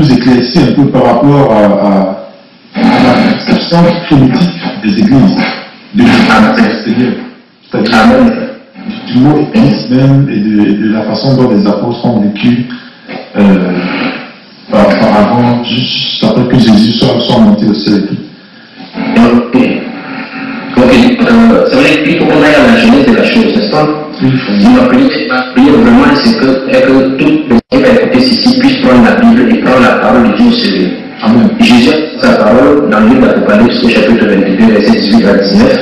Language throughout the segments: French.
nous éclaircir un peu par rapport à la conception politique des églises, de l'extérieur, c'est-à-dire du mot église même et de la façon dont les apôtres ont vécu auparavant, juste après que Jésus soit monté au ciel. Ça veut dire qu'il faut qu'on aille à la jeunesse de la chose, n'est-ce pas? Ma prière vraiment, c'est que toute personne qui va écouter ceci puisse prendre la Bible et prendre la parole de Dieu au sérieux. Jésus a sa parole dans le livre d'Apocalypse au chapitre 22, verset 18 à 19.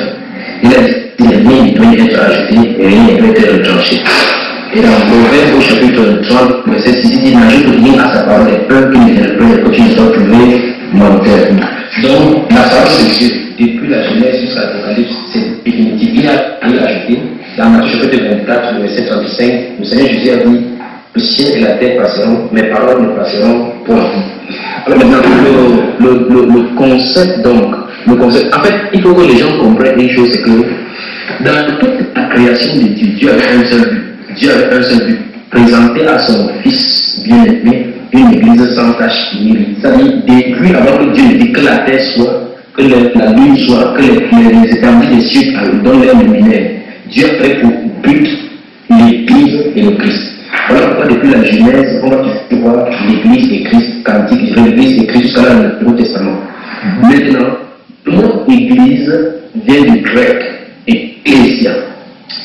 Il a dit rien ne doit être ajouté et rien ne doit être retranché. Et dans Proverbe au chapitre 30, verset 6, il dit n'ajoute rien à sa parole et peur qu'il ne que tu ne sois trouvé menteur. Donc, la parole de Dieu, depuis la Genèse jusqu'à l'Apocalypse, c'est définitif. Il a rien ajouté. Dans Matthieu chapitre 24, verset 35, le Seigneur Jésus a dit le ciel et la terre passeront, mes paroles ne passeront point. Alors maintenant, le concept, donc, en fait, il faut que les gens comprennent une chose, c'est que dans toute la création de Dieu, Dieu avait un seul but. Dieu avait un seul but, présenter à son Fils bien-aimé une église sans tache ni mérite. C'est-à-dire, depuis avant que Dieu dit que la terre soit, que la lune soit, que les étendues des cieux donnent leur luminaire, Dieu a fait pour but l'église et le Christ. Voilà pourquoi depuis la Genèse, on va voir l'église et Christ cantique, l'église et Christ jusqu'à le Nouveau Testament. Maintenant, le mot église vient du grec ecclésia.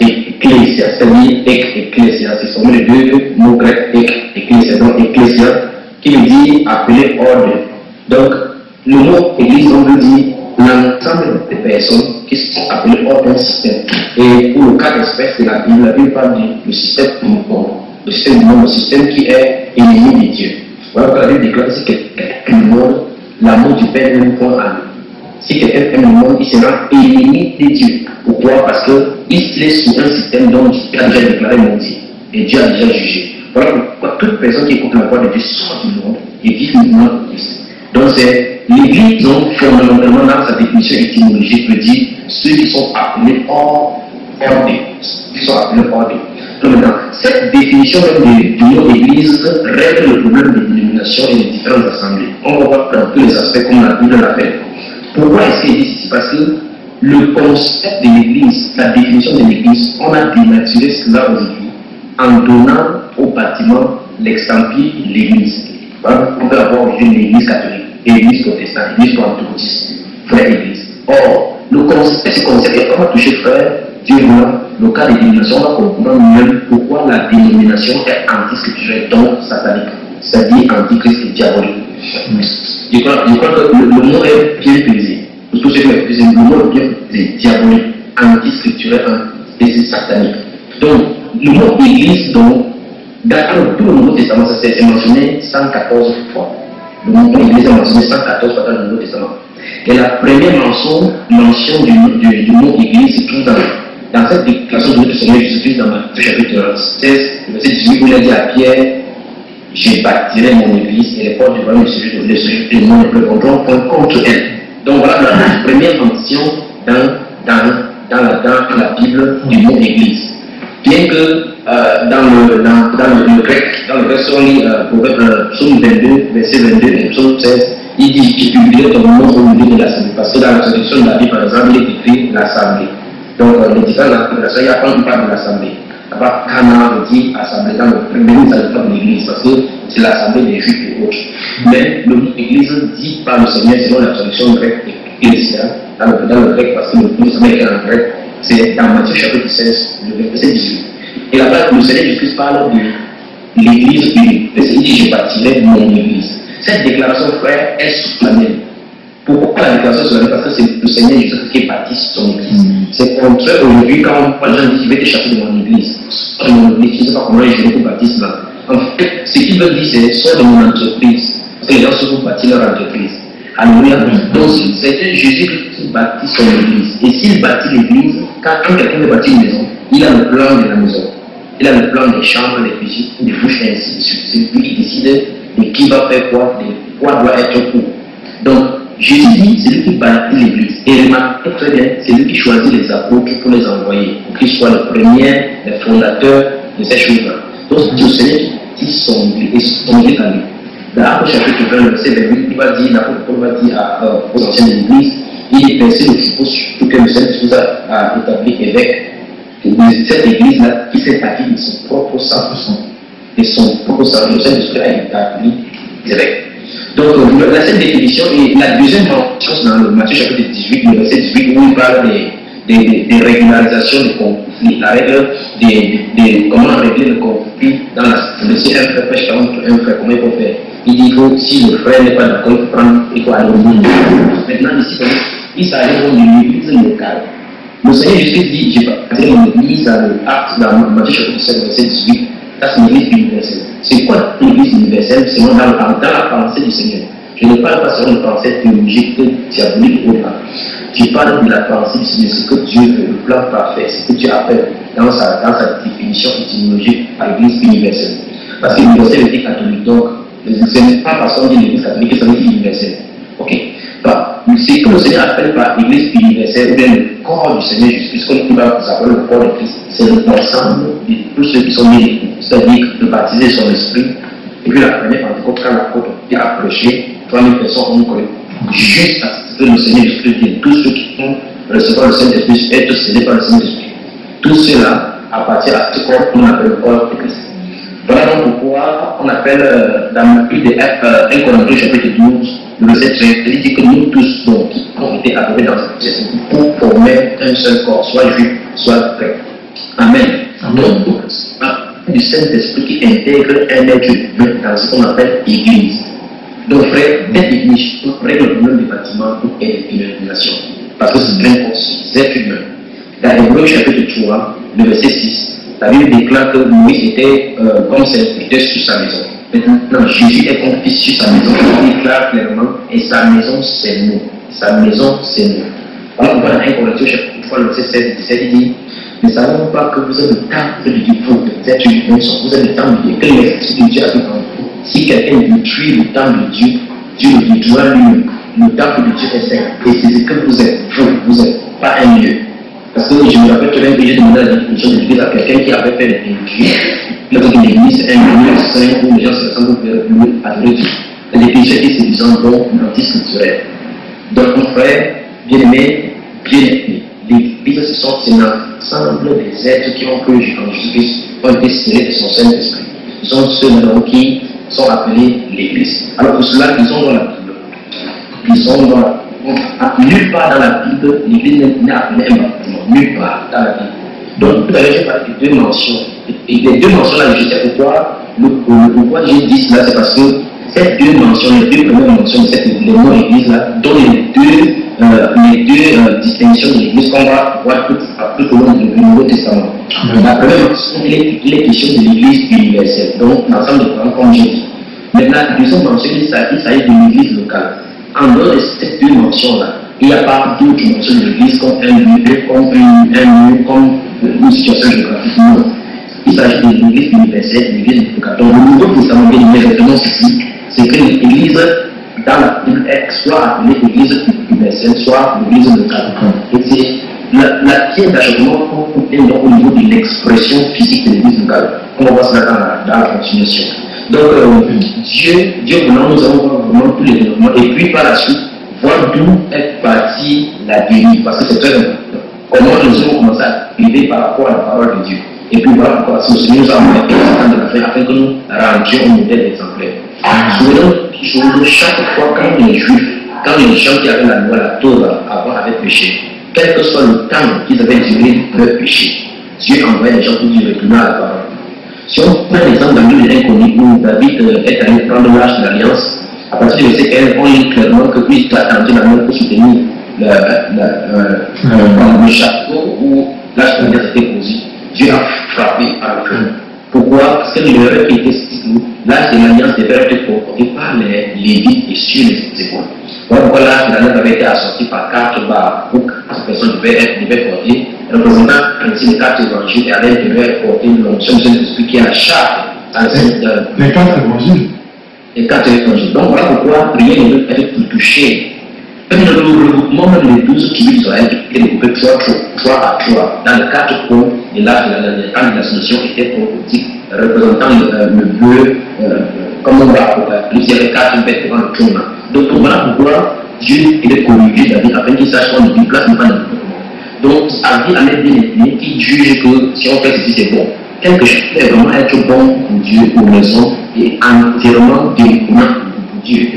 Ecclésia, c'est-à-dire ecclésia, ce sont les deux mots grecs ecclésia. Donc ecclésia qui veut dire appeler ordre. Donc le mot église, on veut dire l'ensemble des personnes qui sont appelées hors d'un système. Et pour le cas d'espèce de la Bible parle du système du monde. Le système du monde, le système qui est ennemi de Dieu. Voilà pourquoi la Bible déclare si quelqu'un aime le monde, l'amour du Père ne point à lui. Si quelqu'un aime le monde, il sera ennemi de Dieu. Pourquoi? Parce qu'il est sous un système dont Dieu a déjà déclaré maudit. Et Dieu a déjà jugé. Voilà pourquoi toute personne qui écoute la voix de Dieu sort du monde et vit le monde de Christ. Donc c'est l'église, donc fondamentalement dans sa définition étymologique, veut dire ceux qui sont appelés hors des. Donc maintenant, cette définition même du mot église règle le problème de dénomination et des différentes assemblées. On va voir dans tous les aspects comme la Bible l'appelle. Pourquoi est-ce qu'il dit ceci? Parce que le concept de l'église, la définition de l'église, on a dénaturé cela aujourd'hui en donnant au bâtiment l'extampille l'église. Voilà, on peut avoir aujourd'hui l'église catholique, l'église protestante, l'église pentecôtiste, frère église. Or, ce concept est comment toucher frère, Dieu voit, le cas de dénomination, on va comprendre mieux pourquoi la dénomination est anti-scripturelle, donc satanique, c'est-à-dire antichrist et diabolique. Je crois que le mot est bien pesé. Pour tous ceux qui ont pesé, le mot est bien pesé, diabolique, anti-scripturel et c'est satanique. Donc, le mot église, donc, dans tout le Nouveau Testament, c'est mentionné 114 fois. Le mot église est mentionné 114 fois dans le Nouveau Testament. Et la première mention du mot église se trouve dans cette déclaration de notre Seigneur Jésus-Christ dans Matthieu chapitre 16, verset 18, où il a dit à Pierre, je bâtirai mon église et les portes du royaume de mon ne prévaudront point contre elle. Donc voilà la première mention dans la Bible du mot église. Bien que dans le grec, si on lit psaume 22, verset 22 et psaume 16, il dit tu publieras ton nom au milieu de l'assemblée. Parce que dans la traduction de la Bible, par exemple, il est écrit l'assemblée. Donc les différentes interprétations, il y a quand il parle de l'assemblée. Là-bas, Cana veut dire assemblée dans le premier, ça veut dire l'église, parce que c'est l'assemblée des juifs et autres. Mais le mot église dit par le Seigneur, selon la traduction grecque ecclésia, dans le grec, parce que le mot Seigneur est en grec, c'est dans Matthieu chapitre 16, le verset 18. Et là-bas, le Seigneur Jésus parle de l'église unie. Il dit je bâtirai mon église. Cette déclaration, frère, est solennelle. Pourquoi la déclaration solennelle? Parce que c'est le Seigneur Jésus qui bâtit son église. C'est contraire aujourd'hui quand les gens disent je vais t'échapper de mon église. Soit de mon église, je ne sais pas comment je vais te bâtir cela. En fait, ce qu'ils veulent dire, c'est soit de mon entreprise. Parce que les gens se font bâtir leur entreprise. Alléluia. Donc, c'est Jésus qui bâtit son église. Et s'il bâtit l'église, quand quelqu'un veut bâtir une maison, il a le plan de la maison. Il a le plan des chambres, des cuisines, des bouches, et ainsi de suite. C'est lui qui décide de qui va faire quoi, de quoi doit être où. Donc, Jésus dit, c'est lui qui bâtit l'église. Et remarquez très bien, c'est lui qui choisit les apôtres pour les envoyer, pour qu'ils soient le premier, le fondateur de ces choses-là. Donc, c'est le Seigneur qui dit son église à lui. Dans Actes chapitre 20, le verset 28, il va dire, l'apôtre Paul va dire aux anciens de l'Église, il est pensé le suppose surtout que le Seigneur vous a établi évêque de cette Église-là qui fait partie de son propre sang. De son propre sang, le Seigneur a établi évêque. Donc, la seule définition et la deuxième mention dans le Matthieu chapitre 18, le verset 18, où il parle des régularisations des conflits, la règle comment régler le conflit dans la société. Si un frère pêche contre un frère, comment il faut faire? Il dit que si le frère n'est pas d'accord, il faut aller au monde. Maintenant, ici, il s'agit d'une église locale. Le Seigneur Jésus dit, j'ai passé mon église dans Matthieu chapitre 7, verset 18, ça c'est l'église universelle. C'est quoi l'église universelle? C'est dans la pensée du Seigneur. Je ne parle pas seulement de pensée théologique, diabolique ou autre. Je parle de la pensée du Seigneur, ce que Dieu veut, le plan parfait, ce que Dieu appelle dans sa définition étymologique par l'église universelle. Parce que l'universel était catholique, donc ce n'est pas parce qu'on dit l'église catholique que ça veut dire universelle. Ok. C'est que le Seigneur appelle par l'église universelle, ou bien le corps du Seigneur Jésus, puisqu'on va appeler le corps de Christ, c'est l'ensemble de tous ceux qui sont nés, c'est-à-dire de baptiser son esprit. Et puis la première Pentecôte, quand l'apôtre a prêché, 3000 personnes ont cru. Juste à ce que le Seigneur Jésus dit, tous ceux qui vont recevoir le Saint-Esprit et être scellés par le Saint-Esprit. Tout cela appartient à ce corps qu'on appelle le corps de Christ. Voilà donc pourquoi on appelle dans le livre de 1 Corinthiens chapitre 12, le verset 13, il dit que nous tous donc, qui ont été appelés dans cette vie pour former un seul corps, soit juif, soit grec. Amen. Donc, du Saint-Esprit qui intègre un être humain dans ce qu'on appelle l'Église. Donc, frère, cette définition règle le problème des bâtiments et des illuminations. Parce que c'est un corps, c'est êtres humains. Dans Hébreux chapitre 3, le verset 6, la Bible déclare que Moïse était comme serviteur sur sa maison. Maintenant, Jésus est comme fils sur sa maison. Il déclare clairement, et sa maison c'est nous. Sa maison c'est nous. Voilà pourquoi dans 1 Corinthiens chapitre 3, le verset 16 et 17, il dit, ne savons pas que vous êtes le temple de Dieu, vous êtes une maison, vous êtes le temple de Dieu, que l'Esprit de Dieu habite en vous. Si quelqu'un détruit le temple de Dieu, Dieu le détruira lui-même. Le temple de Dieu est saint. Et c'est ce que vous êtes. Vous n'êtes pas un lieu. Parce que je me rappelle très bien que j'ai demandé la définition de l'église à quelqu'un qui avait fait des péchés. Il a dit que l'église est un lieu saint où les gens se ressemblent pour louer, adorer Dieu. La définition est séduisante, donc anti-scripturelle. Donc, mon frère, bien-aimé, bien-aimé, l'église, c'est l'ensemble des êtres qui ont cru en Jésus-Christ, ont été scellés de son Saint-Esprit. Ce sont ceux qui sont appelés l'église. Alors, pour cela, ils sont dans la Bible. Ils sont dans la nulle part dans la Bible, l'église n'est appelée un bâtiment. Nulle part dans la Bible. Donc, tout à l'heure, j'ai parlé de deux mentions. Et les deux mentions-là, je sais pourquoi j'ai dit cela, c'est parce que ces deux mentions, les deux premières mentions de les mots église-là, donnent les deux distinctions de l'église qu'on va voir tout au long du Nouveau Testament. La première mention, il est question de l'église universelle, donc l'ensemble des parents, comme j'ai dit. Maintenant, la deuxième mention, il s'agit de l'église locale. En dehors de ces deux mentions-là, il n'y a pas d'autres mentions de l'église comme un lieu, comme une situation géographique. Non. Il s'agit de l'église universelle, de l'église locale. Donc, le Nouveau Testament, bien exactement ceci, c'est que l'église dans la Bible est soit appelée l'église universelle, soit l'église locale. Et c'est la pièce d'achoppement qu'on est au niveau de l'expression physique de l'église locale. On va voir cela dans la continuation. Donc, Dieu voulant, nous allons voir vraiment tous les développements et puis par la suite, voir d'où est partie la dérive, parce que c'est très important. Comment nous allons commencer à vivre par rapport à la parole de Dieu. Et puis voilà pourquoi le Seigneur nous a envoyé de la fin afin que nous rendions un modèle exemplaire. Souvenons chaque fois quand les Juifs, quand les gens qui avaient la loi, la Torah, avant avaient péché, quel que soit le temps qu'ils avaient duré leur péché, Dieu envoyait les gens pour dire retourner à la parole. Si on prend l'exemple d'un livre inconnu où David est allé prendre l'âge de l'alliance, à partir de ces cas, on lit clairement que lui il a tendu la main pour soutenir le château où l'âge de l'alliance était posé. Dieu a frappé par le feu. Pourquoi? Parce que l'erreur qui était l'âge de l'alliance devait être porté par les Lévites et sur les épaules. Voilà pourquoi l'âge de l'alliance avait été assorti par 4 barres où 4 personnes devaient porter, représentant ainsi les 4 évangiles et à l'intérieur porter l'onction de Saint-Esprit qui est la charte. Les 4 évangiles. Les 4 évangiles. Donc voilà pourquoi rien ne peut être touché. Même le regroupement, même les 12 tribus d'Israël étaient découpés 3 à 3 dans les 4 points de l'âge de la nation était prophétique, représentant le bleu, comme on va il y avait 4 bêtes devant le trône. Donc voilà pourquoi Dieu était corrigé David afin qu'il sache qu'on ne place pas de. Donc David a même bien épris qui juge que si on fait ceci c'est bon. Quelque chose est vraiment être bon pour Dieu, pour maison et entièrement déconnant pour Dieu.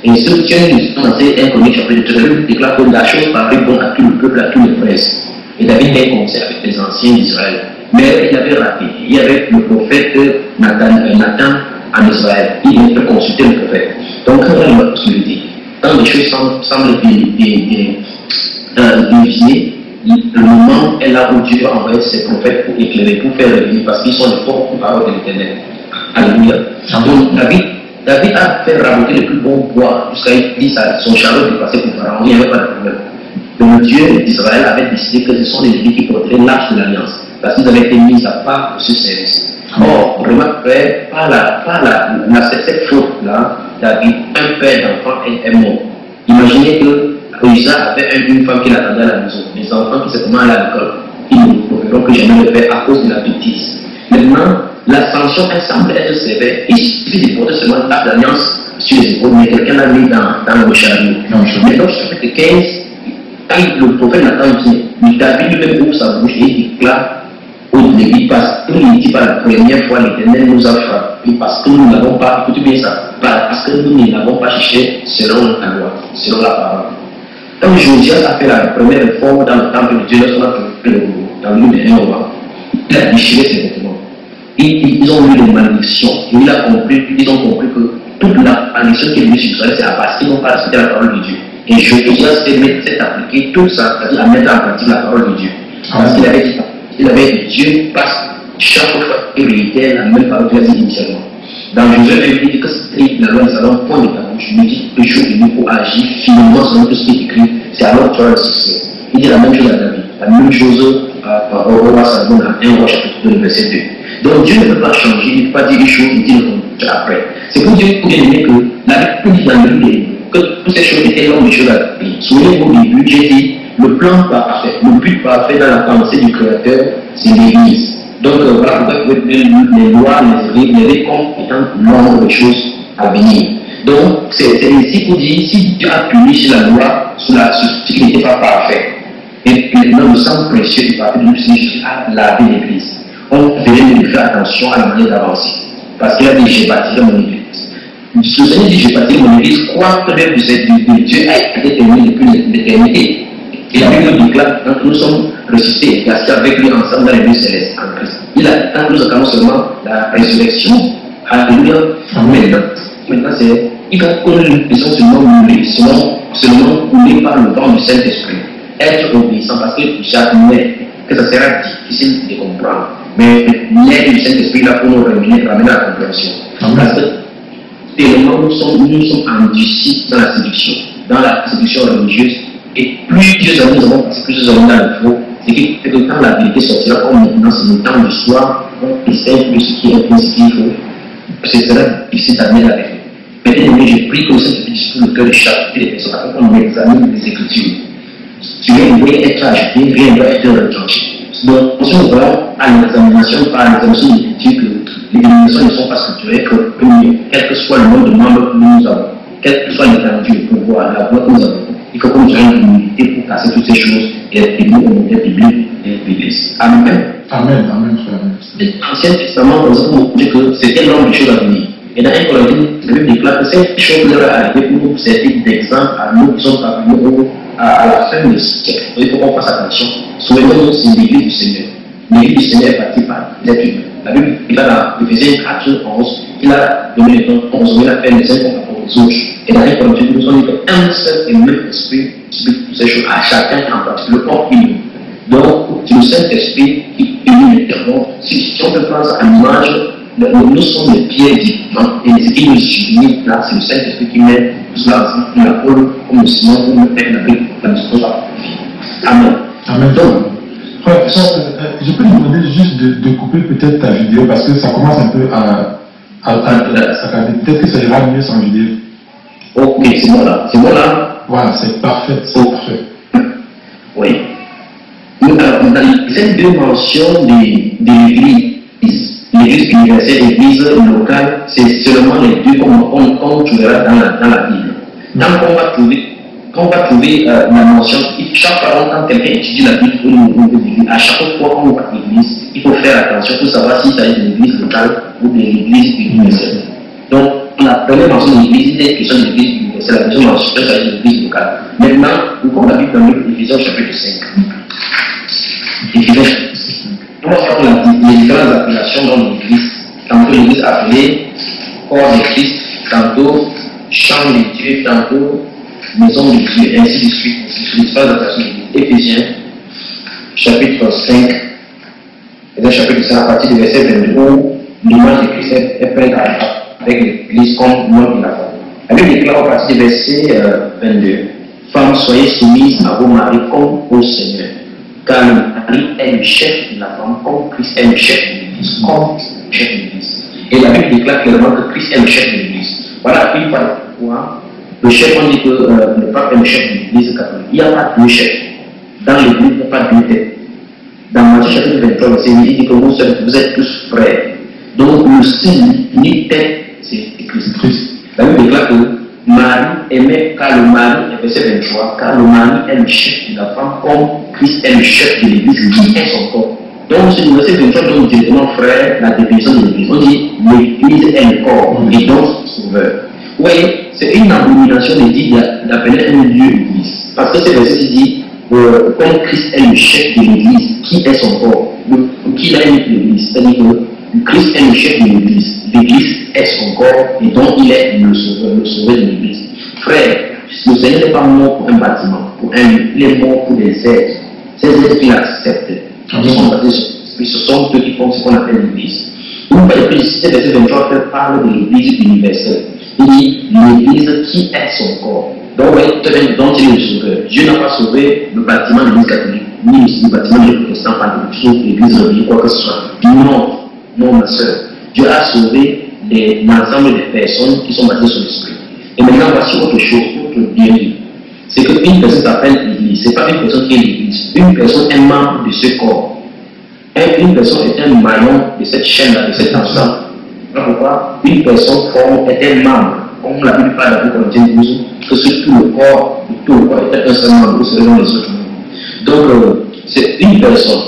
Et ce qui est dans 1 Chronique chapitre 2 déclare que la chose paraît bonne à tout le peuple, à tous les princes. Et David a un conseil avec les anciens d'Israël. Mais il avait raté. Il y avait le prophète Nathan en Israël. Il devait consulter le prophète. Donc, quand il va consulter, quand les choses semblent dévier, le moment est là où Dieu a envoyé ses prophètes pour éclairer, pour faire réveiller, parce qu'ils sont les fortes paroles de l'Éternel. Alléluia. Donc, David a fait raboter le plus bon bois jusqu'à dire son chariot de passer pour Pharaon. Il n'y avait pas de problème. Donc, Dieu d'Israël avait décidé que ce sont les Lévites qui porteraient l'arche de l'Alliance, parce qu'ils avaient été mis à part pour ce service. Or, remarquez, cette faute-là, David, un père d'enfant, est mort. Imaginez que Isa avait une femme qui l'attendait à la maison. Les enfants qui se comment aller à l'école, ils ne pourront que jamais le faire à cause de la bêtise. Maintenant, la sanction, elle semble être sévère. Il suffit de porter seulement l'arche d'Alliance sur les épaules, mais quelqu'un l'a mis dans le chariot. Mais dans le chapitre 15, quand le prophète Nathan dit, David lui-même ouvre sa bouche et il déclare aux Lévites, parce qu'il ne dit pas la première fois, l'Éternel nous a frappés, parce que nous n'avons pas, écoutez bien ça, parce que nous ne l'avons pas cherché selon la loi, selon la parole. Quand Josias a fait la première réforme dans le temple de Dieu, lorsqu'on a fait dans le livre de 1 roi, il a déchiré ses vêtements. Ils ont eu des malédictions, et ils ont compris que toute la malédiction qui est venue sur Israël, c'est parce qu'ils n'ont pas respecté la parole de Dieu. Et Josias s'est appliqué tout ça, c'est-à-dire à mettre en pratique la parole de Dieu. Parce qu'il avait dit, Dieu passe chaque fois qu'il réitère la même parole qu'il a dit initialement. Dans Josué, il dit que c'est la loi des salons, point de ta bouche, il dit que le jour venu pour agir finement selon tout ce qui est écrit, c'est alors que tu as le succès. Il dit la même chose à David, la même chose au roi Salomon, à 1 roi chapitre 2, verset 2. Donc Dieu ne peut pas changer, il ne peut pas dire une chose, il dit le après. C'est pour Dieu pour bien aimer que la Bible dit dans le livre que toutes ces choses étaient longues des choses à David. Souvenez-vous au début, j'ai dit le plan parfait, le but parfait dans la pensée du Créateur, c'est l'Église. Donc voilà pourquoi vous pouvez les lois, les récomptes étant l'ombre des choses à venir. Donc c'est ici pour dire, si Dieu a puni sur la loi, sur ce qui n'était pas parfait, et maintenant le sang précieux du papier de nous signifie à laver l'Église. On devait faire attention à la manière d'avancer. Parce qu'il a dit, j'ai bâti mon Église. Ce Seigneur dit, j'ai bâti mon Église, crois que même de Dieu a été terminé depuis l'éternité. Et la Bible déclare que nous sommes ressuscités et assis avec lui ensemble dans les lieux célestes en Christ. Il attend que nous attendons seulement la résurrection. Alléluia. Maintenant c'est, il faut que nous puissions seulement mourir, seulement mourir par le vent du Saint-Esprit. Être obéissant parce que jamais que ça sera difficile de comprendre. Mais l'aide du Saint-Esprit là pour nous ramener à la compréhension. Parce que tellement nous sommes endurcis dans la séduction religieuse. Et plusieurs années nous avons passé plusieurs années dans le faux, c'est que quand la vérité sortira, comme maintenant c'est le temps du soir, on essaie de ce qui est bon, ce qu'il faut, ce sera difficile d'amener la vérité. Maintenant, j'ai pris comme ça depuis tout le cœur de chaque personne, afin qu'on examine les Écritures. Si rien ne doit être ajouté, rien ne doit être retranché. Donc, si on voit à l'examination, par l'examination des Écritures, que les dénominations ne sont pas structurées, que quel que soit le nombre de membres que nous avons, quel que soit l'étendue, le pouvoir, la voix que nous avons, il faut que nous ayons une unité pour casser toutes ces choses et être unis au modèle biblique de l'Église. Amen. Amen, amen, frère. L'Ancien Testament, nous avons dit que c'était l'homme des choses à venir. Et dans 1 Corinthiens, la Bible déclare que cette chose leur est arrivée pour nous servir d'exemple à nous qui sommes parvenus à la fin du siècle. Il faut qu'on fasse attention. Souvenons-nous, c'est l'Église du Seigneur. L'Église du Seigneur est bâtie par l'être humain. La Bible, il a dans Éphésiens 4, 11, il a donné le temps, on se a fait les uns contre les autres. Et dans 1 Corinthiens, nous avons dit qu'un seul et même esprit explique toutes ces choses à chacun en particulier, le corps humain. Donc, c'est le Saint-Esprit qui unit les termes. Si on peut prendre ça à l'image, nous sommes les pierres différentes et ce qui nous unit là, c'est le Saint-Esprit qui met tout cela ensemble, comme la pôle, comme le ciment, comme le père, la mission va vie. Amen. Amen. Donc, je peux vous demander juste de couper peut-être ta vidéo parce que ça commence un peu à peut-être que ça ira mieux sans vidéo. Ok, c'est bon là. C'est bon là. Voilà, c'est parfait. C'est parfait. Oui. Alors, dans cette deux mentions de l'Église, l'église universelle, l'église locale, c'est seulement les deux qu'on trouvera dans la Bible. Tant qu'on va trouver la mention, chaque fois quand quelqu'un étudie la Bible au niveau de l'église, à chaque fois qu'on va à l'église, il faut faire attention pour savoir s'il s'agit de l'église locale ou de l'église universelle. Donc, la première mention de l'église, il est question de l'église universelle, la deuxième mention, il s'agit de l'église locale. Maintenant, nous avons la Bible dans l'Éphésiens chapitre 5. Éphésiens chapitre 5. On va voir les différentes appellations dans l'église. Tantôt l'église appelée corps de Christ, tantôt champ de Dieu, tantôt maison de Dieu, ainsi de suite. Les différentes appellations de l'église. Éphésiens chapitre 5. Éphésiens chapitre 5, à partir du verset 22, où l'image de Christ est peinte avec l'église comme l'homme de la femme. La Bible déclare à partir du verset 22. Femmes, soyez soumises à vos maris comme au Seigneur. Car le mari est le chef de la femme, comme Christ est le chef de l'Église, comme le chef de l'Église. Et la Bible déclare clairement que Christ est le chef de l'Église. Voilà une fois pourquoi le chef, on dit que le pape est le chef de l'Église catholique. Il n'y a pas deux chefs. Dans l'Église, il n'y a pas deux têtes. Dans Matthieu chapitre 23, verset 8, il dit que vous êtes tous frères. Donc le seul unique tête, c'est Christ. La Bible déclare que Marie aimait, car le mari, verset 23, car le mari est le chef de la femme, comme Christ est le chef de l'Église, qui est son corps. Donc, ce verset 23 donne directement, frère, la définition de l'Église. On dit l'Église est le corps, et donc sauveur. Vous voyez, c'est une abomination de dire d'appeler un lieu Église. Parce que ce verset dit, comme Christ est le chef de l'Église, qui est son corps, qui est l'Église. C'est-à-dire que Christ est le chef de l'Église. L'Église est son corps et donc il est le sauveur de l'Église. Frère, le Seigneur n'est pas mort pour un bâtiment, il est mort pour des êtres. Ces êtres qu'il accepte, ce sont ceux qui font ce qu'on appelle l'Église. Vous voyez que ici, verset 23 parle de l'Église universelle. Il dit l'Église qui est son corps. Donc, vous voyez, donc il est le sauveur. Dieu n'a pas sauvé le bâtiment de l'Église catholique, ni le bâtiment de l'Église protestante, par l'Église religieuse, quoi que ce soit. Non, ma soeur. Dieu a sauvé l'ensemble des personnes qui sont basées sur l'esprit. Et maintenant, voici autre chose, autre bien. C'est qu'une personne s'appelle l'Église. Ce n'est pas une personne qui est l'Église. Une personne est membre de ce corps. Une personne est un maillon de cette chaîne-là, de cet ensemble. Voilà pourquoi une personne est un membre. Comme la Bible parle dans Corinthiens 12, que sur tout le corps est un seul membre, selon les autres membres. Donc, c'est une personne.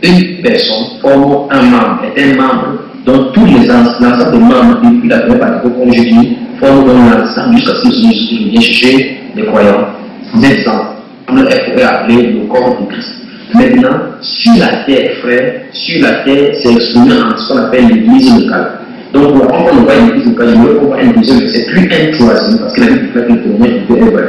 Une personne forme un membre, est un membre. Donc, tous les l'ensemble de membres, depuis la première partie, comme je dis, forment l'ensemble jusqu'à ce que vient chercher les croyants. Ces ensemble est appelé le corps de Christ. Maintenant, sur la terre, frère, sur la terre, c'est exprimé en ce qu'on appelle l'église locale. Donc, pour apprendre on voit l'église locale, je veux qu'on voit un deuxième, c'est plus un troisième, parce que la Bible déclare que le premier est vrai.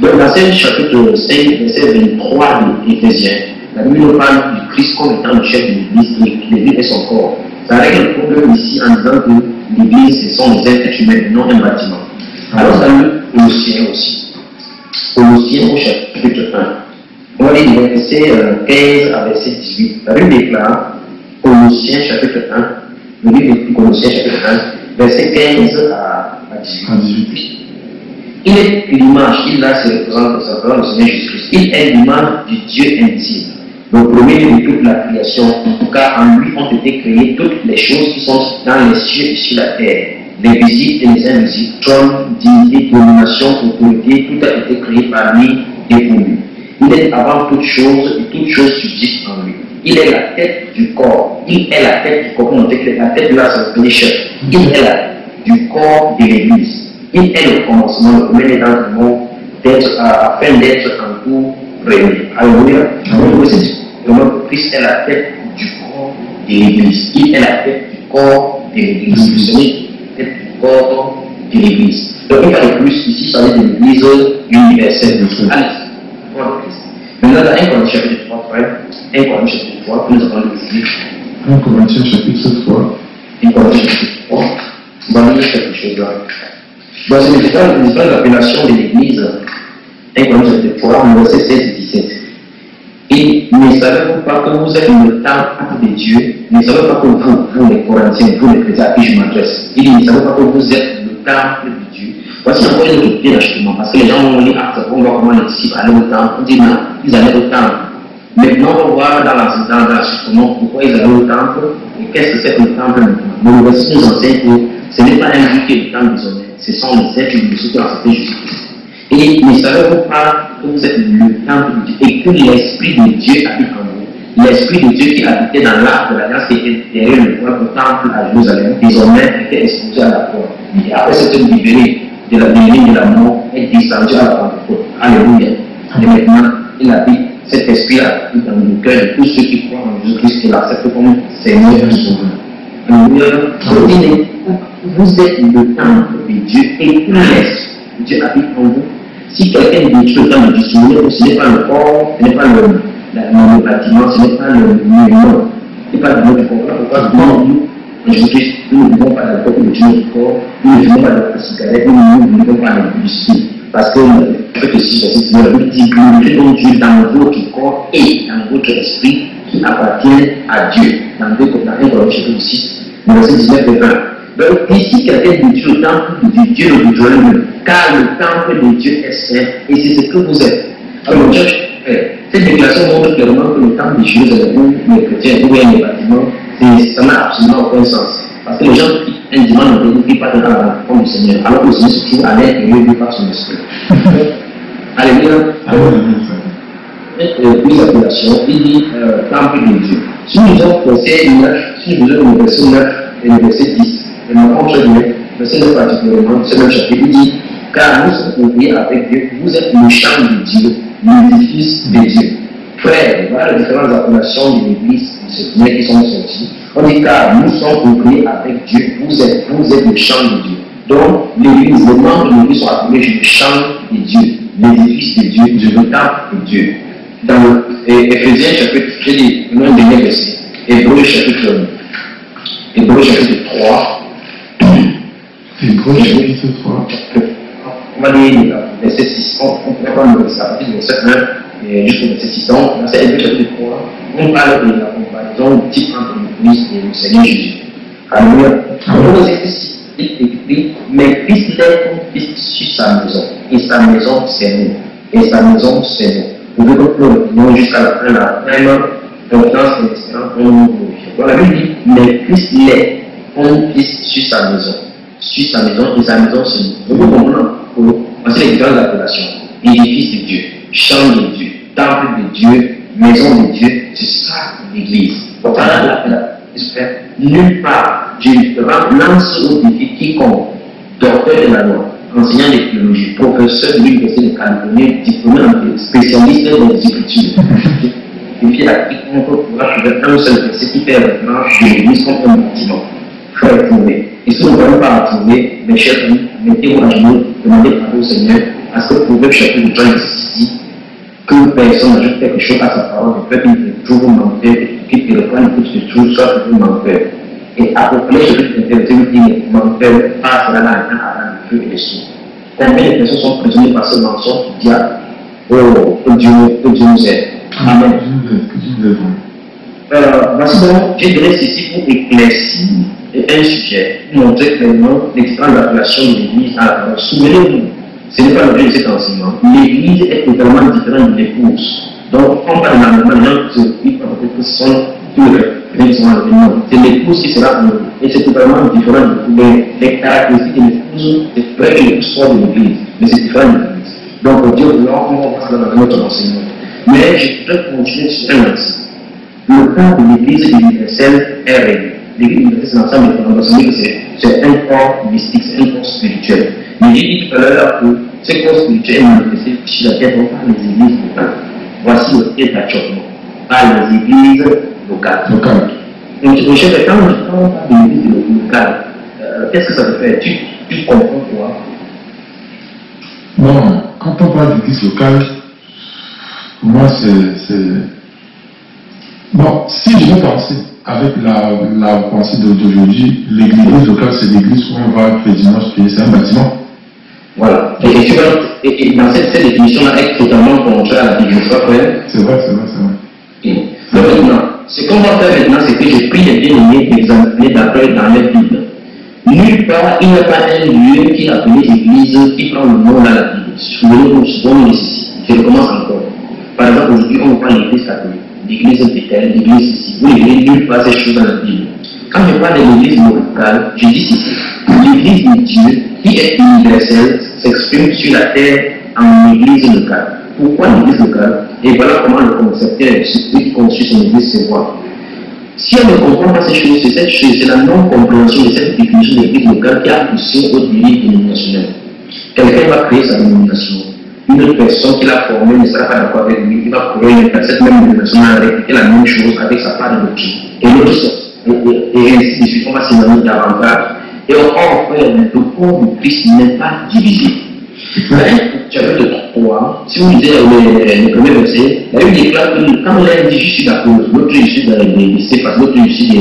Donc, dans ce chapitre 5, verset 23 de Éphésiens, la Bible parle du Christ comme étant le chef de l'église, et l'église est son corps. Ça règle le problème ici en disant que l'église, ce sont les êtres humains, non un bâtiment. Alors, dans le Colossiens aussi. Colossiens au chapitre 1. On va lire les versets 15 à verset 18. La Bible déclare, Colossiens chapitre 1, le livre de Colossiens chapitre 1, verset 15 à 18. Il est l'image, il là se représente simplement le Seigneur Jésus-Christ. Il est l'image du Dieu invisible, le premier de toute la création, car en lui ont été créées toutes les choses qui sont dans les cieux et sur la terre, les visibles et les invisibles, trône, dignité, domination, autorité, tout a été créé par lui et pour lui. Il est avant toute chose et toute chose subsiste en lui. Il est la tête du corps. Il est la tête du corps. On dit que la tête de la sainteté chef. Il est la tête du corps de l'Église. Il est le commencement, le premier dans le monde, afin d'être en tout réuni. Alléluia. Donc, Christ est la tête du corps de l'Église. Il est la tête du corps de l'Église. Le Seigneur est la tête du corps de l'Église. Donc, une fois de plus, ici, ça veut dire l'Église universelle. Allez. Maintenant, dans 1 Corinthiens chapitre 3, frère, 1 Corinthiens chapitre 3, nous avons le livre. 1 Corinthiens chapitre 3. 1 Corinthiens chapitre 3. On va lire quelque chose là. Dans une différente appellation de l'Église, 1 Corinthiens chapitre 3, verset 16 et 17. Et ne savez-vous pas que vous êtes le temple de Dieu? Ne savez pas que vous les Corinthiens, vous les chrétiens à qui je m'adresse, il dit, ne savez pas que vous êtes le temple de Dieu? Voici encore une autre d'achetement, parce que les gens vont lire Actes, on voit comment les disciples allaient au temple, on dit non, ils allaient au temple. Maintenant, on va voir dans l'enseignement pourquoi ils allaient au temple et qu'est-ce que c'est que le temple maintenant. Le verset nous enseigne que ce n'est pas un Dieu qui est le temple désormais, ce sont les êtres de ceux qui ont accepté Jésus-Christ. Et ne savez-vous pas que vous êtes le temple de Dieu et que l'Esprit de Dieu habite en vous. L'Esprit de Dieu qui habitait dans l'arche de l'alliance qui était derrière le temple à Jérusalem, désormais était exposé à la porte. Et après s'être libéré de la bénédiction de la mort, est descendu à la Pentecôte. Alléluia. Et maintenant, il habite, cet esprit-là dans le cœur de tous ceux qui croient en Jésus-Christ et l'acceptent comme Seigneur et Sauveur. Alléluia. Vous êtes le temple de Dieu et tout l'Esprit de Dieu habite en vous. Si quelqu'un détruit le temple de Dieu, ce n'est pas le corps, ce n'est pas le bâtiment, ce n'est pas le monument, ce n'est pas le nom du corps. Pourquoi nous, en Jésus-Christ, nous ne vivons pas dans le corps de Dieu notre corps, nous ne vivons pas dans la cigarette, nous ne vivons pas dans le style. Parce que le fait que si c'est la Bible dit glorifiez donc Dieu dans votre corps et dans votre esprit qui appartiennent à Dieu. Dans 1 Corinthiens 6, verset 19 et 20. Donc ici, quelqu'un détruit le temple de Dieu le détruira lui-même, car le temple de Dieu est saint et c'est ce que vous êtes. Alors, cette déclaration montre clairement que le temple de Jérusalem où les chrétiens ou les bâtiments, ça n'a absolument aucun sens. Parce que les gens qui un dimanche ne prient pas dans la rencontre du Seigneur, alors que le Seigneur se trouve à l'intérieur de par son esprit. Alléluia. Puis l'appellation, il dit temple de Dieu. Si nous avons verset 9, si nous avons le verset 9 et le verset 10, et nous avons le verset 9 particulièrement, ce même chapitre, il dit car nous sommes oubliés avec Dieu, vous êtes le champ de Dieu, l'édifice de Dieu. Frère, voilà les différentes appellations de l'église de ce Seigneur qui sont sorties. On dit car nous sommes oubliés avec Dieu, vous êtes le champ de Dieu. Donc, l'église, les membres de l'église sont appelés le champ de Dieu, l'édifice de Dieu, le temple de Dieu. Dans Éphésiens chapitre, j'ai dit, le dernier verset, Hébreux chapitre 3. Hébreux chapitre 3. On va lire verset 6, on peut prendre le verset 1 jusqu'au verset 6. Dans cet Hébreux chapitre 3, on parle de la comparaison type entre l'église et le Seigneur Jésus. Alléluia. Donc, il est écrit, mais Christ est comme Christ sur sa maison, et sa maison c'est nous, et sa maison c'est nous. Vous pouvez donc nous jusqu'à la fin, la même confiance et l'espérance en nous glorifier. Donc la Bible dit, mais Christ l'est comme Christ sur sa maison, et sa maison c'est nous. Vous comprenez pour passer les différentes appellations, édifice de Dieu, champ de Dieu, temple de Dieu, maison de Dieu, c'est ça l'église. Donc là, nulle part, Dieu lance au défi quiconque, docteur de la loi, enseignant de théologie, professeur de l'université de Californie, diplômé en spécialiste dans les écritures. Et puis à quiconque pourra trouver un seul verset qui fait référence de l'église comme un bâtiment. Il faut le trouver. Et si vous ne pouvez pas le trouver, mes chers amis, mettez-vous à genoux, demandez pardon au Seigneur, à ce que Proverbe chapitre 3 dit que personne n'ajoute quelque chose à sa parole, le peuple ne peut toujours mentir, qu'il te reprenne pour que tu trouves soit toujours menteur. Et Apocalypse chapitre 21 dit menteur passera dans le temps avant le feu et le feu. Combien de personnes sont prisonnières par ce mensonge du diable? Oh, que Dieu nous aide. Amen. Voici donc, j'ai donné ceci pour éclaircir un sujet, pour montrer clairement l'extrême appellation de l'église à la parole. Souvenez-vous, ce n'est pas l'objet de cet enseignement. L'église est totalement différente de l'épouse. Donc, on parle de la gens qui se occupent que ce sont tous les gens à l'événement. C'est l'épouse qui sera en et c'est totalement différent de les caractéristiques de l'épouse. C'est vrai que l'épouse soit de l'église, mais c'est différent de l'église. Donc, Dieu voulant, on va voir ça dans notre enseignement. Mais je voudrais continuer sur un axe. Le cas de l'église universelle est réglé. L'église universelle, c'est l'ensemble des fondations, c'est un corps mystique, c'est un corps spirituel. Mais j'ai dit tout à l'heure que ce corps spirituel est manifesté sur la terre, donc par les églises locales. Voici le pied d'achoppement, par les églises locales. Donc, je cherche quand on parle de l'église locale, qu'est-ce que ça veut faire? Tu comprends quoi? Bon, quand on parle d'église locale, pour moi c'est... Bon, si je veux penser avec la pensée d'aujourd'hui, l'église locale c'est l'église où on va faire dimanche prier, c'est un bâtiment. Voilà. Et dans cette définition-là est totalement contraire à la Bible. C'est vrai. Donc maintenant, ce qu'on va faire maintenant, c'est que j'ai pris les bien-aimés d'examiner d'après dans la Bible. Nulle part, il n'y a pas un lieu qui est appelé église qui prend le nom dans la Bible. Souvenez-vous, je le commence encore. Par exemple, aujourd'hui, on prend l'église catholique, l'église Bethel, l'église ici. Vous ne verrez nulle part ces choses dans la Bible. Quand je parle de l'église locale, je dis ceci. L'église de Dieu, qui est universelle, s'exprime sur la terre en église locale. Pourquoi l'église locale? Et voilà comment le concepteur, celui qui construit son église, se voit. Si on ne comprend pas ces choses, c'est la non-compréhension de cette définition d'église locale qui a poussé au délire dénominationnel. Quelqu'un va créer sa dénomination. Une autre personne qui l'a formée ne sera pas d'accord avec lui, il va créer cette même dénomination, il va répéter la même chose avec sa part de doctrine. Et l'autre et ainsi de suite, on va s'éloigner davantage. Et on fait le corps du Christ n'est pas divisé. Chapitre 3, si vous lisez le premier verset, la Bible déclare que quand l'un dit je suis d'accord, l'autre je suis dans des sépas, l'autre je suis des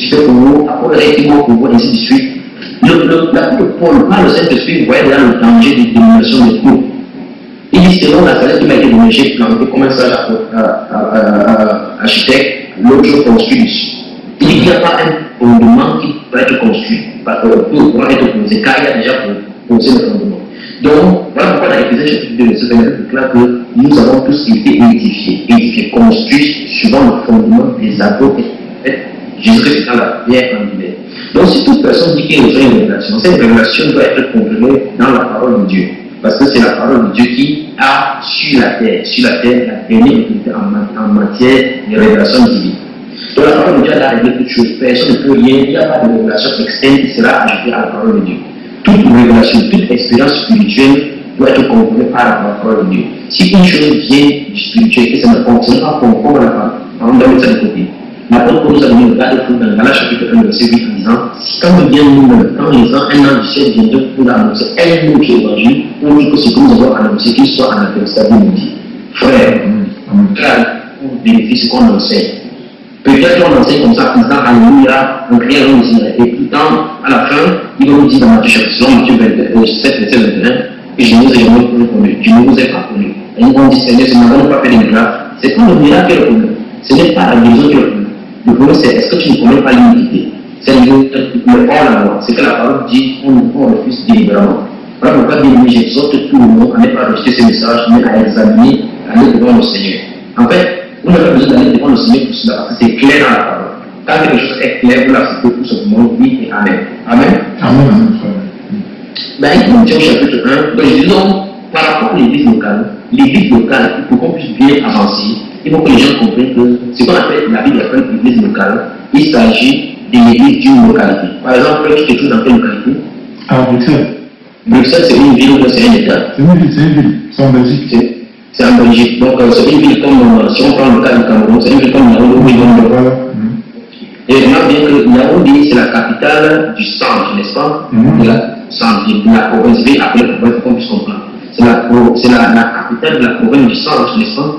c'est pour vous, après est mort pour vous, ainsi de suite. L'apôtre Paul, par le Saint-Esprit, voyait là le danger de dénomination de couple. Il dit selon la sagesse qui m'a été donnée, j'ai planté comme un sage architecte, l'autre construit dessus. Il dit qu'il n'y a pas un fondement qui peut être construit, parce que pour pouvoir être posé, car il y a déjà posé le fondement. Donc, voilà pourquoi dans l'Éphésiens chapitre 2, verset 29, il déclare que nous avons tous été édifiés, construits suivant le fondement des apôtres. Jésus-Christ étant la pierre angulaire. Donc, si toute personne dit qu'il y a une révélation, cette révélation doit être confirmée dans la parole de Dieu. Parce que c'est la parole de Dieu qui a sur la terre la dernière autorité en matière de révélation divine. Donc la parole de Dieu a réglé toutes choses. Personne ne peut rien, il n'y a pas de révélation externe qui sera ajoutée à la parole de Dieu. Toute révélation, toute expérience spirituelle doit être confirmée par la parole de Dieu. Si une chose vient du spirituel et ça ne fonctionne pas conforme à la parole, on doit mettre ça de côté. L'apôtre Paul nous a donné le cas de fou dans Galates chapitre 1, verset 8 en disant, quand nous viens nous-mêmes, quand les gens, un an du ciel viendront pour nous annoncer un autre évangile, pour dire que ce que nous avons annoncé, qu'il soit en attestation de dit. Frère, pour vérifier ce qu'on enseigne. Peut-être qu'on enseigne comme ça, en disant Alléluia, on crie Alléluia, et pourtant, à la fin, il va nous dire dans Matthieu chapitre 7, verset 21, et je nous ai connu, je ne vous ai pas connu. Et ils vont dire, Seigneur, si nous n'avons pas fait des miracles, c'est pas le miracle qui est le problème. Ce n'est pas la guérison qui est le problème. Le problème, c'est est-ce que tu ne connais pas l'iniquité? C'est le hors-la-loi. C'est que la parole dit on refuse délibérément. Voilà pourquoi, bien aimé, j'exhorte tout le monde à ne pas rejeter ces messages, mais à examiner, à aller devant le Seigneur. En fait, vous n'avez pas besoin d'aller devant le Seigneur pour cela, parce que c'est clair dans la parole. Quand quelque chose est clair, vous l'acceptez tout simplement, oui et Amen. Amen. Amen. Ben, il contient au chapitre 1. Donc, je dis donc, par rapport à l'église locale, pour qu'on puisse bien avancer, il faut que les gens comprennent que ce qu'on appelle la Bible appelle l'église locale, il s'agit de l'église d'une localité. Par exemple, tu te trouves dans quelle localité? À Bruxelles. Bruxelles, c'est une ville ou c'est un État? C'est une ville. C'est en Belgique. C'est en Belgique. Donc, c'est une ville comme, si on prend le cas du Cameroun, c'est une ville comme Yaoundé. Voilà. Et remarque bien que Yaoundé, c'est la capitale du centre, n'est-ce pas? De la province, ville appelée province, pour qu'on puisse comprendre. C'est la capitale de la province du centre, n'est-ce pas?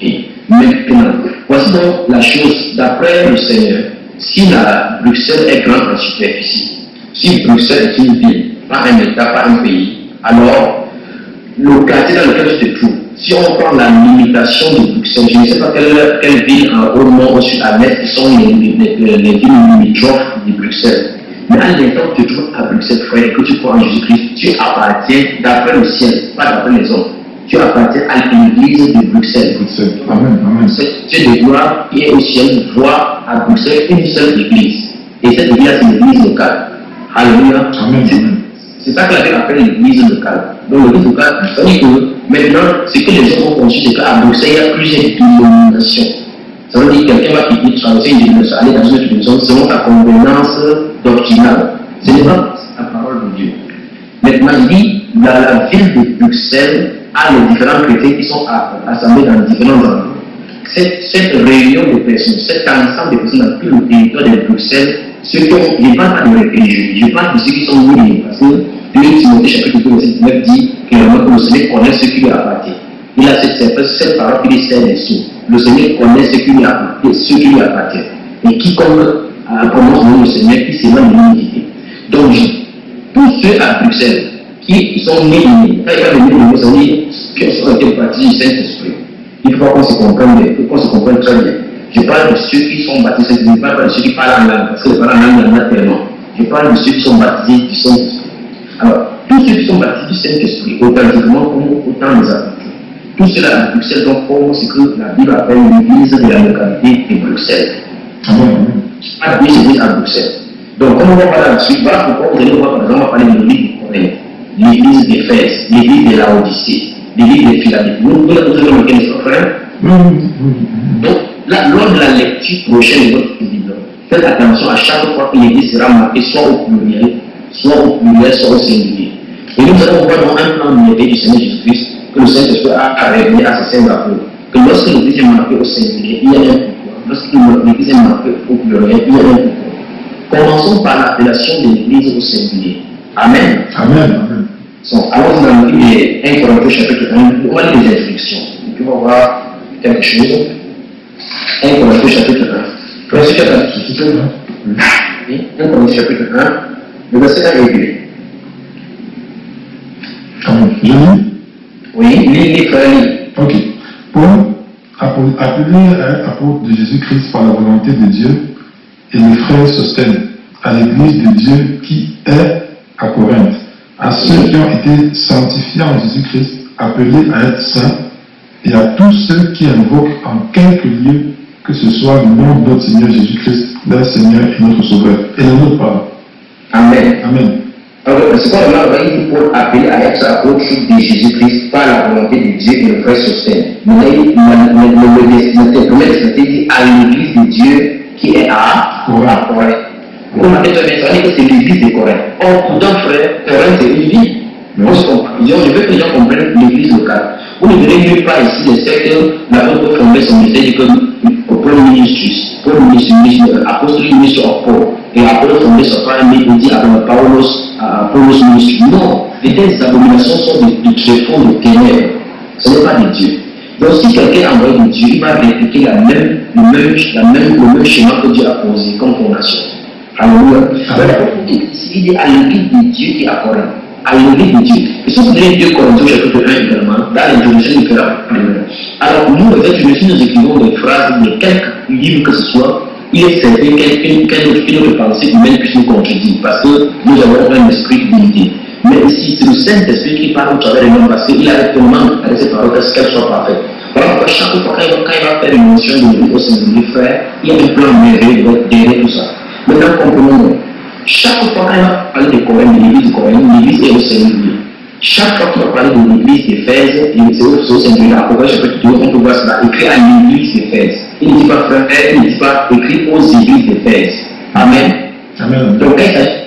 Et maintenant, voici donc la chose, d'après le Seigneur, si la Bruxelles est grande en superficie, si Bruxelles est une ville, pas un État, pas un pays, alors le quartier dans lequel tu te trouves, si on prend la limitation de Bruxelles, je ne sais pas quelle ville au nord, au sud, à l'est, qui sont les villes limitrophes de Bruxelles. Mais à l'instant que tu te trouves à Bruxelles, frère, que tu crois en Jésus-Christ, tu appartiens d'après le ciel, pas d'après les hommes. Tu appartiens à l'église de Bruxelles. Amen. Dieu de gloire qui est au ciel voit à Bruxelles une seule église. Et cette église, c'est l'église locale. Alléluia. C'est ça que la Bible appelle l'église locale. Donc l'église locale, ça veut dire que maintenant, ce que les gens ont conçu, c'est qu'à Bruxelles, il y a plusieurs dénominations. Ça veut dire que quelqu'un va quitter, traverser une dénomination, aller dans une autre dénomination selon sa convenance doctrinale. Ce n'est pas la parole de Dieu. Maintenant, il dit, dans la ville de Bruxelles, à les différents chrétiens qui sont assemblés dans différents endroits. Cette réunion de personnes, cet ensemble de personnes dans tout le territoire de Bruxelles, ceux qui ont, je ne parle pas de religieux, je parle de ceux qui sont mouillés, parce que 2 Timothée chapitre 2, verset 19 dit que le Seigneur connaît ceux qui lui appartiennent. Il a cette parole qui dit c'est les sous. Le Seigneur connaît ceux qui lui appartiennent. Et quiconque prononce le nom du Seigneur, qui s'éloigne de l'iniquité. Donc, tous ceux à Bruxelles, qui sont nés, quand il y a des nés, ça veut dire qui ont été baptisés du Saint-Esprit. Il faut qu'on se comprenne très bien. Je parle de ceux qui sont baptisés, je ne parle pas de ceux qui parlent en langue, parce que les parlent en langue, il y en a tellement. Je parle de ceux qui sont baptisés du Saint-Esprit. Alors, tous ceux qui sont baptisés du Saint-Esprit, authentiquement comme autant les apôtres. Tout cela à Bruxelles, donc pour ce que la Bible appelle l'église de la localité de Bruxelles. Pas l'église à Bruxelles. Donc, comme on va parler ensuite, voilà pourquoi vous allez voir, par exemple, on va parler de l'église de Corinthe, l'église d'Éphèse, l'église de Laodicée, l'église de Philadelphie. Vous avez remarqué les frères? Donc, là, lors de la lecture prochaine de votre Bible, faites attention à chaque fois que l'église sera marquée soit au pluriel, soit au singulier. Et nous allons voir dans un plan d'unité du Seigneur Jésus-Christ que le Saint-Esprit a révélé à ses saints apôtres. Que lorsque l'église est marquée au singulier, il y a un pourquoi. Lorsque l'église est marquée au pluriel, il y a un pourquoi. Commençons par l'appellation de l'église au singulier. Amen. Amen. Alors, dans le livre de 1 Corinthiens chapitre 1, on va lire les instructions. Et puis on va voir quelque chose. 1 Corinthiens chapitre 1. Corinthiens chapitre 1. Oui, 1 Corinthiens chapitre 1, le verset 1 et 2. Je lis? Oui, lis, frère, lis. Ok. Paul, appelé à être apôtre de Jésus-Christ par la volonté de Dieu, et les frères Sosthène, à l'église de Dieu qui est à Corinthe, à ceux qui ont été sanctifiés en Jésus-Christ, appelés à être saints, et à tous ceux qui invoquent en quelque lieu que ce soit le nom de notre Seigneur Jésus-Christ, leur Seigneur et notre Sauveur. Et le nôtre pas. Amen. Amen. Alors, c'est quoi le dit Paul appelé à être apôtre de Jésus-Christ par la volonté de Dieu et le frère Sosthène. Le premier destinataire dit à l'église de Dieu qui est à Corinthe. Vous remarquez que c'est l'église de Corinthe. Or, pour d'autres frères, Corinthe c'est une ville. Je veux que les gens comprennent l'église locale. Vous ne verrez nulle part ici le fait que l'apôtre fondait son ministère comme Paul ministre, apôtre ministre of Paul, et apôtre fondait son frère, mais il dit à Paulos ministre. Non, les telles abominations sont des tréfonds de ténèbres. Ce n'est pas de Dieu. Donc, si quelqu'un envoie de Dieu, il va répliquer le même schéma que Dieu a posé comme fondation. Alléluia. Il dit à l'église de Dieu qui est à Corinthe. À l'église de Dieu. Et si vous voulez 2 Corinthiens chapitre 1 également, dans l'introduction, il fera alors, nous, en fait, nous écrivons des phrases de quelques livres que ce soit, il est certain qu'une autre pensée humaine puisse nous contredire, parce que nous avons un esprit d'unité. Mais ici, c'est le Saint-Esprit qui parle au travers de l'homme, parce qu'il a tellement avec ses paroles qu'elles soient parfaites. Voilà pourquoi chaque fois quand il va faire une mention de l'église au singulier, frère, il y a un plan merveilleux derrière tout ça. Maintenant, comprenons-nous. Chaque fois quand il va parler de Corinthe, de l'église de Corinthe, l'église est au singulier. Chaque fois qu'il va parler de l'église d'Éphèse, c'est au singulier. Après, chapitre 2, on peut voir cela écrit à l'église d'Éphèse. Il ne dit pas frère, il ne dit pas écrit aux églises d'Éphèse. Amen. Amen. Donc, quand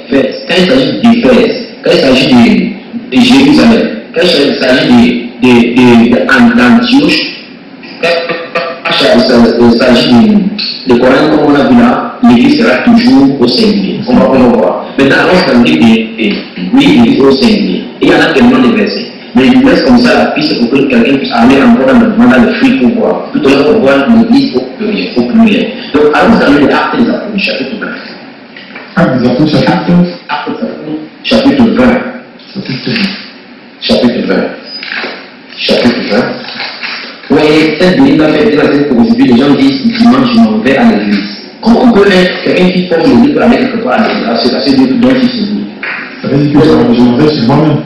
il s'agit d'Éphèse, quand il s'agit de Jérusalem, quand il s'agit d'Antioche, quand il s'agit de Corinthe, comme on a vu là, l'église sera toujours au singulier. On va voir. Maintenant, on dit l'église au singulier. Et il y en a tellement de versets. Mais il laisse comme ça la piste pour que quelqu'un puisse aller encore dans le fruit pour voir. Tout à l'heure, on voit l'église au pluriel. Donc, allons dans les Actes des Apôtres, chapitre 20. Actes des Apôtres, chapitre 20. Chapitre 20. Oui, cette Bible a fait dire qu'aujourd'hui, les gens disent dimanche, je m'en vais à l'église. Comment on peut être quelqu'un qui forme le livre aller quelque part à l'église? C'est assez de dont il se dit. Ça veut dire que je m'en vais sur moi-même.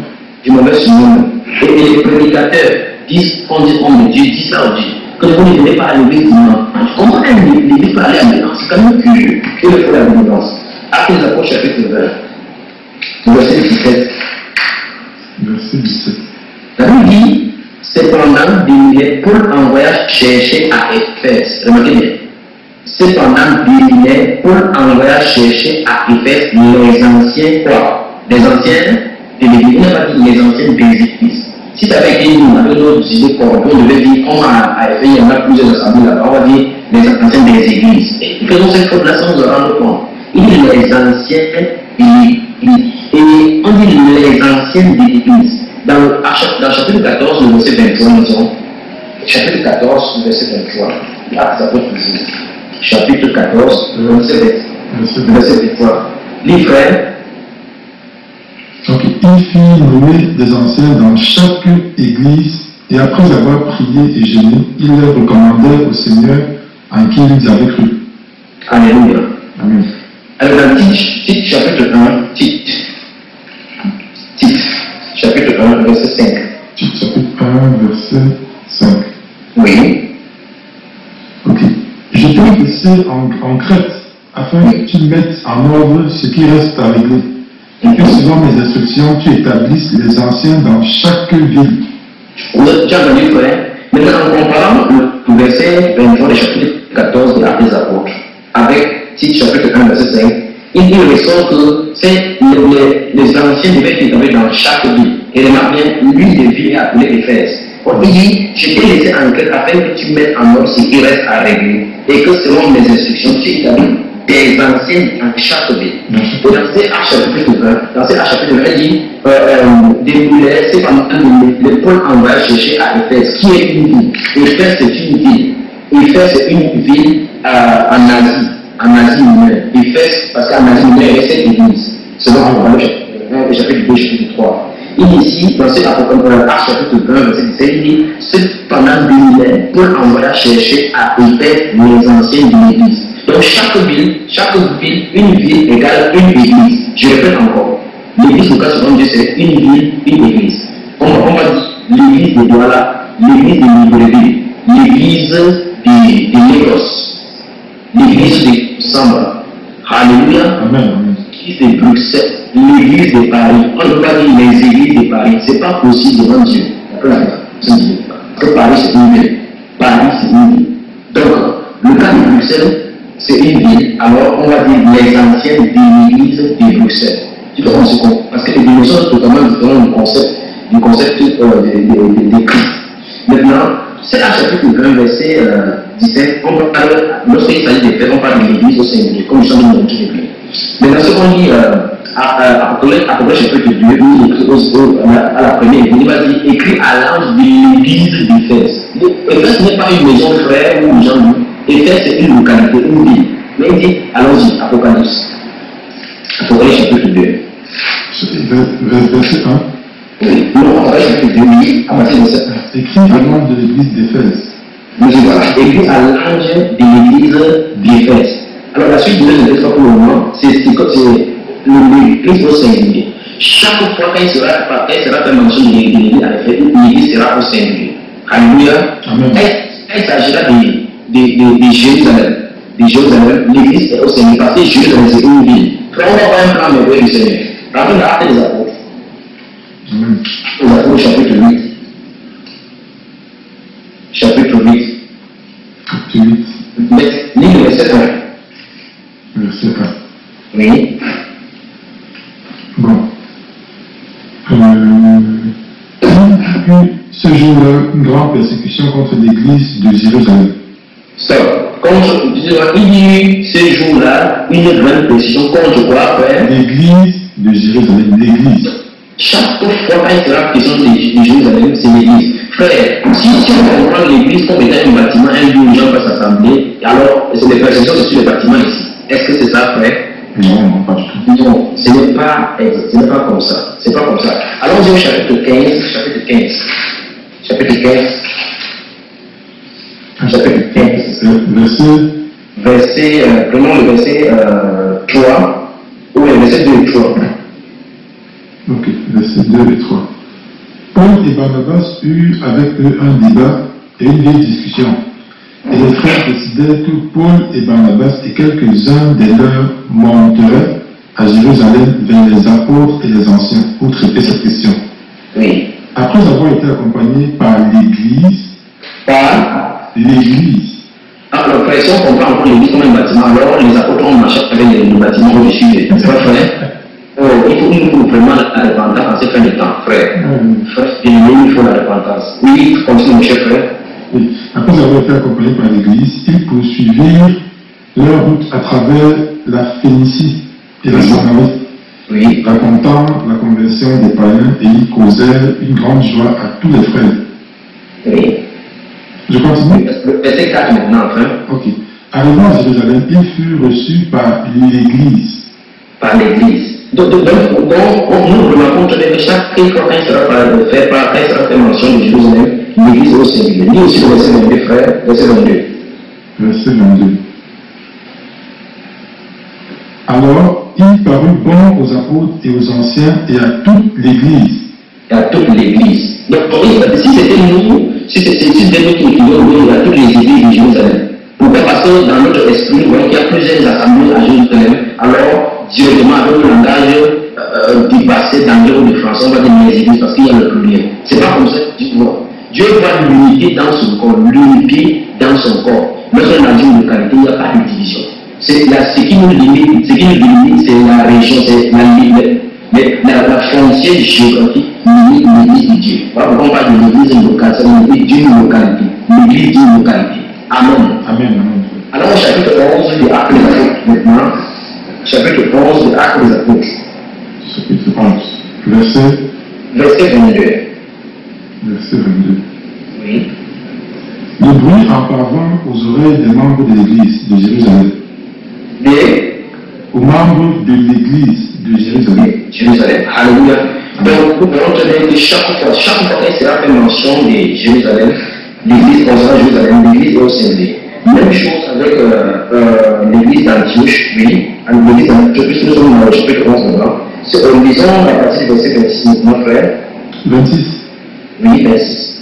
Je m'en vais sur moi-même. Et les prédicateurs disent, on dit, homme de Dieu, dit ça au Dieu. Que vous ne venez pas à l'église dimanche. Comment l'église peut aller à l'église? C'est quand même curieux. Il faut la redondance. Actes des Apôtres, chapitre 20. Verset 17. Verset 17. La Bible dit, cependant, Paul envoya chercher à Éphèse. Remarquez bien. Cependant, Paul envoya chercher à Éphèse les anciens quoi? Les anciens de l'église. Il n'a pas dit les anciens des églises. Si ça avait été nous, avec d'autres idées corrompues, on devait dire, comme à Éphèse, il y en a plusieurs assemblées là-bas, on va dire les anciens des églises. Et faisons cette faute-là sans nous en rendre compte. Il dit les anciens et on dit les anciens des églises. Dans le chapitre 14, le verset 23, nous disons, chapitre 14, le verset 23, là, ça peut toujours. Chapitre 14, le verset 23. Les frères. Donc, il fit nommer des anciens dans chaque église, et après avoir prié et gêné, il leur recommandait au Seigneur en qui ils avaient cru. Alléluia. Amen. Alors, dans Tite chapitre 1, Tite, chapitre 1, verset 5. Chapitre 1, verset 5. Oui. Ok. Je t'ai laissé en Crète afin que tu mettes en ordre ce qui reste à régler. Et que selon mes instructions, tu établisses les anciens dans chaque ville. Vous avez déjà entendu, frère? Maintenant, en comparant le verset 23 du chapitre 14 de l'Acte des Apôtres avec Tite chapitre 1, verset 5, il ressort que les anciens devaient être établis dans chaque ville. Et remarque bien, l'une des villes est appelée Éphèse. Il dit, je t'ai laissé en Crète afin que tu mettes en ordre ce qui reste à régler et que selon mes instructions, tu établis des anciens dans chaque ville. Et dans ces actes chapitre 20, il dit, c'est pendant les Paul envoie chercher à Éphèse, qui est une ville. Éphèse c'est une ville. Éphèse c'est une ville en Asie mineure. Éphèse, parce qu'en Asie mineure, il y a 7 églises. Selon le chapitre 2, chapitre 3. Il dit ici, dans cet acte chapitre 20, verset 17, il dit, cependant 2000, Paul envoya chercher à Éphèse les anciens de l'église. Donc chaque ville, une ville égale une église. Je répète encore. L'église locale selon Dieu, c'est une ville, une église. On va dire l'église de Douala, l'église de Libreville, l'église de Lagos, l'église de Samba. Alléluia. Amen. L'église de Bruxelles, l'église de Paris. On ne peut pas dire les églises de Paris. Ce n'est pas possible devant Dieu. Parce que Paris c'est une ville. Paris c'est une ville. Donc, le cas de Bruxelles, c'est une ville, alors on va dire les anciens de l'église de Bruxelles. Tu vois, parce que les dimensions sont totalement différentes du concept de Christ. Maintenant, c'est à chapitre 20, verset 17, on parle, lorsqu'il s'agit des faits, on parle de l'église au singulier, comme nous sommes dans l'église. Maintenant, ce qu'on dit Apocalypse chapitre 2, il écrit à la première église, il va dire écrit à l'ange de l'église d'Éphèse. Éphèse n'est pas une maison frère ou une jambe. Éphèse c'est une localité, une ville. Mais il dit, allons-y, Apocalypse. Apocalypse chapitre 2. Verset 1. Oui, non, Apocalypse chapitre 2, oui, à partir de verset 1. Écrit à l'ange de l'église d'Éphèse. Oui, voilà, écrit à l'ange de l'église d'Éphèse. Alors la suite de l'église pour le moment, c'est l'église au singulier. Chaque fois qu'elle sera fait mention de l'église, l'église sera au singulier. Alléluia. Elle s'agira de Jérusalem. De Jérusalem, l'église est au Seigneur. Parce que Jérusalem, c'est une ville. Frère, on va voir un plan merveilleux du Seigneur. Rappelez l'acte des apôtres. Les apôtres, chapitre 8. Chapitre 8. Lis le verset 1. Verset 1. Oui. Bon. Ce jour-là, une grande persécution contre l'église de Jérusalem. Il dit ce jour-là, une grande persécution contre quoi, frère? L'église de Jérusalem, l'église. Chaque fois qu'il sera question de Jérusalem, c'est l'église. Frère, si on comprend l'église comme étant un bâtiment, un lieu où les gens peuvent s'assembler, alors c'est les persécutions sur les bâtiments ici. Est-ce que c'est ça, frère? Non, pas du tout. Non, ce n'est pas comme ça. C'est pas comme ça. Allons-y au chapitre 15. Chapitre 15. Chapitre 15. Chapitre 15. Prenons le verset 3, ou le verset 2 et 3. Ok, verset 2 et 3. Paul et Barnabas eurent avec eux un débat et une vieille discussion. Et les frères décidèrent que Paul et Barnabas et quelques-uns des leurs monteraient à Jérusalem vers les apôtres et les anciens pour traiter cette question. Oui. Après avoir été accompagnés par l'Église, alors, frère, si on comprend encore l'église comme un bâtiment, alors les apôtres ont marché avec le bâtiment au-dessus. C'est pas vrai? Il faut vraiment la repentance en ces fins de temps, frère. Frère, il faut la repentance. Oui, continue, mon cher frère. Oui. Après avoir été accompagnés par l'Église, ils poursuivirent leur route à travers la Phénicie et la Samarie, oui, racontant la conversion des païens, et ils causèrent une grande joie à tous les frères. Oui. Je continue. Le verset 4 maintenant, frère. Ok. Arrivant à Jérusalem, ils furent reçus par l'Église. Par l'Église. Donc, nous remarquons que chaque fois qu'il sera fait mention de Jérusalem, l'Église au singulier. Lis aussi le verset 22, frère, verset 22. Verset 22. Alors, il parut bon aux apôtres et aux anciens et à toute l'Église. il y a toute l'église. Donc, si c'était nous, si c'était nous qui écrivons, il y a toutes les églises de Jérusalem. Pourquoi? Parce que dans notre esprit, nous voyons qu'il y a plusieurs assemblées à Jérusalem. Alors, directement avec le langage du passé, d'anglais ou de français, on va dire les églises parce qu'il y a le pluriel. C'est pas comme ça que Dieu voit. Dieu va l'unité dans son corps, l'unité dans son corps. Même dans une localité, il n'y a pas de division. Ce qui nous limite, c'est la région, c'est la frontière géographique limite l'église de Dieu. Voilà pourquoi on parle de l'église locale, c'est l'église d'une localité, l'église d'une localité. Amen. Amen. Alors, au chapitre 11 des Actes des Apôtres, maintenant, chapitre 11 des Actes des Apôtres. Chapitre 11, verset 22. Verset 22. Oui. Le bruit en parlant aux oreilles des membres de l'église de Jérusalem. Aux membres de l'église de Jérusalem. Alléluia. Donc, nous pouvons tenir que chaque fois qu'il sera fait mention de Jérusalem, l'église concernant Jérusalem, l'église est au Saint-Denis. Même chose avec l'église d'Antioche, oui. L'église d'Antioche, nous sommes dans le chapitre 11 maintenant. Lisons à partir du verset 26, mon frère. 26. Oui, 26.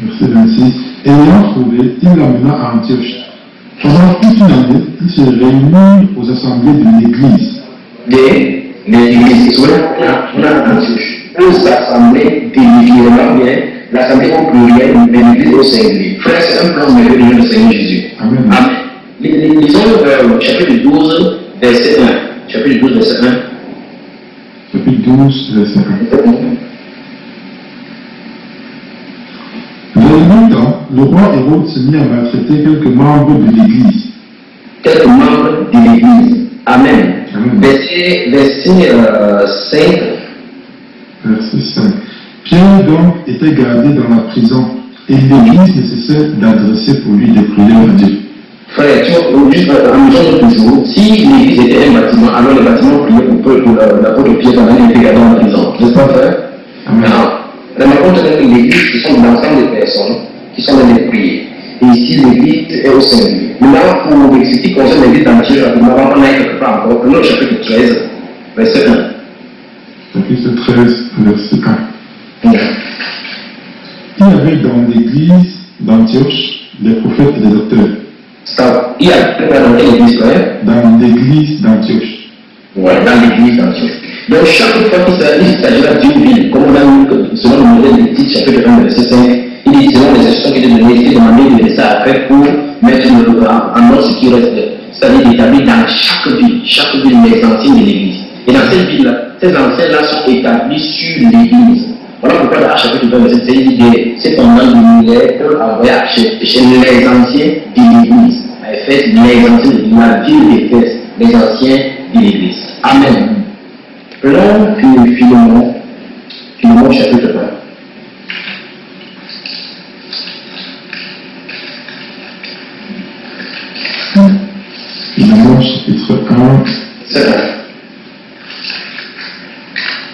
Verset 26. Et l'ayant trouvé, il l'amena à Antioche. Pendant toute une année, il se réunit aux assemblées de l'église. L'église, on a Antioche. Aux assemblées de l'église, bien, l'assemblée au pluriel, mais l'église au singulier. Frère, c'est un plan merveilleux du Seigneur Jésus. Amen. Lisons chapitre 12, verset 1. Chapitre 12, verset 1. Chapitre 12, verset 1. Dans le même temps, le roi Hérode se mit à maltraiter quelques membres de l'église. Quelques membres de l'église. Amen. Verset 5. Verset 5. Pierre donc était gardé dans la prison et l'église ne cessait d'adresser pour lui des prières à Dieu. Frère, juste amusons-nous toujours. Si l'église était un bâtiment, alors le bâtiment priait pour l'apôtre Pierre pendant qu'il était gardé dans la prison. N'est-ce pas, frère? Amen. Remarquons que l'église, ce sont l'ensemble des personnes qui sont dans les prières. Et ici, l'église est au singulier. Maintenant, pour ce qui concerne l'église d'Antioche, on va en aller quelque part encore. Prenons le chapitre 13, verset 1. Chapitre 13, verset 1. Il y avait dans l'église d'Antioche des prophètes et des docteurs. Il y a dans quelle église, frère? Dans l'église d'Antioche. Ouais, dans l'église d'Antioche. Donc, chaque fois qu'il s'agira d'une ville, comme on a vu selon le modèle des titres, chapitre 1, verset 5, il dit selon les instructions qui étaient données, il est demandé de laisser après pour mettre le programme en ordre ce qui reste, c'est-à-dire d'établir dans chaque ville les anciens de l'église. Et dans cette ville-là, ces anciens-là sont établis sur l'église. Voilà pourquoi dans chapitre 20, verset 6, il dit cependant, les Paul envoya chez les anciens de l'église. À Éphèse, les anciens de la ville d'Éphèse, les anciens de l'église. Amen. Prenons Philémon chapitre 1. Philémon chapitre 1. C'est ça.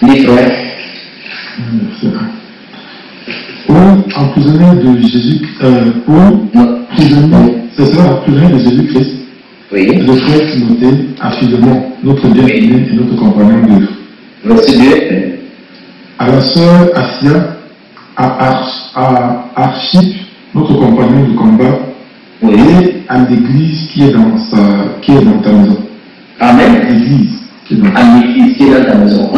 Les frères. Verset 1. Paul, emprisonné de Jésus, c'est ça, emprisonné de Jésus-Christ. Oui. Le frère Timothée à Philémon, notre bien-aimé et notre compagnon d'œuvre. Verset 2. À la sœur Asia, à Archip, notre compagnon de combat, Oui. et à l'église qui est dans ta maison. Amen. L'église qui est dans ta maison. À l'église qui est dans ta maison.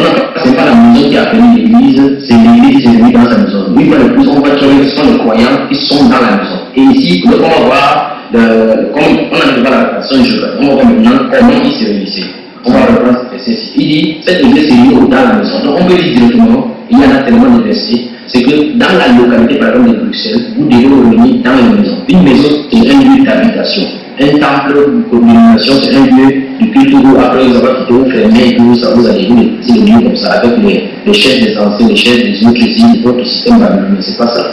C'est pas la maison qui a appelé l'église, c'est l'église qui est dans sa maison. Une fois de plus, on voit que ce sont les croyants qui sont dans la maison. Et ici, on va voir, comme on a déjà la personne géographique, on va voir maintenant comment il s'est réalisé. On va reprendre ce verset ici. Il dit, cette église est liée dans la maison. Donc on peut dire directement, il y en a tellement de versets, c'est que dans la localité par exemple de Bruxelles, vous devez revenir dans une maison. Une maison, c'est un lieu d'habitation. Un temple de communication, c'est un lieu de culte où après vous avez quitté, vous fermez, vous allez vous les lieux comme ça, avec les chefs des anciens, les chefs des autres églises, de votre système babylonien. C'est pas ça.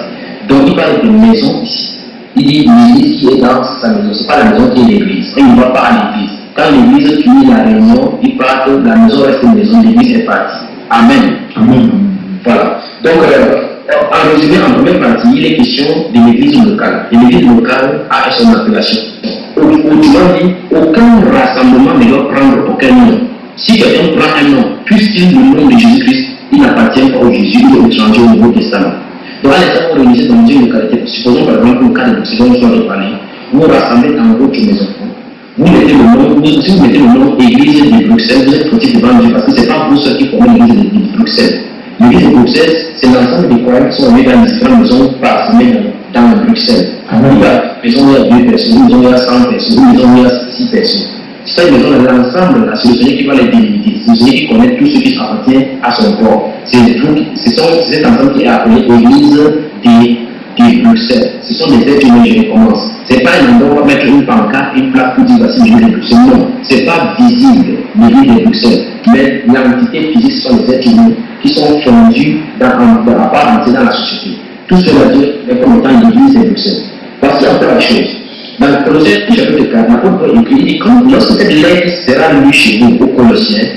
Donc il parle de maison ici. Il dit l'église qui est dans sa maison, c'est pas la maison qui est l'église. Il ne va pas à l'église. Quand l'église finit la réunion, il part que la maison reste une maison, l'église est partie. Amen. Amen. Voilà. Donc, en résumé, en première partie, il est question de l'église locale. Et l'église locale a son appellation. Autrement dit, aucun rassemblement ne doit prendre aucun nom. Si quelqu'un prend un nom, puisqu'il le nom de Jésus-Christ, ils n'appartiennent pas au Jésus, ils sont étrangers au Nouveau Testament. Donc, à l'instant où vous réunissez dans une localité, supposons par exemple le cas de Bruxelles, dont je vais parler, vous vous rassemblez dans votre maison. Vous mettez le nom, si vous mettez le nom Église de Bruxelles, vous êtes fautif devant Dieu parce que ce n'est pas vous ceux qui forment l'Église de Bruxelles. L'Église de Bruxelles, c'est l'ensemble des croyants qui sont mis dans différentes maisons parsemées dans Bruxelles. Il y a une maison où il y a 2 personnes, une maison où il y a 100 personnes, une maison où il y a 6 personnes. Cette maison est l'ensemble, c'est le Seigneur qui va les délimiter. C'est le Seigneur qui connaît tout ce qui appartient à son corps. C'est cet ensemble qui est appelé Église de Bruxelles. Ce sont des êtres humains, je recommence. Ce n'est pas un endroit où on va mettre une pancarte, une plaque pour dire voici l'Église de Bruxelles. Non, ce n'est pas visible, l'Église de Bruxelles. Mais l'entité physique, ce sont des êtres humains qui sont fondus à part entière dans la société. Tout cela Dieu est comme étant l'Église de Bruxelles. Voici un peu la chose. Dans le Colossiens chapitre 4, l'apôtre Paul écrit, lorsque cette lettre sera lue chez vous aux Colossiens,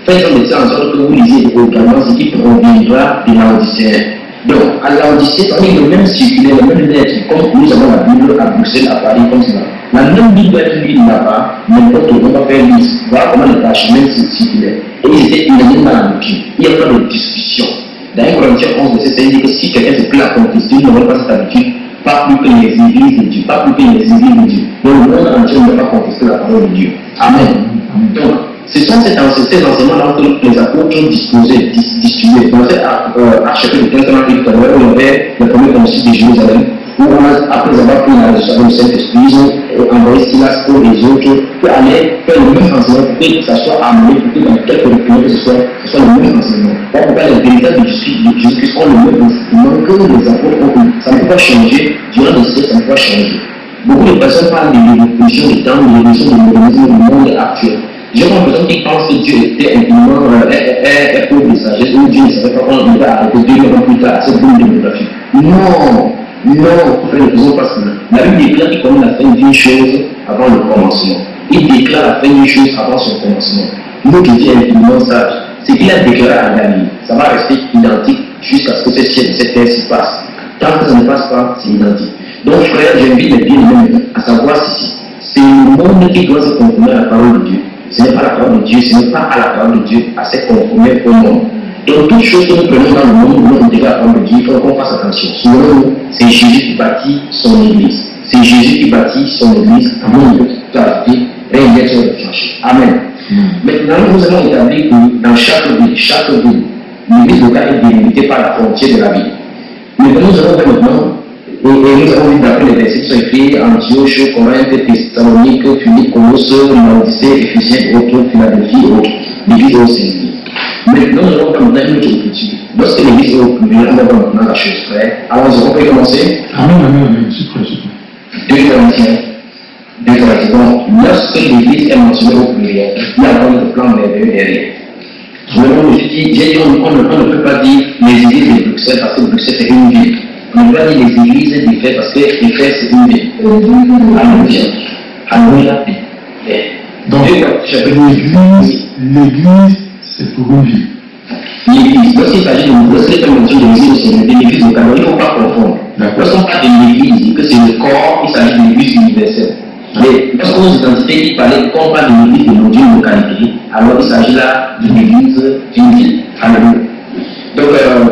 faites-en de ça en sorte que vous lisez également ce qui proviendra de Laodicéen. Donc, à Laodicée, on est le même circulaire, le même lettre, comme nous avons la Bible à Bruxelles, à Paris, comme cela. La même Bible doit être lue là-bas, n'importe où, on va faire lire. Voilà comment les parchemins circulaient. Et ils étaient unanimes dans la doctrine. Il n'y a pas de discussion. Dans 1 Corinthiens 11, verset 5, il dit que si quelqu'un se plaît à contester, il n'aurait pas cette habitude. Pas plus que les églises de Dieu, pas plus que les églises de Dieu. Donc le monde entier ne va pas contester la parole de Dieu. Amen. Donc, ce sont ces enseignements-là que les apôtres ont disposés, distribués. Dans cet acte chapitre 15, où il y avait le premier concile de Jérusalem, où après avoir pris la leçon du Saint-Esprit, ils ont envoyé Silas pour les autres, pour aller faire le même enseignement, pour que ça soit amené, pour que dans quelques documents que ce soit le même enseignement. Pourquoi les véritables de Jésus-Christ ont le même enseignement que les apôtres ont eu. Ça ne peut pas changer, durant les siècles, ça ne peut pas changer. Beaucoup de personnes parlent de l'évolution des temps, de l'évolution du modernisme du monde actuel. J'ai l'impression qu'ils pensent que Dieu était infiniment pauvre de sagesse, ou Dieu ne savait pas quand il va arrêter 2000 ans plus tard à cette boule démographique. Non, frère, ne faisons pas cela. La Bible déclare qu'il connaît la fin d'une chose avant le commencement. Il déclare la fin d'une chose avant son commencement. Notre Dieu est infiniment sage. Ce qu'il a déclaré à Daniel, ça va rester identique jusqu'à ce que cette terre s'y passe. Tant que ça ne passe pas, c'est identique. Donc, frère, j'invite les bien-aimés à savoir ceci. C'est le monde qui doit se conformer à la parole de Dieu. Ce n'est pas la parole de Dieu, ce n'est pas à la parole de Dieu à se conformer au monde. Donc, toute chose que nous prenons dans le monde, nous devons la parole de Dieu, il faut qu'on fasse attention. Selon nous, c'est Jésus qui bâtit son église. C'est Jésus qui bâtit son église. Nous ne pouvons pas ajouter, rien n'est sur le plancher. Amen. Maintenant, nous allons établir que dans chaque ville, l'église locale est délimitée par la frontière de la ville. Mais nous allons voir maintenant, et nous avons vu d'après les versets qui sont écrits Antioche, Corinthe, Thessalonique, Philippe, Colosse, Laodicée, Éphésiens, autres, Philadelphie et autres. L'église est aussi église. Maintenant, nous allons voir maintenant une autre écriture. Lorsque l'église est au pluriel, on va voir maintenant la chose, frère. Alors, on peut commencer. Amen, je suis prêt. 2 Corinthiens. Donc, lorsque l'église est mentionnée au pluriel, il y a encore le plan merveilleux derrière. J'ai dit, on ne peut pas dire les églises de Bruxelles parce que Bruxelles c'est une ville. On ne peut pas dire les églises d'Éphèse parce que Éphèse c'est une ville. Alléluia. Alléluia. Donc, l'église, c'est pour une ville. L'église, lorsqu'il s'agit de l'église locale, il ne faut pas confondre. Lorsqu'on parle de l'église, que c'est le corps, il s'agit de l'église universelle. Mais lorsqu'on nous identifiez qui parlait, quand on parle de l'église de notre localité, alors il s'agit là d'une église d'une ville. Alléluia. Donc,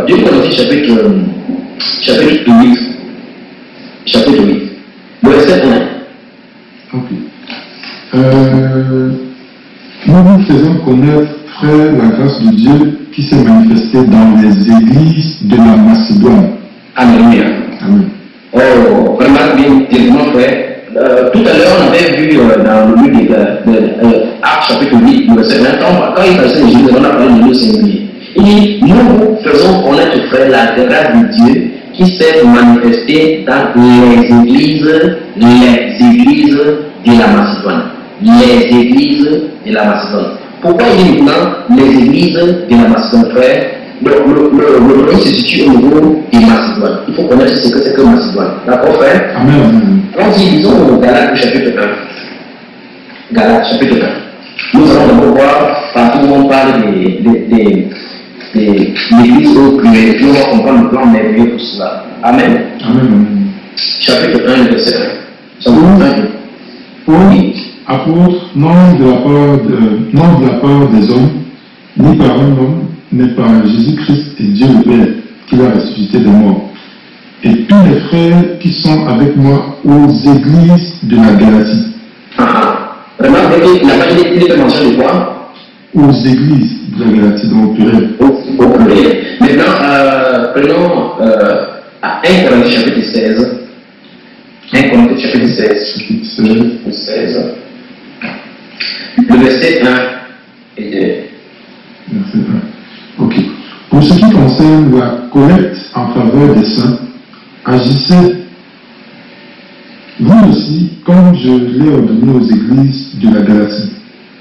2 Corinthiens chapitre 8. Chapitre 8. Le verset 1. Ok. Nous vous faisons connaître, frère, la grâce de Dieu qui s'est manifestée dans les églises de la Macédoine. Alléluia. Amen. Oh, vraiment bien, directement, frère. Tout à l'heure, on avait vu dans le livre de Actes chapitre 8, verset 20, quand il s'agissait de Jésus, on a parlé de Dieu singulier. Il dit, nous faisons connaître, frère, la grâce de Dieu qui s'est manifestée dans les églises de la Macédoine. Les églises de la Macédoine. Pourquoi il dit maintenant les églises de la Macédoine, frère? Le problème se situe au niveau de Macédoine. Il faut connaître ce que c'est que Macédoine. D'accord, frère? Amen. Allons-y, disons au Galates chapitre 1. Galates chapitre 1. Nous allons d'abord voir partout où on parle des l'église au pluriel. Et puis on va comprendre le plan merveilleux pour cela. Amen. Amen. Chapitre 1, verset 1. Chapitre 1. Oui. Apôtre, non de la part des hommes, ni par un homme, n'est pas Jésus-Christ et Dieu le Père qui l'a ressuscité des morts. Et tous les frères qui sont avec moi aux églises de la Galatie. Remarquez qu'il n'a pas été mention de quoi? Aux églises de la Galatie, dans le pluriel. Au pluriel. Maintenant, prenons 1 Corinthiens chapitre 16. 1 Corinthiens chapitre 16. Le verset 1 et 2. Verset 1. Ok. Pour ce qui concerne la collecte en faveur des saints, agissez vous aussi comme je l'ai ordonné aux églises de la Galatie.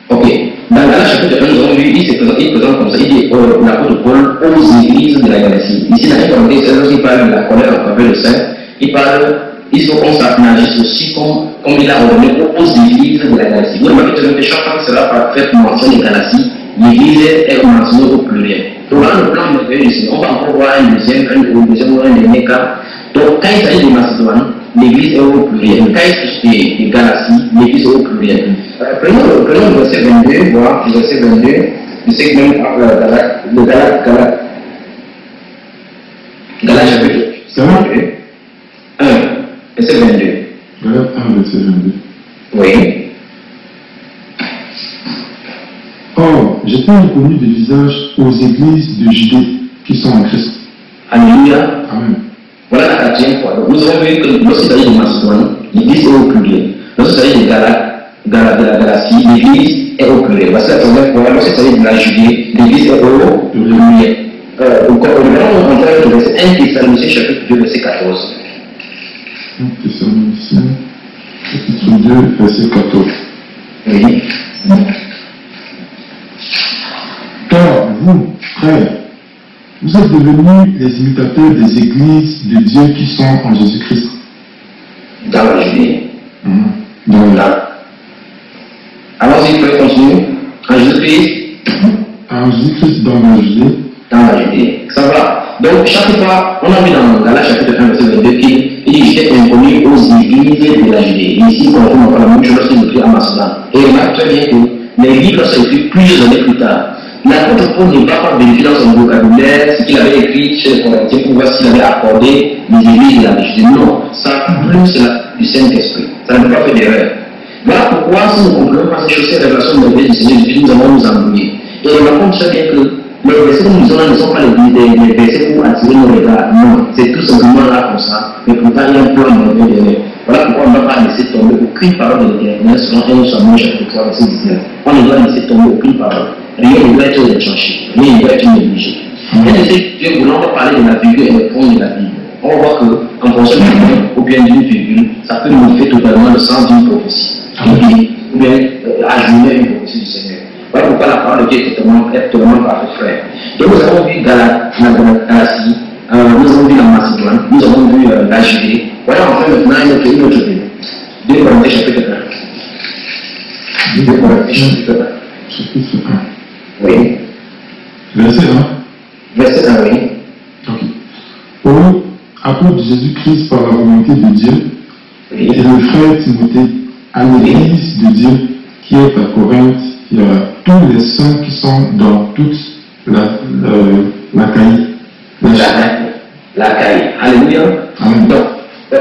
Ok. Dans Galates chapitre 1, nous avons vu, il présente comme ça, il dit l'apôtre Paul aux églises de la Galatie. Ici, dans 1 Corinthiens 16, il parle de la collecte en faveur des saints. Il faut qu'on s'agisse aussi comme il a ordonné aux églises de la Galatie. Vous remarquez que chaque fois que cela va faire mention de Galatie, l'église est mentionnée au pluriel. Donc là, le plan merveilleux ici, on va encore voir un deuxième ou un dernier cas. Donc quand il s'agit de Macédoine, l'église est au pluriel. Quand il s'agit de Galatie, l'église est au pluriel. Prenons le verset 22, voir le verset 22, je sais que même Galates chapitre 1, verset 22. Galates 1, verset 22. Oui. Or, j'ai pas inconnu des visages aux églises de Judée qui sont en Christ. Alléluia. Amen. Voilà la quatrième fois. Donc, nous avons vu que lorsqu'il s'agit de Macédoine, l'église est au pluriel. Lorsqu'il s'agit de la Galatie, l'église est au pluriel. Voici la troisième fois. Lorsqu'il s'agit de la Judée, l'église est au pluriel. On va le verset 1 Thessaloniciens chapitre 2, verset 14. 1 Thessaloniciens chapitre 2, verset 14. Oui. Car vous, frères, vous êtes devenus les imitateurs des églises de Dieu qui sont en Jésus-Christ. Dans la Judée. Dans la... Alors, s'il peut continuer. En Jésus-Christ. En Jésus-Christ dans la Judée. Dans la Judée. Ça va. Donc, chaque fois, on a vu dans Galates chapitre 1, verset 22 qu'il dit j'étais inconnu aux églises de la Judée. Et ici, on retrouve la même chose lorsqu'il écrit à Macédoine. Et remarque très bien que les livres sont écrits plusieurs années plus tard. L'apôtre Paul n'est pas vérifié dans son vocabulaire ce qu'il avait écrit chez les Corinthiens pour voir s'il avait accordé les églises de la Judée. Non, ça plus du Saint-Esprit. Ça ne peut pas faire d'erreur. Voilà pourquoi, si nous comprenons pas ces choses, ces révélations de du Seigneur Jésus, nous allons nous embrouiller. Et on raconte très bien que les versets que nous lisons là ne sont pas les versets pour attirer nos regards. Non, c'est tout simplement là comme ça. Mais pourtant, il y a un plan merveilleux derrière. Voilà pourquoi on ne va pas laisser tomber aucune parole de l'Éternel selon 1 Samuel chapitre 3, verset 19. On ne doit laisser tomber aucune parole. Rien ne doit être retranché. Rien ne doit être négligé. Dieu voulant parler de la virgule et le fond de la Bible. On va voir qu'en fonction d'un point ou bien d'une virgule, ça peut modifier totalement le sens d'une prophétie. Ou bien ajouter une prophétie du Seigneur. Voilà pourquoi la parole de Dieu est totalement parfaite, frère. Donc nous avons vu Galatie, nous avons vu la Macédoine, nous avons vu la Judée. Voilà enfin maintenant une autre Bible. 2 Corinthiens chapitre 1. 2 Corinthiens chapitre 1. Chapitre 1. Oui. Verset 1. Verset 1, oui. Ok. Paul, apôtre de Jésus-Christ par la volonté de Dieu, Oui. et le frère Timothée, à l'église de Dieu qui est à Corinthe, il y a tous les saints qui sont dans toute l'Achaïe. L'Achaïe. Alléluia. Amen. Donc,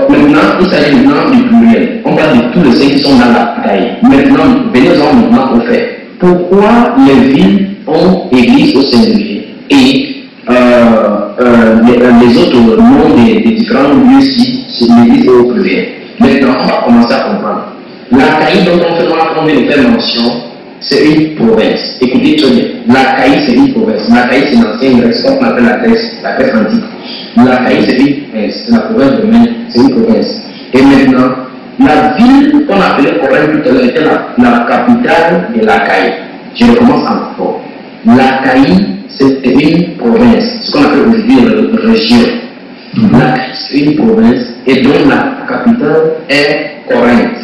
maintenant, il s'agit maintenant du pluriel. On parle de tous les saints qui sont dans l'Achaïe. Maintenant, venons-en maintenant au fait. Pourquoi les villes ont église au singulier et les autres noms des différents lieux-ci, c'est l'église au pluriel. Maintenant, on va commencer à comprendre. L'Achaïe dont on vient de faire mention, c'est une province. Écoutez très bien. L'Achaïe, c'est une province. L'Achaïe, c'est l'ancienne Grèce, qu'on appelle la Grèce antique. L'Achaïe, c'est une province. C'est la province de Maine, c'est une province. Et maintenant, la ville qu'on appelait Corinthe tout à l'heure était la capitale de l'Achaïe. Je recommence encore. L'Achaïe, c'est une province, ce qu'on appelle aujourd'hui une région. L'Achaïe, c'est une province, et dont la capitale est Corinthe.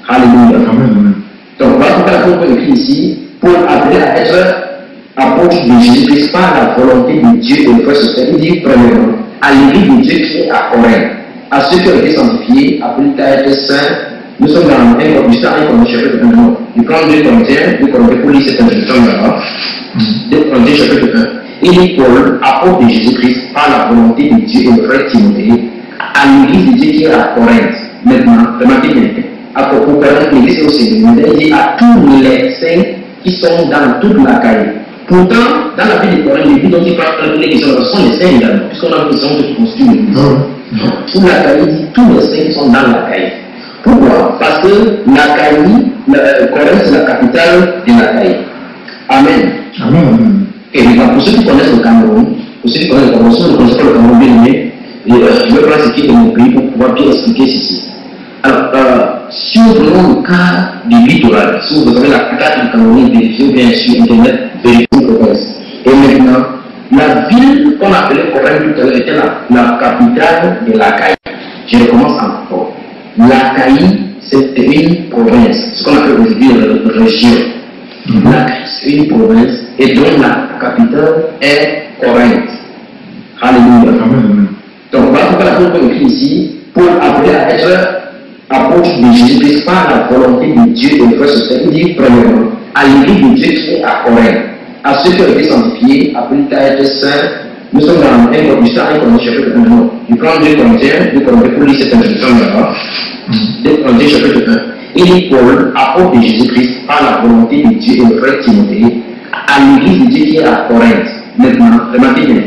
Alléluia. Amen. Donc voilà pourquoi l'apôtre écrit ici, Paul appelé à être apôtre de Jésus-Christ par la volonté de Dieu et le frère social. Il dit premièrement, à l'église de Dieu qui est à Corinthe, à ceux qui ont été sanctifiés, appelés à être saints. Nous sommes dans un Corinthiens chapitre 1. Du plan 2 Corinthiens, pour lire cette introduction là-bas. 2 Corinthiens chapitre et dit Paul, apôtre de Jésus-Christ, par la volonté de Dieu et le frère Timothée, à l'église de Dieu qui est à Corinthe. Maintenant, remarquez bien, pour permettre l'église au Seigneur, il dit à tous les saints qui sont dans toute la caille. Pourtant, dans la ville de Corinthe, l'église dont il parle, les sont les saints également, puisqu'on a besoin de construire l'église. Toute la caille, il dit tous les saints qui sont dans la caille. Pourquoi? Parce que la caille, Corinthe, c'est la capitale de la caille. Amen. Amen. Et pour ceux qui connaissent le Cameroun, pour ceux qui connaissent le Cameroun, ne connaissent pas le Cameroun bien aimé, je vais prendre ce qui est de mon pays pour pouvoir bien expliquer ceci. Alors, si nous prenons le cas du littoral, si vous avez la carte du Cameroun, vérifiez bien sur Internet, vérifiez le Corinthe. Et maintenant, la ville qu'on appelait Corinthe tout à l'heure était la capitale de l'Achaïe. Je recommence encore. L'Achaïe, c'est une province, ce qu'on appelle aujourd'hui une région. L'Achaïe, c'est une province, et dont la capitale est Corinthe. Alléluia. Donc voilà pourquoi la Bible écrit ici, Paul appelé à être apôtre de Jésus-Christ par la volonté de Dieu et le frère Sosthène. Il dit premièrement, à l'église de Dieu qui est à Corinthe, à ceux qui ont été sanctifiés, appelés à être saints. Nous sommes dans 1 Corinthiens chapitre 1. Je prends 2 Corinthiens pour lire cette introduction là-bas. 2 Corinthiens chapitre 1. Il dit Paul, apôtre de Jésus-Christ par la volonté de Dieu et le frère Timothée, à l'église de Dieu qui est à Corinthe. Maintenant, remarquez bien,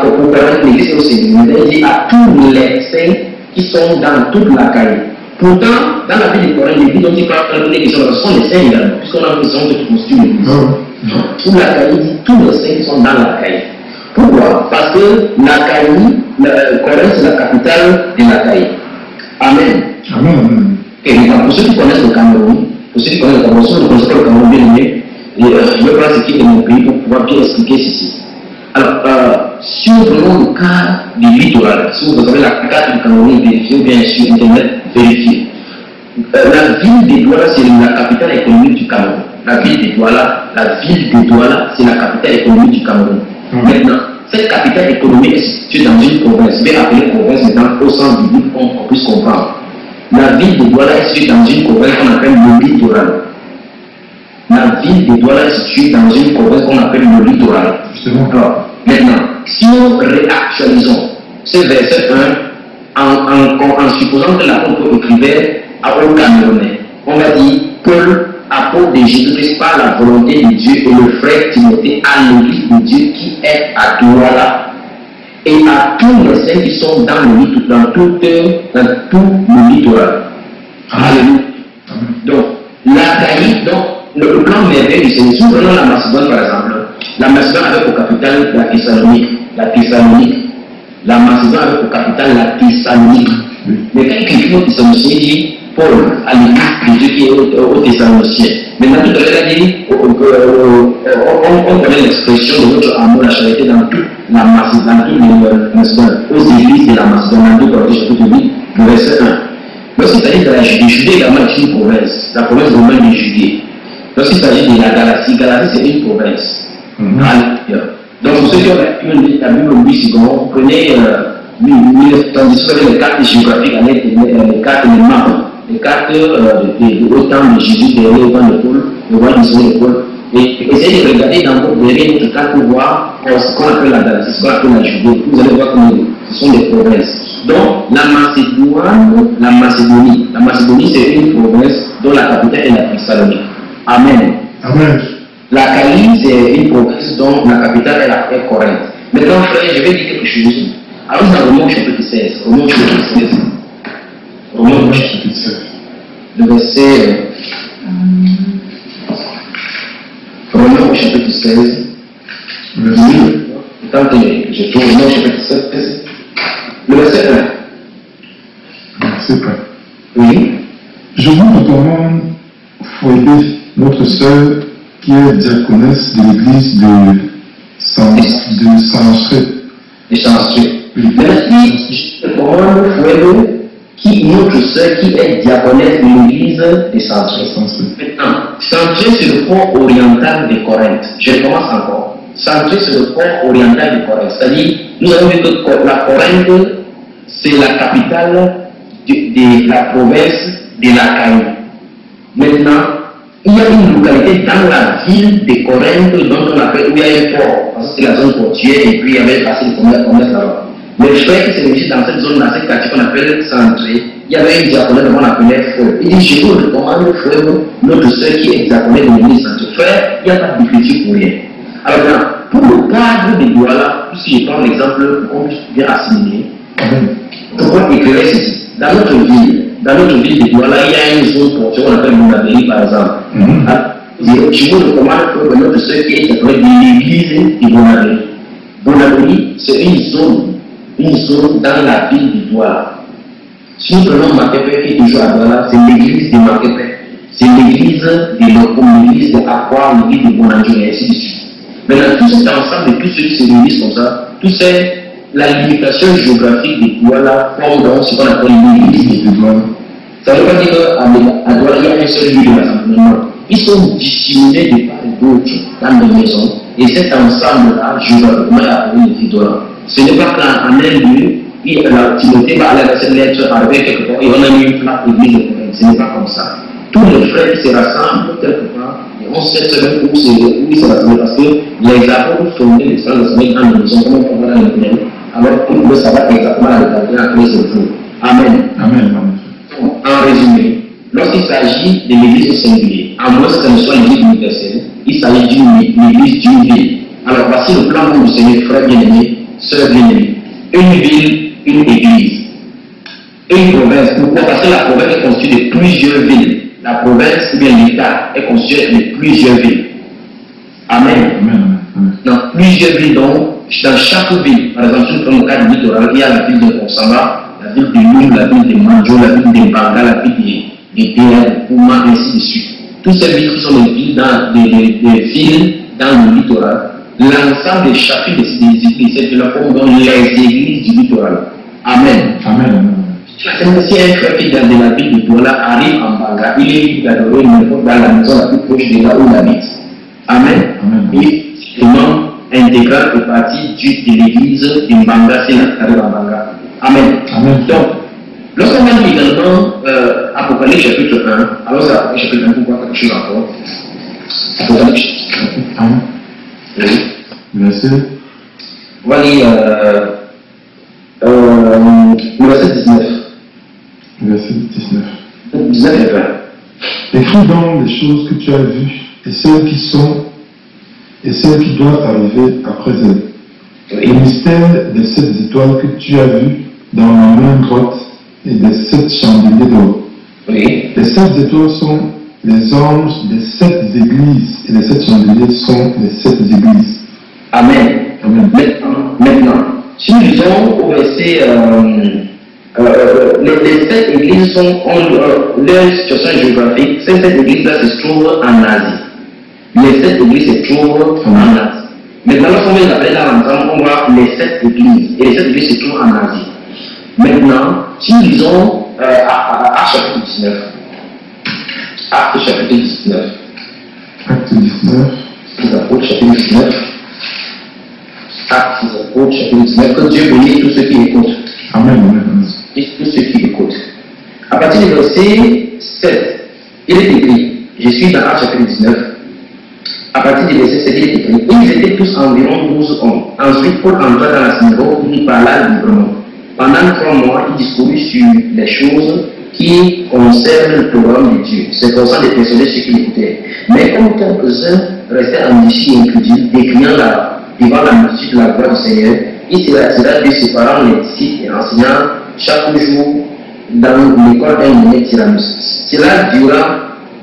pour permettre l'église au Seigneur, il dit à tous les saints qui sont dans toute la caille. Pourtant, dans la ville de Corinthe, l'église dont il parle, les gens sont les saints également, puisqu'on a besoin de construire l'église. Toute la caille, il dit tous les saints qui sont dans la caille. Pourquoi? Parce que la caille, Corinthe, c'est la capitale de la caille. Amen. Amen. Et pour ceux qui connaissent le Cameroun, pour ceux qui connaissent le Cameroun, si vous ne connaissez pas le Cameroun bien aimé, je vais prendre ce qui est de mon pays pour pouvoir bien expliquer ceci. Alors, si nous prenons le cas du littoral, si vous avez la carte du Cameroun, vérifiez bien sur Internet, vérifiez. La ville de Douala, c'est la capitale économique du Cameroun. La ville de Douala, c'est la capitale économique du Cameroun. Maintenant, cette capitale économique est située dans une province, je vais appeler province maintenant au sens biblique pour qu'on puisse comprendre. La ville de Douala est située dans une province qu'on appelle le littoral. La ville de Douala est située dans une province qu'on appelle le littoral. Alors, maintenant, si nous réactualisons ce verset 1 en supposant que l'apôtre écrivait au Camerounais, on va dire Paul, apôtre de Jésus-Christ par la volonté de Dieu et le frère Timothée à l'église de Dieu qui est à Douala et à tous les saints qui sont dans tout le littoral. Alléluia. Donc, l'Achaïe, donc, le plan merveilleux du Seigneur, si nous prenons la Macédoine par exemple, la Macédoine avait pour capitale la Thessalonique. La Macédoine avait pour capitale la Thessalonique. Mais quand il écrit au Thessaloniciens, il dit Paul à l'église de Dieu qui est au Thessaloniciens. Maintenant, tout à l'heure, il a dit on connaît l'expression de notre amour, la charité dans toute la Macédoine, aux églises de la Macédoine, dans 2 Corinthiens chapitre 8, verset 1. Lorsqu'il s'agit de la Judée également est une province, la province romaine de Judée. Lorsqu'il s'agit de la Galatie, c'est une province. Donc, pour ceux qui ont la Bible Louis Sigon, prenez tandis que les cartes géographiques, les cartes, les maps, les cartes au temps de Jésus, au temps de Paul, le roi de Paul, et essayez de regarder dans votre carte pour voir ce qu'on appelle la Galatie, ce qu'on appelle la Judée. Vous allez voir que ce sont des provinces. Donc, la Macédonie, c'est une province dont la capitale est la Thessalonique. Amen. Amen. La Caïe, c'est une province dont la capitale est la Corinthe. Maintenant, frère, je vais dire quelque chose. Alors, dans Romains chapitre 16. Romains chapitre 16. Le verset. Romains chapitre 16. Tant que je trouve Romains chapitre 16. Le verset 1. Verset 1. Oui. Je vous recommande Phoébé, notre sœur, qui est diaconesse de l'église de Saint-Stré. Merci, je recommande Phoébé, notre sœur, qui est diaconesse de l'église de Saint-Stré. Maintenant, Saint-Stré, c'est le port oriental de Corinthe. Je recommence encore. Saint-Stré, c'est le port oriental de Corinthe. C'est-à-dire, nous avons vu que la Corinthe, c'est la capitale de la province de l'Achaïe. Maintenant, il y a une localité dans la ville de Corinthe dont on appelle, où il y a un port, parce que c'est la zone portuaire, et puis il y avait assez de commerce là-bas. Mais le frère qui s'est réussi dans cette zone, dans cette quartier qu'on appelle Centré, il y avait un diaconat dont on appelait frère. Il dit, je vous recommande, frère, notre soeur qui est diaconat de l'église Centré. Frère, il n'y a pas de difficulté pour rien. Alors maintenant, pour le cadre de Douala, si je prends l'exemple qu'on puisse bien assimiler, pourquoi éclairer ceci? Dans notre ville de Douala, il y a une zone portuaire qu'on appelle Bonabéry par exemple. Je vous recommande que notre soeur qui est diaconat de l'église de Bonabéry. Bonabéry, c'est une zone dans la ville de Douala. Si nous prenons Makepe qui est toujours à Douala, c'est l'église de Makepe. C'est l'église de Loko, l'église de Akwa, l'église de Bonanjo, et ainsi de suite. Maintenant, tout cet ensemble de tous ceux qui se réunissent comme ça, la limitation géographique de Douala forme donc ce qu'on appelle l'église de Douala. Ça ne veut pas dire qu'à Douala, il y a un seul lieu de rassemblement. Ils sont disséminés de part et d'autre dans les maisons. Et cet ensemble-là, géographiquement, est appelé l'église de Douala. Ce n'est pas qu'en un lieu, Timothée va aller à cette lettre, arriver quelque part, et on a mis une plaque d'église de Corinthe. Ce n'est pas comme ça. Tous les frères qui se rassemblent quelque part, et on sait seulement où ils se rassemblent, parce que les apôtres fondaient les salles de sommeil dans les maisons, comme on peut voir dans le Bible, alors qu'on peut savoir exactement la localité à laquelle se trouve. Amen. Amen. En résumé, lorsqu'il s'agit de l'église au singulier, à moins que ce ne soit l'église universelle, il s'agit d'une église d'une ville. Alors voici le plan pour le Seigneur, frère bien-aimé, sœur bien-aimée. Une ville, une église. Une province. Pourquoi? Parce que la province est constituée de plusieurs villes. La province ou bien l'État est constitué de plusieurs villes. Amen. Dans plusieurs villes, donc, dans chaque ville, par exemple, si nous prenons le cas du littoral, il y a la ville de Konsamba, la ville de Lune, la ville de Manjo, la ville de Banga, la ville de Déa, de Pouma, ainsi de suite. Toutes ces villes qui sont des villes dans le littoral, l'ensemble des chapitres de ces villes forment donc les églises du littoral. Amen. Si un frère qui est dans la ville de Douala arrive en Banga, il est libre d'adorer n'importe dans la maison la plus proche de là où il habite. Amen. Et le membre intégral est partie de l'église de Banga, s'il arrive en Banga. Amen. Donc, lorsqu'on va lire également Apocalypse chapitre 1, alors c'est Apocalypse chapitre 1 pour voir quelque chose encore. Apocalypse chapitre 1. Oui. Verset. On va lire le verset 19. Verset 19. 19 et 20. Écris donc les choses que tu as vues et celles qui sont et celles qui doivent arriver après elles. Oui. Le mystère des 7 étoiles que tu as vues dans la main droite et des 7 chandeliers d'or. Oui. Les 7 étoiles sont les anges des 7 églises et les 7 chandeliers sont les 7 églises. Amen. Maintenant, si nous lisons au verset, les 7 églises ont leur situation géographique. Ces 7 églises-là se trouvent en Asie. Les 7 églises se trouvent en Asie. Maintenant, lorsqu'on vient d'appeler là ensemble, on voit les 7 églises. Et les 7 églises se trouvent en Asie. Maintenant, si nous lisons Actes chapitre 19. Actes chapitre 19. Acte 19. Les apôtres chapitre 19. Actes des apôtres chapitre 19. Que Dieu bénisse tous ceux qui écoutent. Amen. Et tous ceux qui écoutent. À partir du verset 7, il est écrit, je suis dans Actes chapitre 19. À partir du verset 7, il est écrit, ils étaient tous environ 12 hommes. Ensuite, Paul entra dans la synagogue où il parla librement. Pendant 3 mois, il discourut sur les choses qui concernent le programme de Dieu, s'efforçant de persuader ceux qui l'écoutaient. Mais comme quelques-uns restaient endurcis et incrédules, décriant devant la multitude la gloire du Seigneur, il se retira de séparant les disciples et enseignant chaque jour dans l'école d'un nommé Tyrannus. Cela durera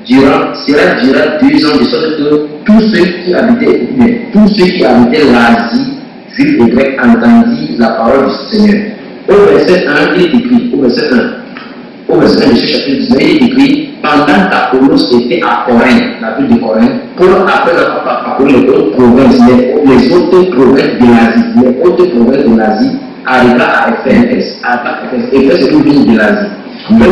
2 ans, de sorte que tous ceux qui habitaient l'Asie, juifs et grecs, entendit la parole du Seigneur. Au verset 1, il est écrit, au verset 1 de ce chapitre 19, il est écrit, pendant qu'Apollos était à Corinthe, la ville de Corinthe, Paul, après avoir parcouru les autres provinces, les autres provinces de l'Asie, arriva à Éphèse. Éphèse est une ville de l'Asie. Mais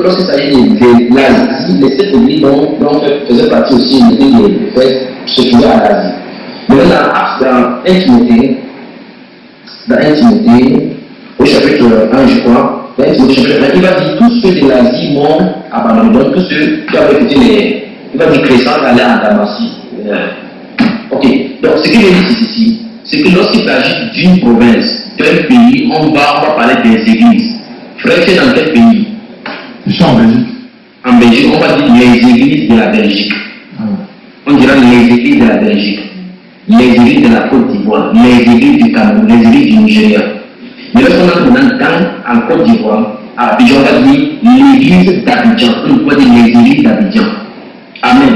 lorsqu'il s'agit de l'Asie, les 7 églises dont faisait partie aussi une ville d'Éphèse se trouvaient à l'Asie. Maintenant, dans 1 Timothée, au chapitre 1, je crois, il va dire tous ceux de l'Asie m'ont abandonné. Donc tous ceux qui avaient écouté Il va dire Crescent aller à Damasie. Ok. Donc, ce qu'il veut dire ici, c'est que lorsqu'il s'agit d'une province, d'un pays, on va parler des églises. Frère, c'est dans quel pays? Je suis en Belgique. En Belgique, on va dire les églises de la Belgique. On dira les églises de la Belgique, les églises de la Côte d'Ivoire, les églises du Cameroun, les églises du Nigeria. Mais lorsqu'on entre maintenant en Côte d'Ivoire, à Abidjan, on va dire l'église d'Abidjan. On va dire les églises d'Abidjan. Amen.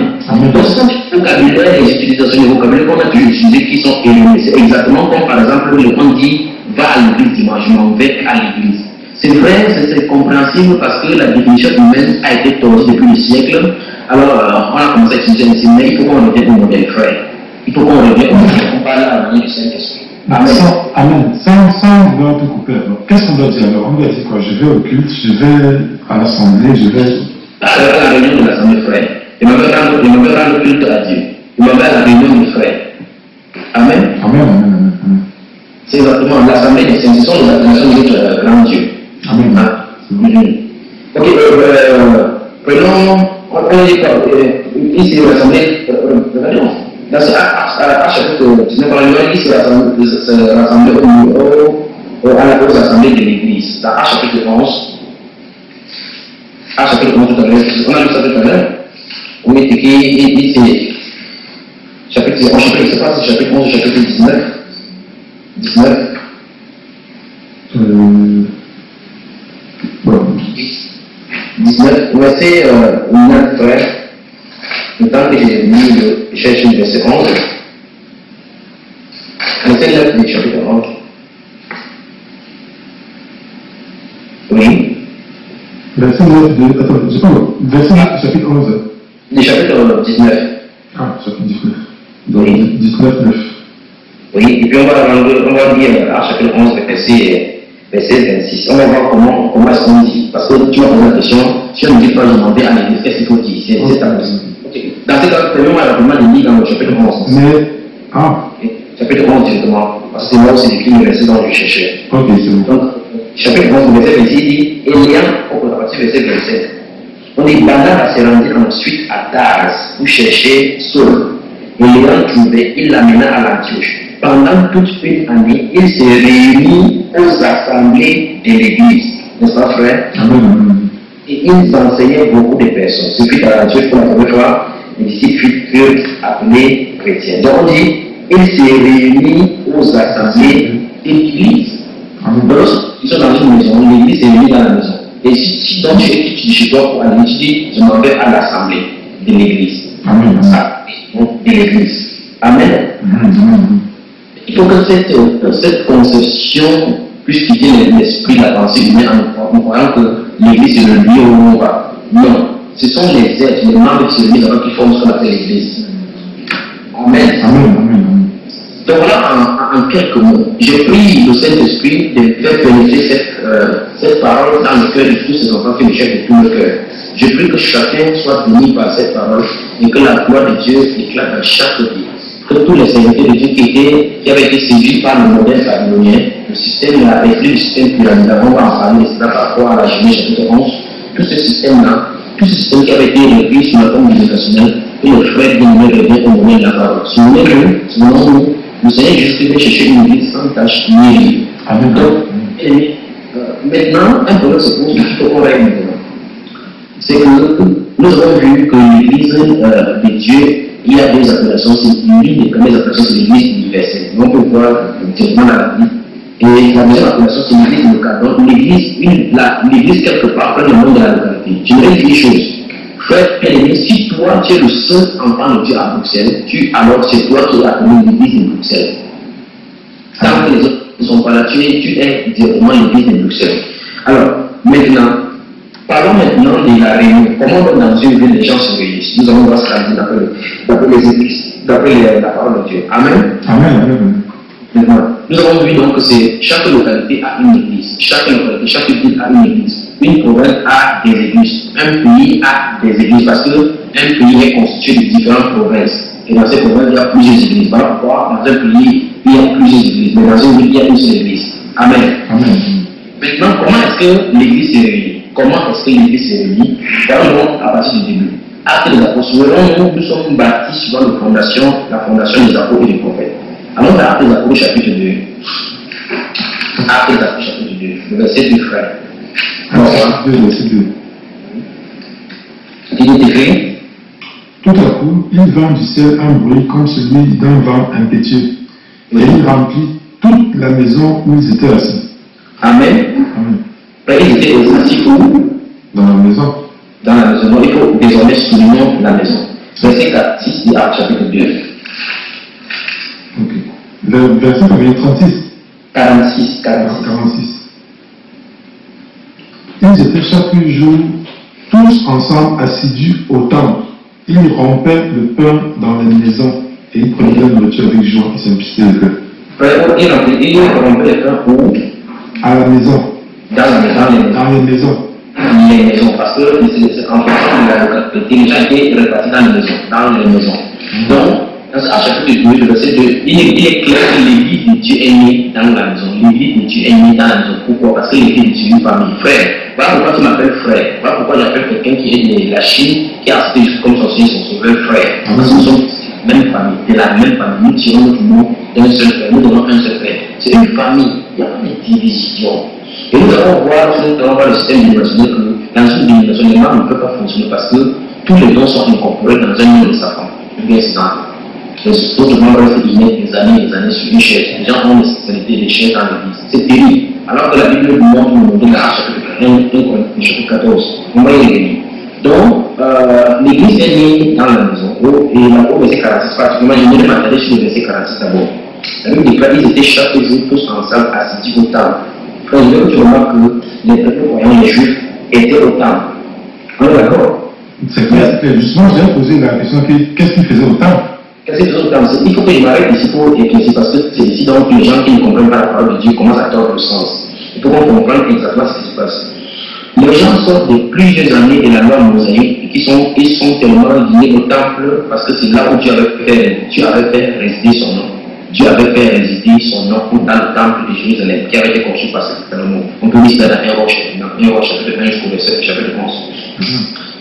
Donc, ce sont des vocabulaires, les utilisations des vocabulaires qu'on a toujours utilisés qui sont éloignés. C'est exactement comme par exemple, on dit va à l'église dimanche, je m'en vais à l'église. C'est vrai, c'est compréhensible parce que la définition humaine a été tordue depuis le siècle. Alors, on a commencé à utiliser ainsi, mais il faut qu'on revienne au modèle frère. Il faut qu'on revienne au modèle, on parle à la manière du Saint-Esprit. Amen. Sans vouloir te couper, qu'est-ce qu'on doit dire alors? On doit dire quoi? Je vais au culte, je vais à l'assemblée, je vais. À la réunion de l'assemblée frère. Il m'avait rendu le culte à Dieu. Il m'avait à la réunion des frères. Amen. Amen. C'est exactement l'assemblée des saints, ce sont les appellations de notre grand Dieu. Amen. Ok, prenons, on dit quoi? Ici, l'assemblée, regardons. Dans ce chapitre 19, on dit c'est l'assemblée aux assemblées de l'église. Dans Actes chapitre 11, Actes chapitre 11 tout à l'heure, on a lu ça tout à l'heure. On est écrit, chapitre 11, je ne sais pas si chapitre 11 ou chapitre 19. 19, verset 9, frère. Le temps que j'ai mis le chercher le verset 11. Verset 9 du chapitre 11. Oui. Verset 9 de. Attends, je sais pas. Verset 9 chapitre 11. Du chapitre 19. Ah, chapitre 19. Donc, Oui. 19, 9. Oui, et puis on va lire à chapitre 11, verset 26. On va voir comment est-ce qu'on dit. Parce que tu m'as posé la question, si on ne dit pas demander à l'église, qu'est-ce qu'il faut dire? C'est ta question. Dans ce cas, prenons la de lire dans le chapitre 11. Mais, chapitre 11 directement, parce que c'est là où c'est écrit le verset dont je cherchais. Ok, c'est bon. Donc, chapitre 11, verset 26 dit, Eliam, à partir du verset 27, on dit, Barnabas s'est rendu ensuite à Tars, où cherchait Saul. Et l'ayant trouvé, il l'amena à l'Antioche. Pendant toute une année, il s'est réuni aux assemblées de l'église. N'est-ce pas, frère? Amen. Et ils enseignaient beaucoup de personnes. Ce fut à l'Antioche pour la première fois, les disciples furent appelés chrétiens. Donc on dit, il s'est réuni aux assemblées de l'église. Donc, ils sont dans une maison, l'église s'est réunie dans la maison. Et si donc tu es chez toi pour aller, tu dis, je m'en vais à l'assemblée de l'église. Amen. De l'église. Amen. Il faut que cette conception puisse quitter l'esprit, la pensée humaine en croyant que l'église est le lieu où on va. Non. Ce sont les êtres, les membres de cette église qui forment ce qu'on appelle l'église. Amen. Donc voilà en quelques mots. J'ai pris le Saint-Esprit de faire pénétrer cette parole dans le cœur de tous ces enfants qui me cherchent de tout le cœur. Je prie que chacun soit béni par cette parole et que la gloire de Dieu éclate dans chaque vie. Que tous les serviteurs de Dieu qui avaient été séduits par le modèle babylonien, le système de la réflexion du système pyramidal, on va en parler de cela par rapport à la Genèse chapitre 11, tout ce système-là, tout ce système qui avait été repris sur la forme éducationnelle, et le frère bien-aimé revient au moment de la parole. Sinon, le Seigneur Jésus va chercher une église sans tâche ni Amen. Donc, maintenant, un problème se pose, il faut qu'on règle maintenant. C'est que nous avons vu que l'église de Dieu, il y a deux appellations. C'est l'une des premières appellations, c'est l'église universelle. On peut voir directement dans la Bible. Et la deuxième appellation, c'est l'église locale. Donc l'église quelque part prend le nom de la localité. Je voudrais dire une chose. Frère bien-aimé, si toi tu es le seul enfant de Dieu à Bruxelles, alors c'est toi qui as appelé l'église de Bruxelles. Tant que les autres ne sont pas là, tu es directement l'église de Bruxelles. Alors, maintenant, parlons maintenant de la réunion. Comment dans une ville les gens se réunissent? Nous allons voir ce qu'on dit d'après les églises, d'après la parole de Dieu. Amen. Maintenant, nous avons vu donc que chaque localité a une église. Chaque localité, chaque ville a une église. Une province a des églises. Un pays a des églises parce qu'un pays est constitué de différentes provinces. Et dans ces provinces, il y a plusieurs églises. Voilà pourquoi dans un pays, il y a plusieurs églises. Mais dans une ville, il y a une seule église. Amen. Maintenant, comment est-ce que l'église s'est réunie? Comment est-ce que l'église s'est réunie? D'abord, à partir du début. Actes des apôtres. Nous sommes bâtis sur la fondation des apôtres et des prophètes. Allons dans Actes des apôtres chapitre 2. Actes des apôtres chapitre 2, le verset 2, frère. Actes 2, verset 2. Il est écrit. Tout à coup, il vint du ciel un bruit comme celui d'un vent impétueux. Et il remplit toute la maison où ils étaient assis. Amen. Amen. Ils étaient assis où? Dans la maison. Dans la maison. Donc, il faut désormais souligner la maison. Verset 4, 6 de Actes chapitre 2. Ok. Le verset 36. 46. 46. Ils étaient chaque jour tous ensemble assidus au temple. Ils rompaient le pain dans les maisons et ils prenaient la nourriture avec joie et simplicité de cœur. Frère, il rompait le pain où? À la maison. Dans les maisons. Les maisons, parce que en fonction de la localité, les gens étaient répartis dans les maisons. Donc, dans ce chapitre 2, le verset 2, il est clair que l'Église de Dieu est née dans la maison. L'Église de Dieu est née dans la maison. Pourquoi? Parce que l'Église de Dieu est une famille. Frère, voilà pourquoi tu m'appelles frère. Voilà pourquoi j'appelle quelqu'un qui est de la Chine, qui a accepté juste comme son sauveur frère. Parce que nous sommes de la même famille, de la même famille. Nous tirons notre nom d'un seul frère, nous donnons un seul frère. C'est une famille, il n'y a pas de division. Et nous allons voir le système dimensionnel que dans une dimension, les membres ne peuvent pas fonctionner parce que tous les dons sont incorporés dans un monde de savants. Bien simple. D'autres membres restent innés des années sur une chaise. Les gens ont des spécialités des chaises dans l'église. C'est terrible. Alors que la Bible nous montre dans chapitre 1, chapitre 14. On va y revenir. Donc, l'église est née dans la maison. Et là, au verset 46, particulièrement, je vais m'attarder sur le verset 46 d'abord. La Bible déclare qu'ils étaient chaque jour tous ensemble assis au temple. Frère, je veux que tu remarques que les peuples croyants, les juifs, étaient au temple. On est d'accord? C'est clair. Justement, j'ai posé la question qu'est-ce qu'ils faisaient au temple? Qu'est-ce que c'est au temple? Il faut que je m'arrête ici pour éclaircir parce que c'est ici donc les gens qui ne comprennent pas la parole de Dieu commencent à tordre le sens. Il faut qu'on comprenne exactement ce qui se passe. Les gens sortent de plusieurs années de la loi mosaïque et ils sont tellement liés au temple parce que c'est là où Dieu avait fait résider son nom. Dieu avait fait résider son nom dans le temple de Jérusalem qui avait été construit par Salomon. On peut lire ça dans 1 roi chapitre 1 jusqu'au verset chapitre 11.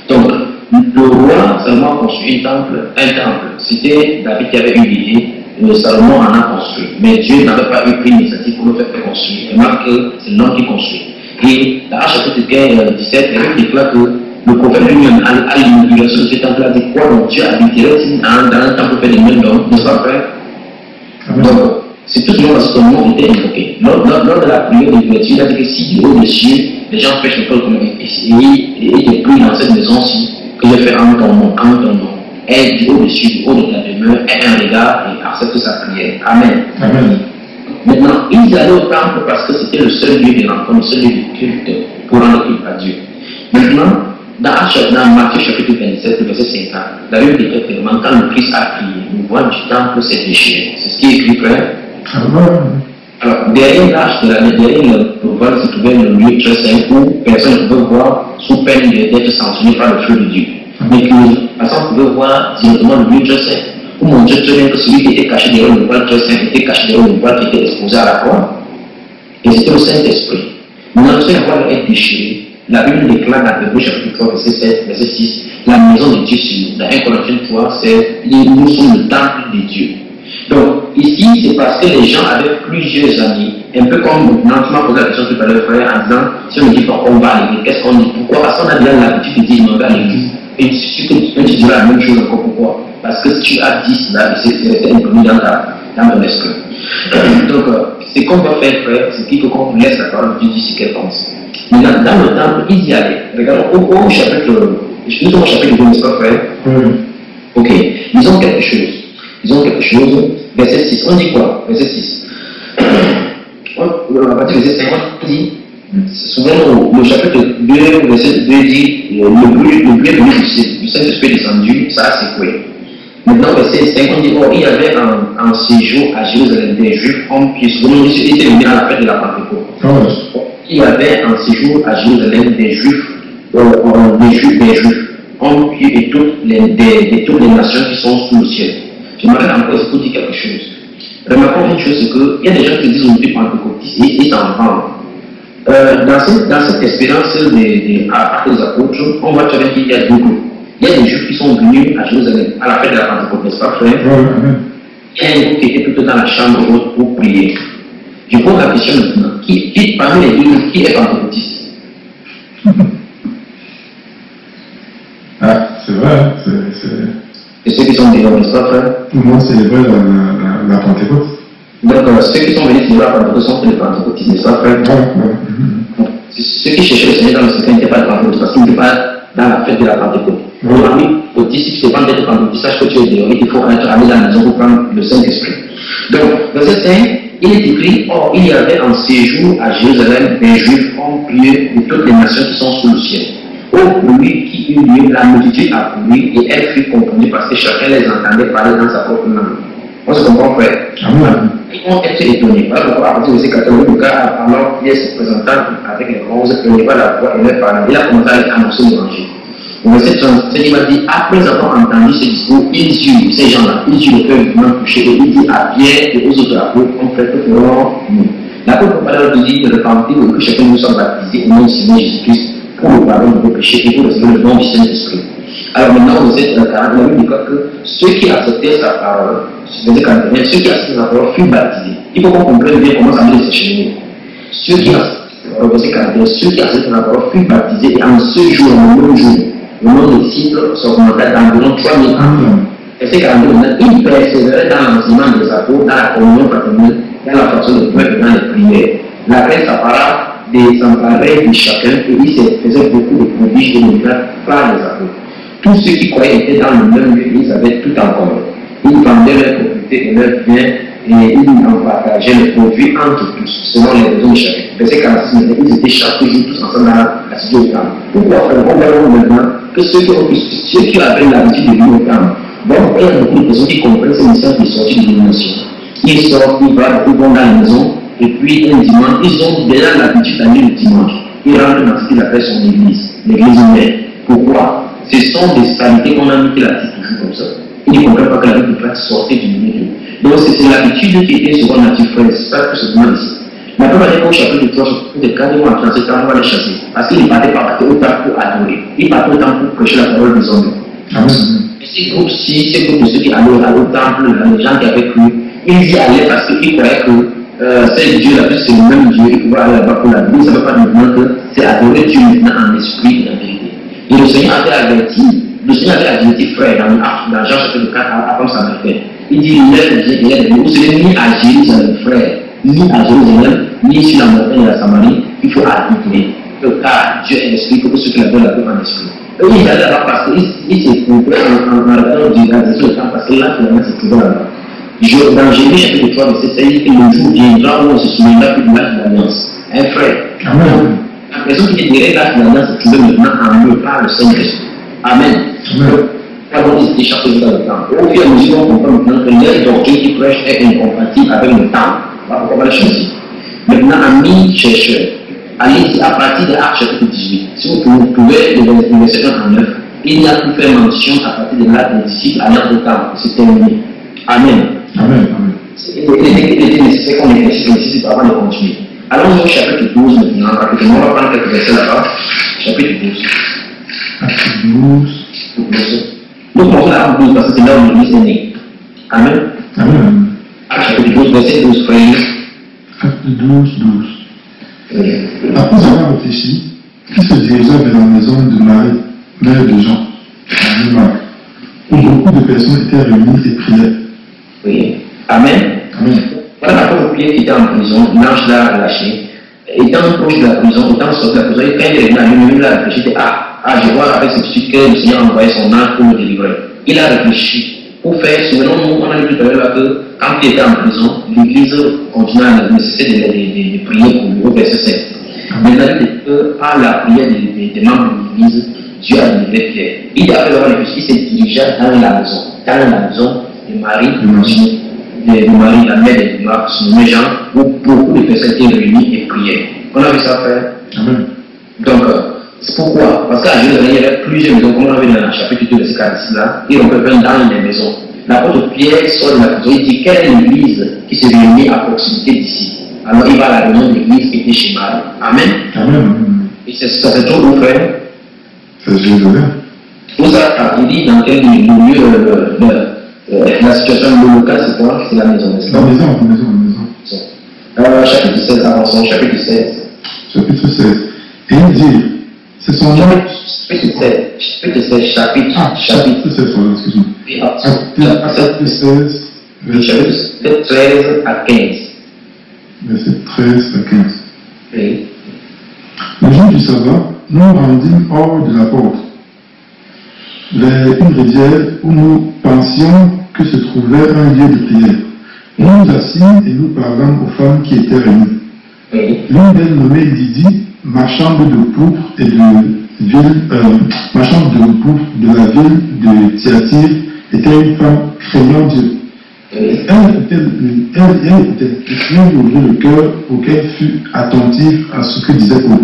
Donc, le roi Salomon a construit un temple. C'était David qui avait eu l'idée, Salomon en a construit. Mais Dieu n'avait pas eu pris l'initiative pour le faire construire. Remarque que c'est l'homme qui construit. Et dans chapitre 17, il déclare que le prophète lui-même à l'inauguration de ce temple a dit quoi donc Dieu habiterait dans un temple fait de mains d'homme, n'est-ce pas frère? Donc, c'est tout simplement parce que son nom était invoqué. Lors de la prière d'ouverture, il a dit que si du haut des cieux, les gens pêchent le peuple comme et des pluies dans cette maison-ci, que j'ai fait en ton nom, et du haut des cieux, du haut de ta demeure, et un regard et accepte sa prière. Amen. Amen. Maintenant, ils allaient au temple parce que c'était le seul lieu de rencontre, le seul lieu de culte pour rendre culte à Dieu. Maintenant, dans Matthieu chapitre 27, le verset 50, la Bible déclare clairement quand le Christ a prié, le voile du temple s'est déchiré. C'est ce qui est écrit, frère. Alors, derrière le voile se trouvait le lieu très saint où personne ne pouvait voir sous peine d'être sanctionné par le feu de Dieu. Mais que personne ne pouvait voir directement le lieu très saint. Pour montrer très bien que celui qui était caché derrière le voile très saint était caché derrière le voile qui était exposé à la croix. Et c'était le Saint-Esprit. Maintenant, ce voile est déchiré. La Bible déclare dans Hébreux chapitre 3, verset 7, verset 6, la maison de Dieu sur nous. Dans 1 Corinthiens 3, nous sommes le temple de Dieu. Donc, ici, c'est parce que les gens avaient plusieurs amis, un peu comme maintenant, tu m'as posé la question tout à l'heure, frère, en disant, si on ne dit pas qu'on va à l'église, qu'est-ce qu'on dit? Pourquoi? Parce qu'on a déjà l'habitude de dire, on va à l'église. Et tu diras la même chose encore, pourquoi? Parce que tu as dit cela, et c'est inconnu dans ton esprit. Donc, ce qu'on va faire, frère, c'est qu'il faut qu'on laisse la parole de Dieu d'ici qu'elle pense. Maintenant, dans le temple, ils y allaient. Regardons au chapitre, nous sommes au chapitre 2, n'est-ce pas, frère? Ok, ils ont quelque chose. Verset 6, on dit quoi? Verset 6. On va partir verset 5, on dit, souvent le chapitre 2, verset 2 dit, le bruit est venu du Saint-Esprit descendu, ça a secoué. Maintenant, verset 5, on dit, il y avait un séjour à Jérusalem des Juifs hommes qui étaient venus à la fête de la Pentecôte. Il y avait un séjour à Jérusalem des Juifs, hommes et toutes les nations qui sont sous le ciel. Je m'arrête encore pour dire quelque chose. Remarquons une chose, c'est qu'il y a des gens qui disent aujourd'hui pentecôtistes et ils s'en vendent. Dans cette expérience des apôtres, on voit très bien qu'il y a deux groupes. Il y a des Juifs qui sont venus à Jérusalem à la fête de la Pentecôte, n'est-ce pas, frère? Il y a un groupe qui était plutôt dans la chambre haute pour prier. Je pose la question maintenant. Qui parmi les deux, qui est pentecôtiste? Ah, c'est vrai, Et ceux qui sont dehors, n'est-ce pas, frère? Tout le monde célébrait la Pentecôte. Donc, ceux qui sont venus célébrer la Pentecôte sont les pentecôtistes, n'est-ce pas, frère? Ceux qui cherchaient le Seigneur dans le secret n'étaient pas des pentecôtistes, parce qu'ils n'étaient pas dans la fête de la Pentecôte. Aujourd'hui, si tu te demandes d'être pentecôtiste, sache que tu es dehors, il faut être allé dans la maison pour prendre le Saint-Esprit. Donc, verset 5, il est écrit, or, il y avait en séjour à Jérusalem des Juifs pieux de toutes les nations qui sont sous le ciel. Au bruit qui eut lieu, la multitude accourut et elle fut confondue parce que chacun les entendait parler dans sa propre langue. On se comprend, frère? Ils vont être étonnés. Voilà pourquoi, à partir de ces 14 cas, alors qu'il se présentant avec les roses, il n'y pas la voix et leur parlant. Il a commencé à leur annoncer l'évangile. Au verset 37, il m'a dit, après avoir entendu ce discours, il dit, ces gens-là, il dit le cœur vivement touché et il dit à Pierre et aux autres apôtres, on fait que ferons-nous. L'apôtre Paul leur dit de repentir et que chacun de nous soit baptisé au nom du Seigneur Jésus-Christ pour le pardon de vos péchés et pour recevoir le nom du Saint-Esprit. Alors maintenant, vous êtes dans la Bible dit que ceux qui acceptaient sa parole, ceux qui acceptaient sa parole furent baptisés. Il faut qu'on comprenne bien comment ça veut se chez nous. Ceux qui acceptaient la parole furent baptisés et en ce jour, le même jour, le nombre de disciples s'augmenta d'environ 3000 ans. Et ces 40 ans, ils persévéraient dans l'enseignement des apôtres, dans la communion fraternelle, dans la façon de prier et dans les prières. La paix s'emparait de chacun et il se faisait beaucoup de prodiges et de miracles par les apôtres. Tous ceux qui croyaient étaient dans le même lieu, ils avaient tout en commun. Ils vendaient leurs propriétés et leurs biens et ils en partageaient les produits entre tous, selon les besoins de chacun. Verset 46, ils étaient chaque jour tous ensemble dans la cité au temple. Pourquoi faire? On verra maintenant que ceux qui avaient l'habitude de vivre au temple, donc il y a beaucoup de personnes qui comprennent ces messages de sortie de l'illumination. Ils sortent, ils vont dans la maison, et puis un dimanche, ils ont déjà l'habitude d'aller le dimanche. Ils rentrent dans ce qu'ils appellent son église, l'église humaine. Pourquoi? Ce sont des qualités qu'on a mis la petite toujours comme ça. Ils ne comprennent pas que la vie peut sortir du milieu. Donc c'est l'habitude qui était souvent naturelle, frère. C'est ça que se demande ici. La première année, au chapitre 3, il est carrément en transit, on va les chasser. Parce qu'ils ne partaient pas autant pour adorer. Ils partaient autant pour prêcher la parole des hommes. Et ces groupes-ci, ces groupes de ceux qui allaient au temple, les gens qui avaient cru, ils y allaient parce qu'ils croyaient que c'est Dieu là, c'est le même Dieu, il pouvait aller là-bas pour l'adorer. Ils ne savaient pas maintenant que c'est adorer Dieu maintenant en esprit et en vérité. Et le Seigneur avait averti, frère, dans Jean chapitre 4, après sa méthode. Il dit, vous serez ni à Jérusalem, frère, ni à Jérusalem, ni sur la montagne de la Samarie, il faut habiter. Car Dieu est l'esprit, pour que ceux qui l'adorent l'adorent en esprit. Eux, ils allaient là-bas parce qu'ils se trouvaient en regardant Dieu, dans le temps, parce que là, finalement, se trouvaient là-bas. Dans Jérémie chapitre 3, verset 7, il dit que le jour viendra où on se souviendra plus de l'âge de l'alliance. Un frère. Amen. La personne qui dirait l'âge de l'alliance se trouvait maintenant en eux par le Saint-Esprit. Amen. Avant, ils étaient chaque jour dans le temps. Au fur et à mesure, on comprend maintenant que leur doctrine qui prêche est incompatible avec le temps. Pourquoi on va le choisir? Maintenant, amis chercheurs, allez à partir de Actes chapitre 18. Si vous pouvez, le verset 1 en 9, il y a pu faire mention à partir de là des disciples allant au temps. C'est terminé. Amen. Amen. Il était nécessaire qu'on éclaircisse ici avant de continuer. Allons au chapitre 12 maintenant, rapidement, on va prendre quelques versets là-bas. Chapitre 12. Chapitre 12. Nous commençons à Acte 12 parce que c'est là où l'Église est née. Amen. Amen. Acte chapitre 12, verset 12, frère. Acte 12, 12. Après avoir réfléchi, il se dirigea vers la maison de Marie, mère de Jean, où beaucoup de personnes étaient réunies et priaient. Oui. Amen. Amen. Voilà la pauvre Pierre qui était en prison, l'ange l'a lâché. Étant proche de la prison, étant sorti de la prison, quand il est venu, il a réfléchi, il dit, je vois avec cette que le Seigneur a envoyé son ange pour me délivrer. Il a réfléchi pour faire, souvenons-nous, on a dit tout à l'heure que quand il était en prison, l'Église continuait à nécessiter de prier pour lui, au verset 7. Maintenant, par la prière des membres de l'Église, Dieu a délivré Pierre. Il a fait réfléchi, il s'est dirigé dans la maison de Marie, de Marie, la mère de Marc, son Jean, où beaucoup de personnes étaient réunies et priaient. On a vu ça faire. Amen. Donc, c'est pourquoi? Parce qu'à Jérusalem, il y avait plusieurs maisons, comme on a vu dans le chapitre 2 de ce cas-là, et on peut faire dans les maisons. L'apôtre Pierre sort de la prison, il dit quelle est l'église qui se réunit à proximité d'ici. Alors il va à la réunion de l'église qui était chez Marie. Amen. Amen. Et ça se trouve où, frère? C'est Jérusalem. Vous avez dit dans quel lieu la situation locale, c'est quoi? C'est la maison, n'est-ce pas? La maison, la maison, la maison. Chapitre 16, avançons, chapitre 16. Chapitre 16. Et il dit, c'est son nom. Chapitre 16, chapitre. Chapitre 16, excuse-moi. Chapitre 16, chapitre 13 à 15. Verset 13 à 15. Oui. Le jour du sabbat, nous rendîmes hors de la porte, vers une rivière où nous pensions que se trouvait un lieu de prière. Nous nous assîmes et nous parlâmes aux femmes qui étaient réunies. Oui. L'une d'elles, nommée Lydie, marchande de pourpre et marchande de pourpre de la ville de Thyatire, était une femme craignant Dieu. Elle écoutait, le Seigneur lui ouvrit le cœur auquel fut attentif à ce que disait Paul.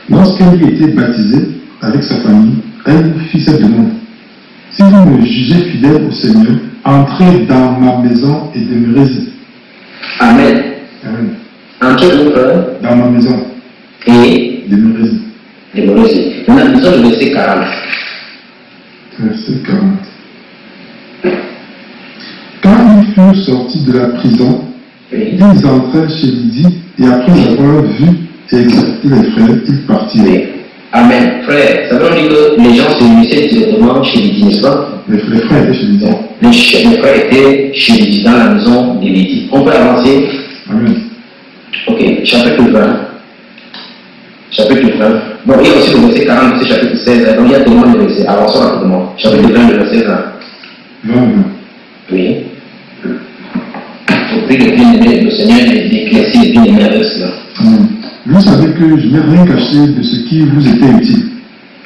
Lorsqu'elle eut été baptisée avec sa famille, elle fit cette demande. Si vous me jugez fidèle au Seigneur, entrez dans ma maison et demeurez-y. Amen. Amen. Entrez dans ma maison et demeurez-y. Demeurez-y. Maintenant, nous sommes au verset 40. Verset 40. Quand ils furent sortis de la prison, Oui. ils entrèrent chez Lydie et après avoir vu et exécuté les frères, ils partirent. Oui. Amen. Frère, ça veut dire que les gens se réunissaient directement chez Lydie, n'est-ce pas? Les frères étaient chez Lydie. Les frères étaient chez Lydie, dans la maison de Lydie. On peut avancer. Amen. Ok, chapitre 20. Chapitre 20. Bon, il y a aussi le verset 40, c'est chapitre 16. Donc il y a tellement de versets. Avançons rapidement. Chapitre 20, le verset 20. 20. Oui. Au prix de bien-aimé, le Seigneur d'éclaircir les bien-aimés avec cela. Amen. Vous savez que je n'ai rien caché de ce qui vous était utile,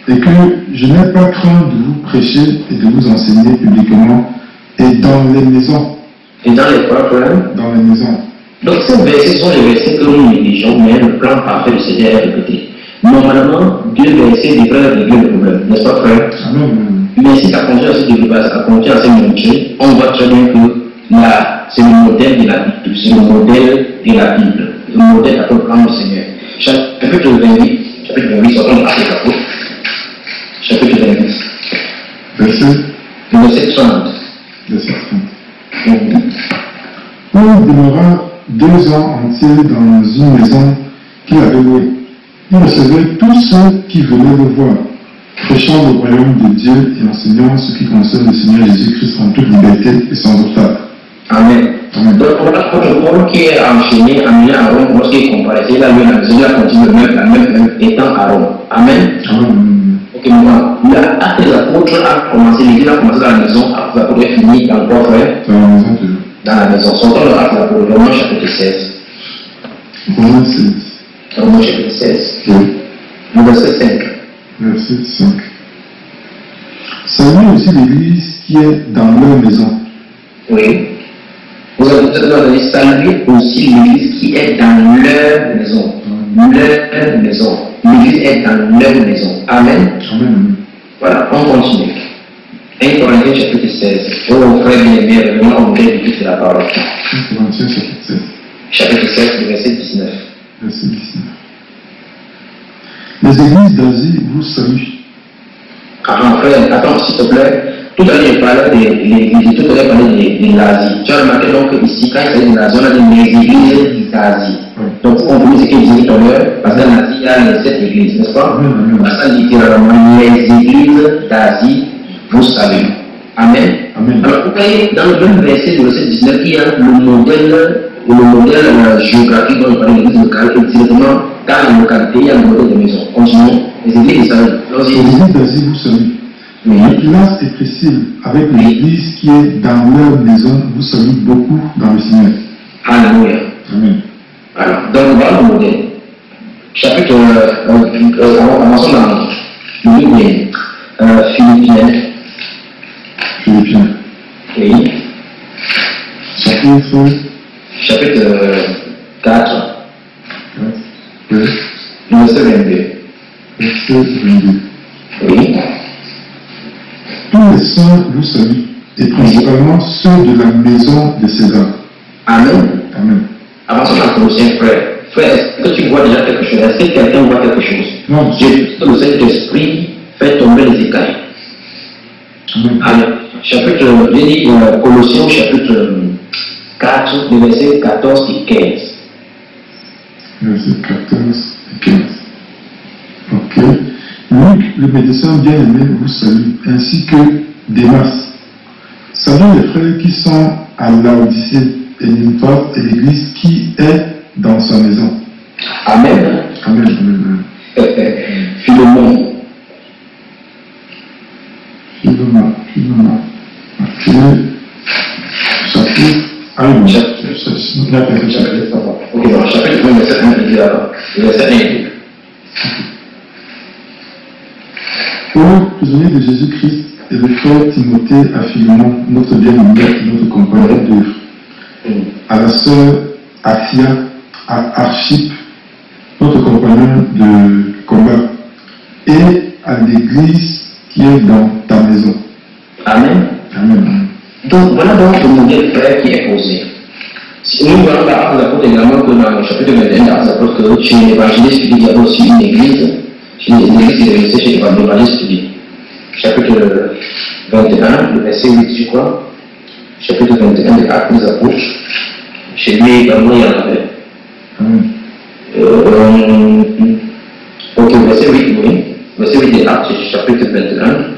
et que je n'ai pas craint de vous prêcher et de vous enseigner publiquement et dans les maisons. Et dans les problèmes. Dans les maisons. Donc ces versets sont les versets que nous négligeons, mais le plan parfait du Seigneur est répété. Normalement, 2 versets devraient régler le problème, n'est-ce pas, frère? Amen. Mais si ça continue à se développer, ça continue à se montrer, on voit très bien que là, c'est le modèle de la Bible, c'est le modèle de la Bible, le modèle à prendre le Seigneur. Chapitre 28, sortons de l'apôtre. Chapitre 28. Verset 30. Verset 30. Paul demeura 2 ans entiers dans une maison qu'il avait louée. Il recevait tous ceux qui venaient le voir, prêchant le royaume de Dieu et enseignant ce qui concerne le Seigneur Jésus-Christ en toute liberté et sans obstacle. Amen. Amen. Donc, on a Paul qui est enchaîné, amené à Rome, lorsqu'il comparaissait, il a lu la maison, il a continué la même étant à Rome. Amen. Amen. Ok, maintenant, l'acte des apôtres a commencé, l'église a commencé dans la maison, acte des apôtres est fini dans quoi, frère? Dans la maison de Dieu. Dans la maison. Sortons le acte des apôtres, Romains chapitre 16. Romains 16. Romains chapitre 16. Oui. Le verset 5. Verset 5. Saluez aussi l'église qui est dans leur maison. Oui. Vous avez salué aussi l'église qui est dans leur maison. Leur maison. L'église est dans leur maison. Amen. Amen. Voilà, on continue. 1 Corinthiens chapitre 16. Oh frère bien-aimé, vraiment on voulait écouter la parole. 1 Corinthiens chapitre 16. Chapitre 16, verset 19. Verset 19. Les églises d'Asie vous saluent. Ah, frère, attends, s'il te plaît. Tout à l'heure, je parlais de l'église, tout à l'heure, je parlais de l'Asie. Tu as remarqué donc ici, quand il s'agit de l'Asie, on a dit les églises d'Asie. Donc, on peut dire ce qu'il disait tout à l'heure, parce qu'en Asie, il y a les 7 églises, n'est-ce pas? Parce que littéralement, les églises d'Asie vous saluent. Amen. Amen. Alors, vous voyez, dans le même verset, le verset 19, il y a le modèle géographique dont je parlais de l'église locale, et directement dans la localité, il y a le modèle de maison. Continuons. Les églises saluent. Les églises d'Asie vous saluent. Aquilas et Priscille, avec l'église qui est dans leur maison, vous saluent beaucoup dans le Seigneur. Alléluia. Amen. Alors, donc voilà le modèle. Chapitre, commençons dans le livre Philippiens. Philippiens. Oui. Chapitre 4. Oui. Verset 22. Verset 22. Oui. Tous les saints vous saluent, et principalement ceux de la maison de César. Amen. Amen. Avançons dans Colossiens, frère. Frère, est-ce que tu vois déjà quelque chose? Est-ce que quelqu'un voit quelque chose? Non. Dieu, que le Saint-Esprit fait tomber les écailles. Amen. Chapitre, j'ai dit Colossiens chapitre 4, le verset 14 et 15. Verset 14 et 15. Ok. Luc, le médecin bien-aimé, vous salue, ainsi que Démas. Salut les frères qui sont à Laodicée et Nymphas et l'église qui est dans sa maison. Amen. Amen. Philemon. Ok. Chapitre. Ah oui, chapitre 1. Ok, bon, chapitre 1, verset 1 et 2 alors. Verset 1 et 2. Paul, prisonnier de Jésus-Christ, et le frère Timothée à Philemon, notre bien-aimé et notre compagnon d'œuvre. À la sœur Atia, à Archip, notre compagnon de combat, et à l'église qui est dans ta maison. Amen. Amen. Donc voilà donc le modèle frère qui est posé. Nous voyons par exemple l'apôtre également que dans le chapitre 21 de l'apôtre que chez l'évangéliste il y a aussi une église, chez l'église chez l'évangéliste il dit. Chapitre 21, le verset 8, je crois. Chapitre 21 des Actes des Apôtres. Chez lui également il y en avait. Ok, verset 8, oui. Verset 8 des Actes, chapitre 21.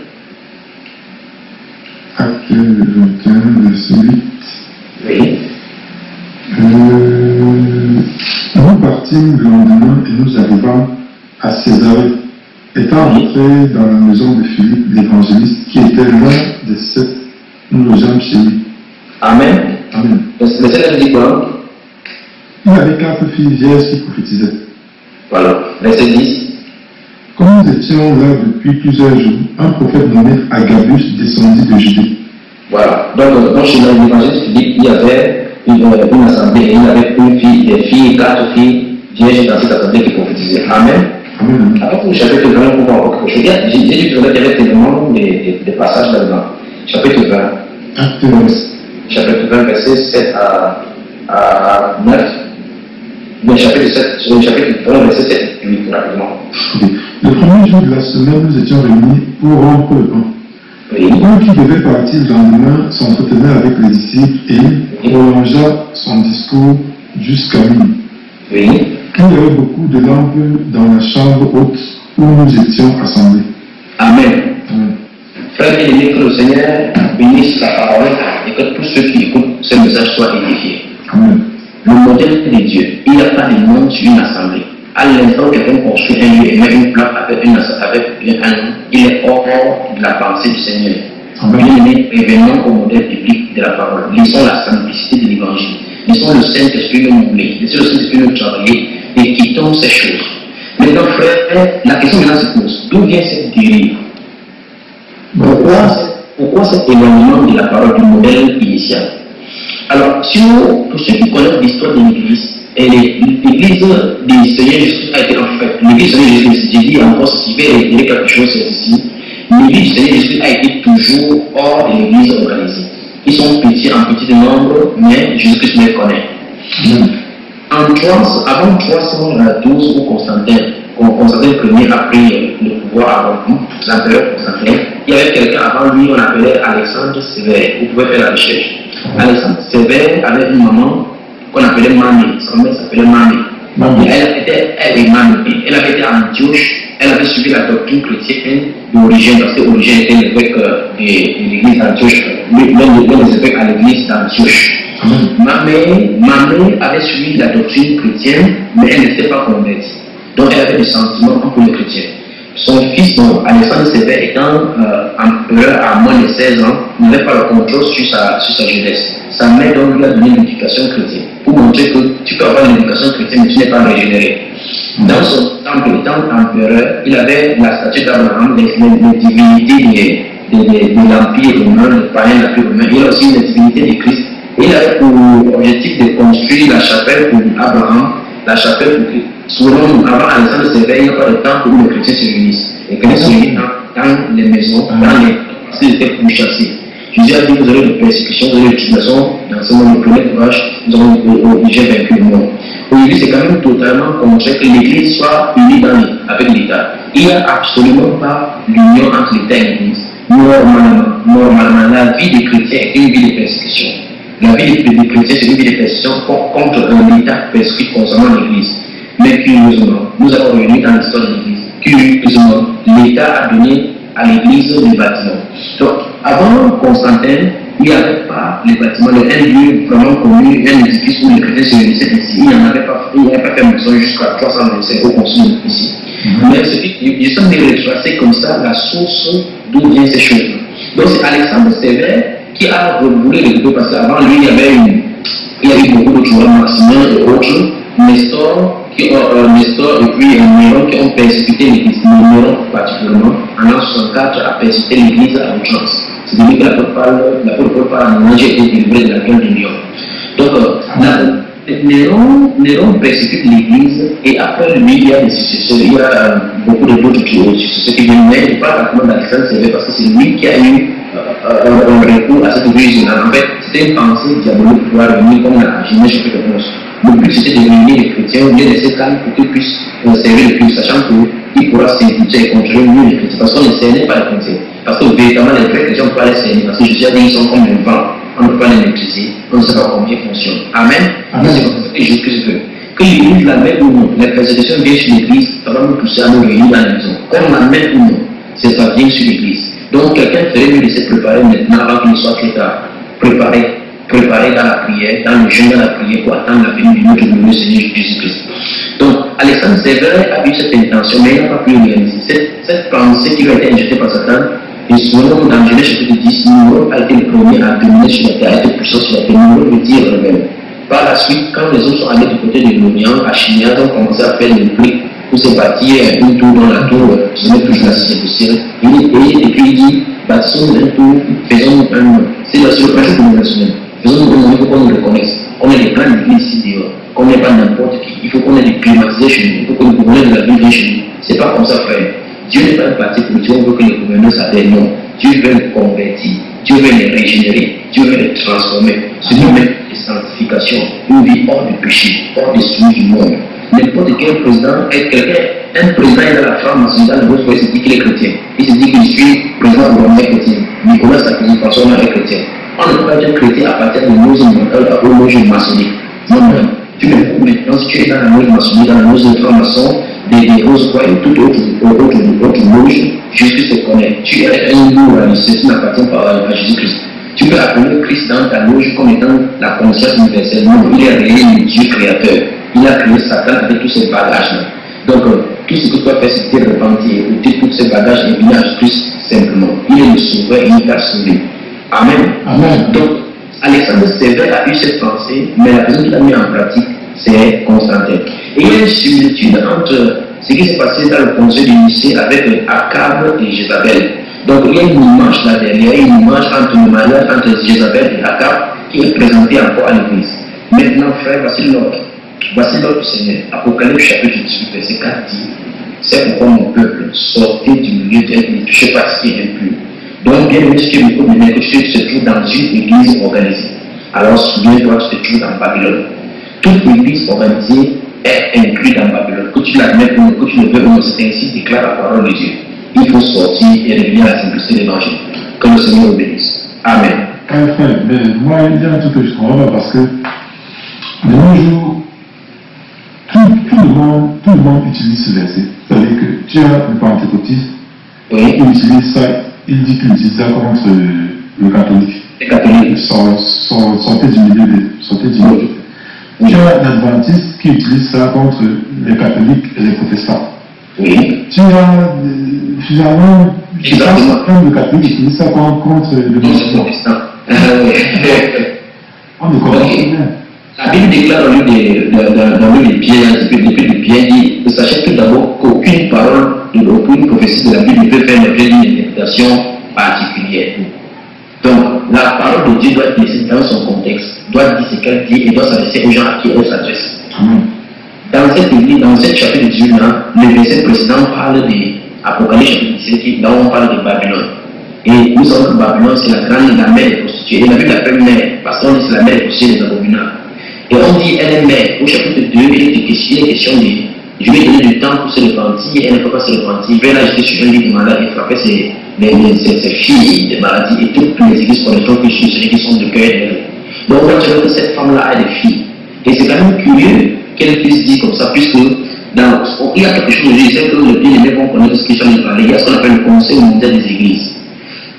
Acte 21, verset 8. Oui. Nous partîmes le lendemain et nous arrivâmes à Césarée. Étant entrés dans la maison de Philippe, l'évangéliste, qui était l'un des 7, nous logeâmes chez lui. Amen. Amen. Verset dit quoi? Il avait 4 filles vierges qui prophétisaient. Voilà. Verset 10. Comme nous étions là depuis plusieurs jours, un prophète nommé Agabus descendit de Judée. Voilà. Donc chez l'évangéliste Philippe, il y avait une assemblée. Il y avait une fille, des filles, 4 filles vierges dans cette assemblée qui prophétisaient. Amen. Amen. Après, pour le chapitre 20, pour voir quelque chose. J'ai dit que j'avais tellement des passages là-dedans. Chapitre 20. Acte 20. Chapitre 20, verset 7 à 9. Le chapitre 20, verset 7 et 8, rapidement. Le premier jour de la semaine, nous étions réunis pour rompre le pain. Oui. Paul, qui devait partir le lendemain, s'entretenait avec les disciples et prolongea son discours jusqu'à minuit. Oui. Il y avait beaucoup de lampes dans la chambre haute où nous étions assemblés. Amen. Amen. Frère bien-aimé, que le Seigneur bénisse la parole et que tous ceux qui écoutent ce message soient édifiés. Amen. Le modèle de Dieu, il n'y a pas de monde sur une assemblée. À l'instant où quelqu'un construit un lieu et met une plaque avec un nom, il est hors de la pensée du Seigneur. Bien-aimé, revenons au modèle biblique de la parole. Laissons la simplicité de l'évangile. Laissons le Saint-Esprit nous moubler. Laissons le Saint-Esprit nous travailler et quittons ces choses. Maintenant, frère, la question maintenant se pose. D'où vient cette dérive? Pourquoi cet éloignement de la parole du modèle initial? Alors, pour ceux qui connaissent l'histoire de l'Église, l'Église du Seigneur Jésus a été en fait, l'Église du Seigneur Jésus, j'ai dit encore, si je vais révéler quelque chose ici, l'Église du Seigneur Jésus a été toujours hors de l'Église organisée. Ils sont petits en petit nombre, mais Jésus-Christ les connaît. Avant 312, où Constantin Ier a pris le pouvoir avant l'empereur Constantin, il y avait quelqu'un avant lui, on appelait Alexandre Sévère. Vous pouvez faire la recherche. Alexandre Sévère avait une maman qu'on appelait Mamie. Sa mère s'appelait Mamie. Elle avait été à Antioche. Elle avait suivi la doctrine chrétienne d'origine, parce que Origène était l'évêque de l'église d'Antioche, l'un des évêques à l'église d'Antioche. Mamie avait suivi la doctrine chrétienne, mais elle n'était pas convertie. Donc elle avait des sentiments pour les chrétiens. Son fils, Alexandre Sévère, étant empereur à moins de 16 ans, n'avait pas le contrôle sur sa jeunesse. Sa mère donc lui a donné l'éducation chrétienne, pour montrer que tu peux avoir l'éducation chrétienne, mais tu n'es pas régénéré. Dans son temple, étant empereur, il avait la statue d'Abraham, les divinités de l'Empire romain, le païen de l'Empire romain. Il a aussi les divinités de Christ. Et il avait pour objectif de construire la chapelle pour Abraham, la chapelle pour Christ. Souvent, avant Alexandre Sévère, il n'y a pas de temple où les chrétiens se réunissent. Les chrétiens se réunissent dans les maisons, dans les parce qu'ils étaient pourchassés. Jésus a dit, vous aurez des persécutions, vous aurez des tribulations, dans ce monde, prenez courage, nous avons déjà vaincu le monde. Aujourd'hui, c'est quand même totalement contraire que l'Église soit unie avec l'État. Il n'y a absolument pas l'union entre l'État et l'Église. normalement, la vie des chrétiens est une vie de persécution. La vie des chrétiens, c'est une vie de persécution contre l'État persécuté concernant l'Église. Mais curieusement, nous avons réuni dans l'histoire de l'Église. Curieusement, l'État a donné à l'Église des bâtiments. Donc, avant Constantin, il n'y avait pas les bâtiments, un lieu vraiment connu, un édifice où les chrétiens se réunissaient ici. Il n'y avait pas fait mention jusqu'à 325 au concile ici. Mais ils sont retracés comme ça la source d'où viennent ces choses. Donc c'est Alexandre Sévère qui a voulu récupérer, parce qu'avant lui il y avait beaucoup d'autres joueurs, Maximin et autres, Nestor et puis Néron qui ont persécuté l'Église. Néron particulièrement, en l'an 64, a persécuté l'Église à outrance. C'est-à-dire que l'apôtre Paul parle en manger et délivré de la guerre de Néron. Donc Néron persécute l'Église et après lui il y a des successeurs, il y a beaucoup d'autres successeurs qui viennent, mais il parle particulièrement d'Alexandre Sévère parce que c'est lui qui a eu un recours à cette vision. En fait, c'était une pensée diabolique pour pouvoir réunir comme la Genèse chapitre 11. Le but c'était de réunir les chrétiens au lieu de ces calmes pour qu'ils puissent servir le Christ, sachant qu'il pourra s'infiltrer et contrôler mieux les chrétiens. Parce qu'on ne cernait pas les chrétiens. Parce que véritablement les vrais chrétiens ne peuvent pas les cerner. Parce que Jésus a dit qu'ils sont comme le vent. On ne peut pas les maîtriser, on ne sait pas comment ils fonctionnent. Amen. Et c'est comme ça que Jésus-Christ veut. Que l'Église l'amène ou non, les persécutions viennent sur l'Église, ça va nous pousser à nous réunir dans la maison. Qu'on l'amène ou non, c'est ça vient sur l'Église. Donc quelqu'un ferait mieux de se préparer maintenant avant qu'il ne soit trop tard. Préparer dans la prière, dans le jeûne, dans la prière pour attendre la venue de notre glorieux Seigneur Jésus-Christ. Donc Alexandre Sévère a eu cette intention, mais il n'a pas pu réaliser. Cette pensée qui lui a été injectée par Satan. Et souvent, dans Genèse chapitre 10, Nimrod a été le premier à dominer sur la terre, a été puissant sur la terre. Nimrod veut dire rebelle. Par la suite, quand les autres sont allés du côté de l'Orient, à Chinéa, ils ont commencé à faire des briques pour se bâtir une tour dans la tour, se mettre toujours la sixième poussière. Et puis il dit, bâtissons une tour, faisons un nom. C'est le principe de l'universel. Faisons un nom, il faut qu'on nous reconnaisse. On ait des plans d'église ici dehors. Qu'on n'ait pas n'importe qui. Il faut qu'on ait des climatisés chez nous. Il faut qu'on ait des gouverneurs de la Bible chez nous. C'est pas comme ça, frère. Dieu n'est pas un parti politique, on veut que les gouverneurs s'appellent, non. Dieu veut les convertir, Dieu veut les régénérer, Dieu veut les transformer. C'est nous-mêmes des sanctifications, une vie hors du péché, hors des soumis du monde. N'importe quel président est quelqu'un, un président est dans la franc-maçonnerie, dans le groupe, il se dit qu'il est chrétien. Il se dit qu'il suit le président Obama est chrétien, Nicolas Sarkozy, François Hollande est chrétien. On ne peut pas être chrétien à partir de nos loges maçonniques. Non, non. Tu me fous maintenant, si tu es dans la loge maçonnique, dans la loge de franc-maçon, des roses quoi et toute autre loge, Jésus-Christ te connaît. Tu es un hindou, tu n'appartiens pas à Jésus-Christ. Tu peux appeler Christ dans ta loge comme étant la conscience universelle. Non, il est réel, le Dieu créateur. Il a créé Satan avec tous ces bagages-là. Donc, tout ce que tu dois faire, c'est te repentir, ôter tous ces bagages et venir à Jésus-Christ simplement. Il est le sauveur et il t'a sauvé. Amen. Amen. Donc, Alexandre Sévère a eu cette pensée, mais la personne qui l'a mis en pratique, c'est Constantin. Et il y a une similitude entre ce qui s'est passé dans le conseil du lycée avec Akab et Jézabel. Donc il y a une image là derrière, une image entre le mariage entre Jézabel et Akab qui est présentée encore à l'église. Maintenant, frère, voici l'ordre du Seigneur. Apocalypse chapitre 18, verset 4 dit: c'est pourquoi mon peuple, sortez du milieu d'être, ne touchez pas ce qui est impur. Donc, bien aimé, ce qui est beaucoup, mais que tu te trouves dans une église organisée. Alors, souviens-toi, tu te trouves dans Babylone. Toute église organisée est incluse dans Babylone. Que tu l'admettes ou que tu le veux ou non, c'est ainsi déclare la parole de Dieu. Il faut sortir et revenir à la simplicité de l'évangile. Que le Seigneur obéisse. Amen. Frère, mais moi, il y a un truc que je comprends pas parce que de nos jours, tout le monde utilise ce verset. C'est-à-dire que tu as le pentecôtiste, oui. Il utilise ça, il dit qu'il utilise ça contre le catholique. Les catholiques. Sortez du milieu. Tu as l'adventiste qui utilise ça contre les catholiques et les protestants. Oui. Tu as finalement, je pense que le catholique utilise ça contre le protestant. On ne comprend pas bien. La Bible déclare dans le livre de Pierre, depuis de Pierre, dit: sachez tout d'abord qu'aucune parole, aucune prophétie de la Bible ne peut faire l'objet d'une interprétation particulière. Donc, la parole de Dieu doit être laissée dans son contexte, doit dire ce qu'elle dit et doit s'adresser aux gens à qui elle s'adresse. Dans cette église, dans cette chapitre de 18, le verset précédent parle d'Apocalypse chapitre 17, là on parle de Babylone. Et nous savons que Babylone, c'est la mère des prostituées. Et la Bible l'appelle mère, parce qu'on dit c'est la mère des prostituées des abominables. Et on dit elle est mère. Au chapitre 2, il est question Je lui ai donné du temps pour se repentir, elle ne peut pas se repentir. Il va l'ajouter sur un lit de malade et frapper ses filles de maladie et toutes les églises protestantes que je suis qui sont de cœur. Donc, on va dire que cette femme-là a des filles. Et c'est quand même curieux qu'elle puisse dire comme ça, puisque il y a quelque chose, je sais que le bien-aimé qu'on connaît de ce que j'en ai parlé, il y a ce qu'on appelle le Conseil mondial des églises.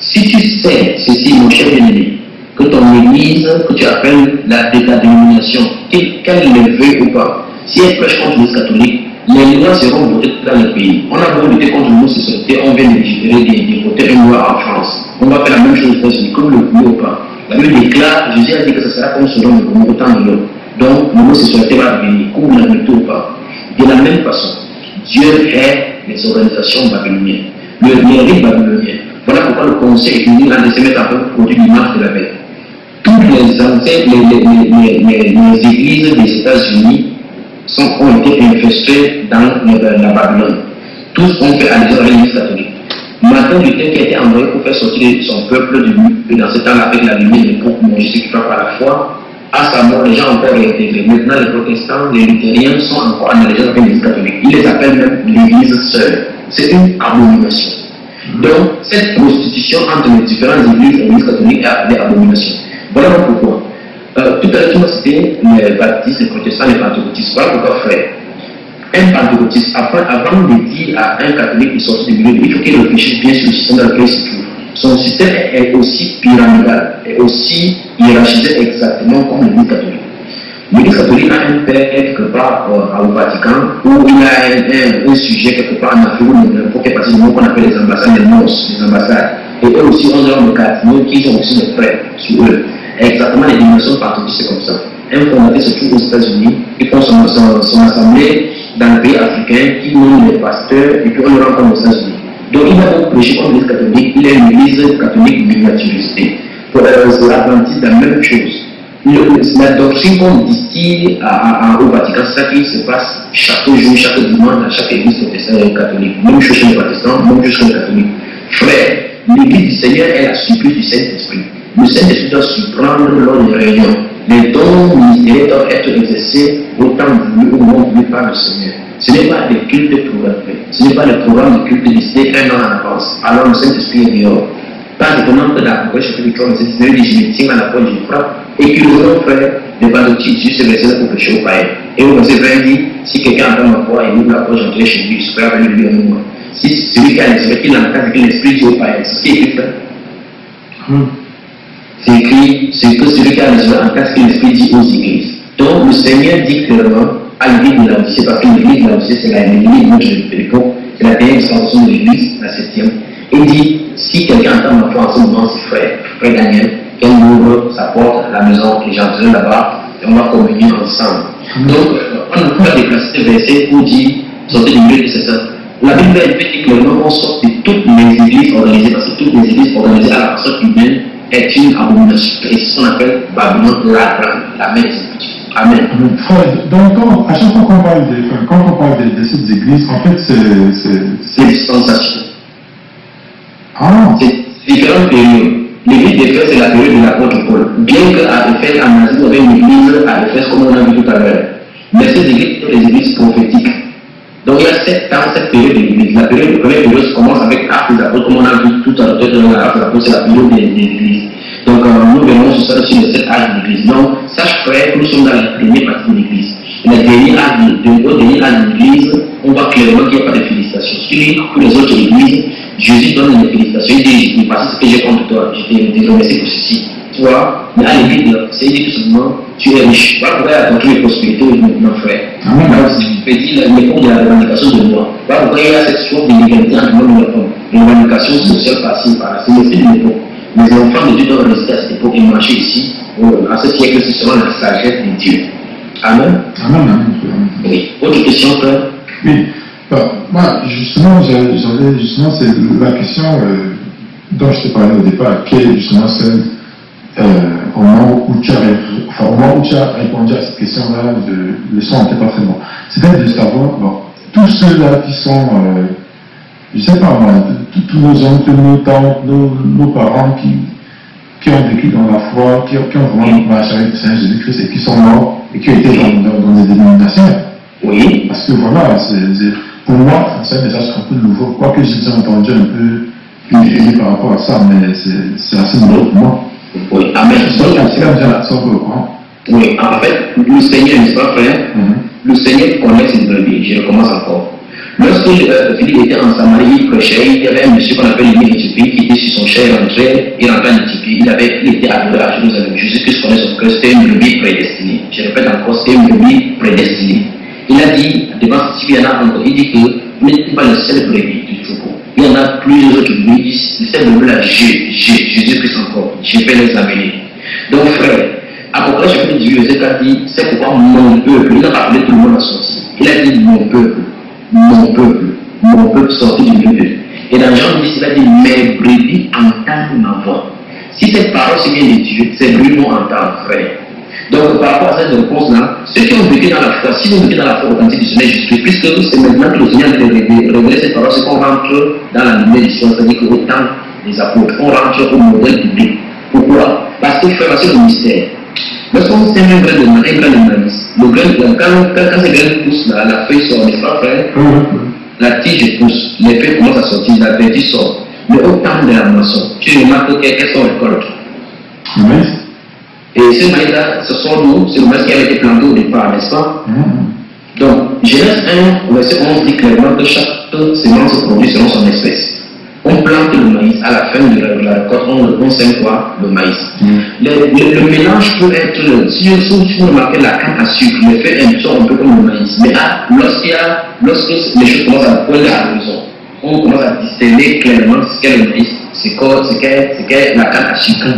Si tu sais ceci, mon cher bien-aimé, que ton église, que tu appelles la dénomination, qu'elle le veuille ou pas, si elle prêche contre l'Église catholique, les lois seront votées dans le pays. On a beau lutter contre l'homosexualité, on vient de légiférer, de voter une loi en France. On va faire la même chose aux États-Unis, comme le veut ou pas. La Bible déclare, Jésus a dit que ce sera comme selon le Gomorrhe autant de l'homme. Donc l'homosexualité va venir, comme vous l'admettez ou pas. De la même façon, Dieu est les organisations babyloniennes, les rites babyloniens. Voilà pourquoi le Conseil est venu à se mettre en place pour produire l'image de la bête. Toutes les anciennes, les églises des États-Unis ont été infestées dans la Babylone. Tous ont fait allusion à l'Église catholique. Martin Luther qui a été envoyé pour faire sortir son peuple du dans ce temps-là avec la lumière de l'époque monogétique qui frappe par la foi, à sa mort, les gens ont encore réintégré. Maintenant, les protestants, les luthériens sont encore en allégeance avec l'Église catholique. Ils les appellent même l'Église seule. C'est une abomination. Donc, cette prostitution entre les différentes églises et l'Église catholique est appelée abomination. Voilà pourquoi. Tout à l'heure, tu m'as cité les baptistes, les protestants, les pentecôtistes. Voilà pourquoi, frère. Un pentecôtiste, avant de dire à un catholique de sortir du milieu, il faut qu'il réfléchisse bien sur le système dans lequel il se trouve. Son système est aussi pyramidal, est aussi hiérarchisé exactement comme l'Église catholique. L'Église catholique a un père quelque part au Vatican, où il a un sujet quelque part en Afrique, où il faut qu'il qu'on appelle les ambassades, les ambassades. Et eux aussi ont leur de cardinaux qui ont aussi des frères sur eux. Exactement les dimensions pentecôtistes, c'est comme ça. Un fondateur se trouve aux États-Unis, il prend son assemblée dans le pays africain, qui nomme les pasteurs, et puis on le rencontre aux États-Unis. Donc il va donc prêcher comme l'Église catholique, il est une Église catholique miniaturisée. Pour l'Atlantique, la même chose. La doctrine qu'on distille au Vatican, c'est ça qui se passe chaque jour, chaque dimanche, dans chaque église protestante et catholique. Même chose chez les protestants, même chose chez les catholiques. Frère, l'église du Seigneur est la surprise du Saint-Esprit. Le Saint-Esprit doit surprendre lors des réunions. Les dons ministériels doivent être exercés autant voulu ou non voulu par le Seigneur. Ce n'est pas des cultes programmés. Ce n'est pas le programme de culte décidé un an en avance. Alors le Saint-Esprit est dehors. Pas étonnant que dans l'Apocalypse chapitre 3, le Saint-Esprit dit, je me tiens à la porte, je frappe, et qu'ils auront fait des baptistes juste verset pour pécher au païen. Et au verset 20 dit, si quelqu'un entend ma voix et ouvre la porte, j'entrerai chez lui, je ferai venir lui à moi. Si celui qui a l'esprit, qui l'entend, que l'esprit dit au païen, c'est ce qui est écrit là. C'est écrit, c'est que celui qui a l'esprit entend ce que l'esprit dit aux églises. Donc le Seigneur dit clairement à l'église de l'Odyssée, parce que l'église de l'Odyssée, c'est l'église de notre époque, c'est la dernière extension de l'église, la 7e. Il dit, si quelqu'un entend ma foi en ce moment, c'est frère Daniel, qu'elle ouvre sa porte à la maison, et j'entrerai là-bas, et on va communier ensemble. Donc, on ne peut pas déplacer ce verset pour dire, sortez du milieu de c'est ça. La Bible dit clairement qu'on sort de toutes les églises organisées, parce que toutes les églises organisées à la personne humaine est une abomination. Et c'est ce qu'on appelle Babylone la grande, la mère exécutive. Amen. Donc, à chaque fois quand on parle de ces églises, en fait, c'est une sensation. Ah. C'est différentes périodes. L'église d'Éphèse, c'est la période de l'apôtre Paul. Bien qu'à Éphèse, en Asie, on avait une église à Éphèse, comme on a vu tout à l'heure. Mais ces églises sont des églises prophétiques. Donc il y a 7 ans, cette période de l'église. La première période commence avec Actes des apôtres, comme on a vu tout à l'heure dans Actes des apôtres, c'est la période des églises. Donc nous verrons sur ça sur les 7 âges de l'église. Donc, sache frère que nous sommes dans la première partie de l'église. Le dernier âge de l'église, on voit clairement qu'il n'y a pas de félicitations. Sur les autres églises, Jésus donne les félicitations. Il dit, parce que j'ai contre toi, je t'ai remercié pour ceci. Tu vois, mais à l'église, il dit tout simplement, tu es riche. Voilà pourquoi il y a ton de prospérité maintenant, frère. Alors, si tu dis l'époque de la revendication de moi, voilà pourquoi il y a cette sorte d'inégalité entre l'homme et la femme. Une revendication sociale par-ci, par-là. C'est l'esprit de l'époque. Les enfants de Dieu doivent résister à cette époque et marcher ici. À ce siècle, c'est seulement la sagesse de Dieu. Amen. Amen. Oui. Autre question, frère? Oui. Moi, justement, c'est la question dont je t'ai parlé au départ, qui est justement celle au moment où tu as répondu à cette question-là, le son n'était pas très bon. C'est-à-dire de savoir, tous ceux-là qui sont, je ne sais pas moi, tous nos oncles, nos tantes, nos parents qui ont vécu dans la foi, qui ont vraiment marché avec le Seigneur Jésus-Christ et qui sont morts et qui ont été dans des dénominations. Oui. Parce que voilà, pour moi, c'est un message un peu nouveau. Quoique j'ai déjà entendu un peu par rapport à ça, mais c'est assez nouveau pour moi. Oui, amen. Oui, en fait, le Seigneur, n'est-ce pas, frère? Le Seigneur connaît ses brebis. Je recommence encore. Lorsque Philippe était en Samarie, il prêchait, il y avait un monsieur qu'on appelle l'Éthiopie qui était sur son char, il rentrait en Éthiopie, il était adoré à Jérusalem. Jésus-Christ connaît son cœur, c'était une brebis prédestinée. Je répète encore, c'était une brebis prédestinée. Il a dit, devant il y en a encore, il dit que n'était pas le seul brebis du troupeau. Il y en a plusieurs autres brebis, cette brebis-là, Jésus-Christ encore, je vais les amener. Donc frère, Apocalypse chapitre 18, verset 4 dit, c'est pourquoi mon peuple, il n'a pas appelé tout le monde à sortir. Il a dit mon peuple sorti du milieu d'eux. Et dans Jean 10, il a dit, mes brebis entendent ma voix. Si cette parole se vient de Dieu, ces brebis vont entendre, frère. Donc par rapport à cette réponse-là, ceux qui ont vécu dans la foi, si vous vécu dans la foi authentique du Seigneur Jésus-Christ, puisque c'est maintenant que le Seigneur a révélé cette parole, c'est qu'on rentre dans la lumière du Seigneur, c'est-à-dire qu'au temps des apôtres, on rentre au modèle public. Pourquoi? Parce que frère, c'est le mystère. Lorsqu'on sème un grain de maïs, le grain, quand ces graines poussent, la feuille sort, n'est-ce pas, frère? La tige pousse, les feuilles commencent à sortir, la feuille sort. Mais au temps de la moisson, tu remarques qu'elles sont récoltes. Et ce maïs-là, ce sont nous, c'est le maïs qui avait été planté au départ, n'est-ce pas? Donc, Genèse 1, verset 11 dit clairement que chaque semence se produit selon son espèce. On plante le maïs, à la fin de la récolte, on sème quoi? Le maïs. Le mélange peut être, si vous remarquez la canne à sucre, le fait un peu comme le maïs. Mais lorsque les choses commencent à pointer à l'horizon, on commence à distinguer clairement ce qu'est le maïs, ce qu'est la canne à sucre.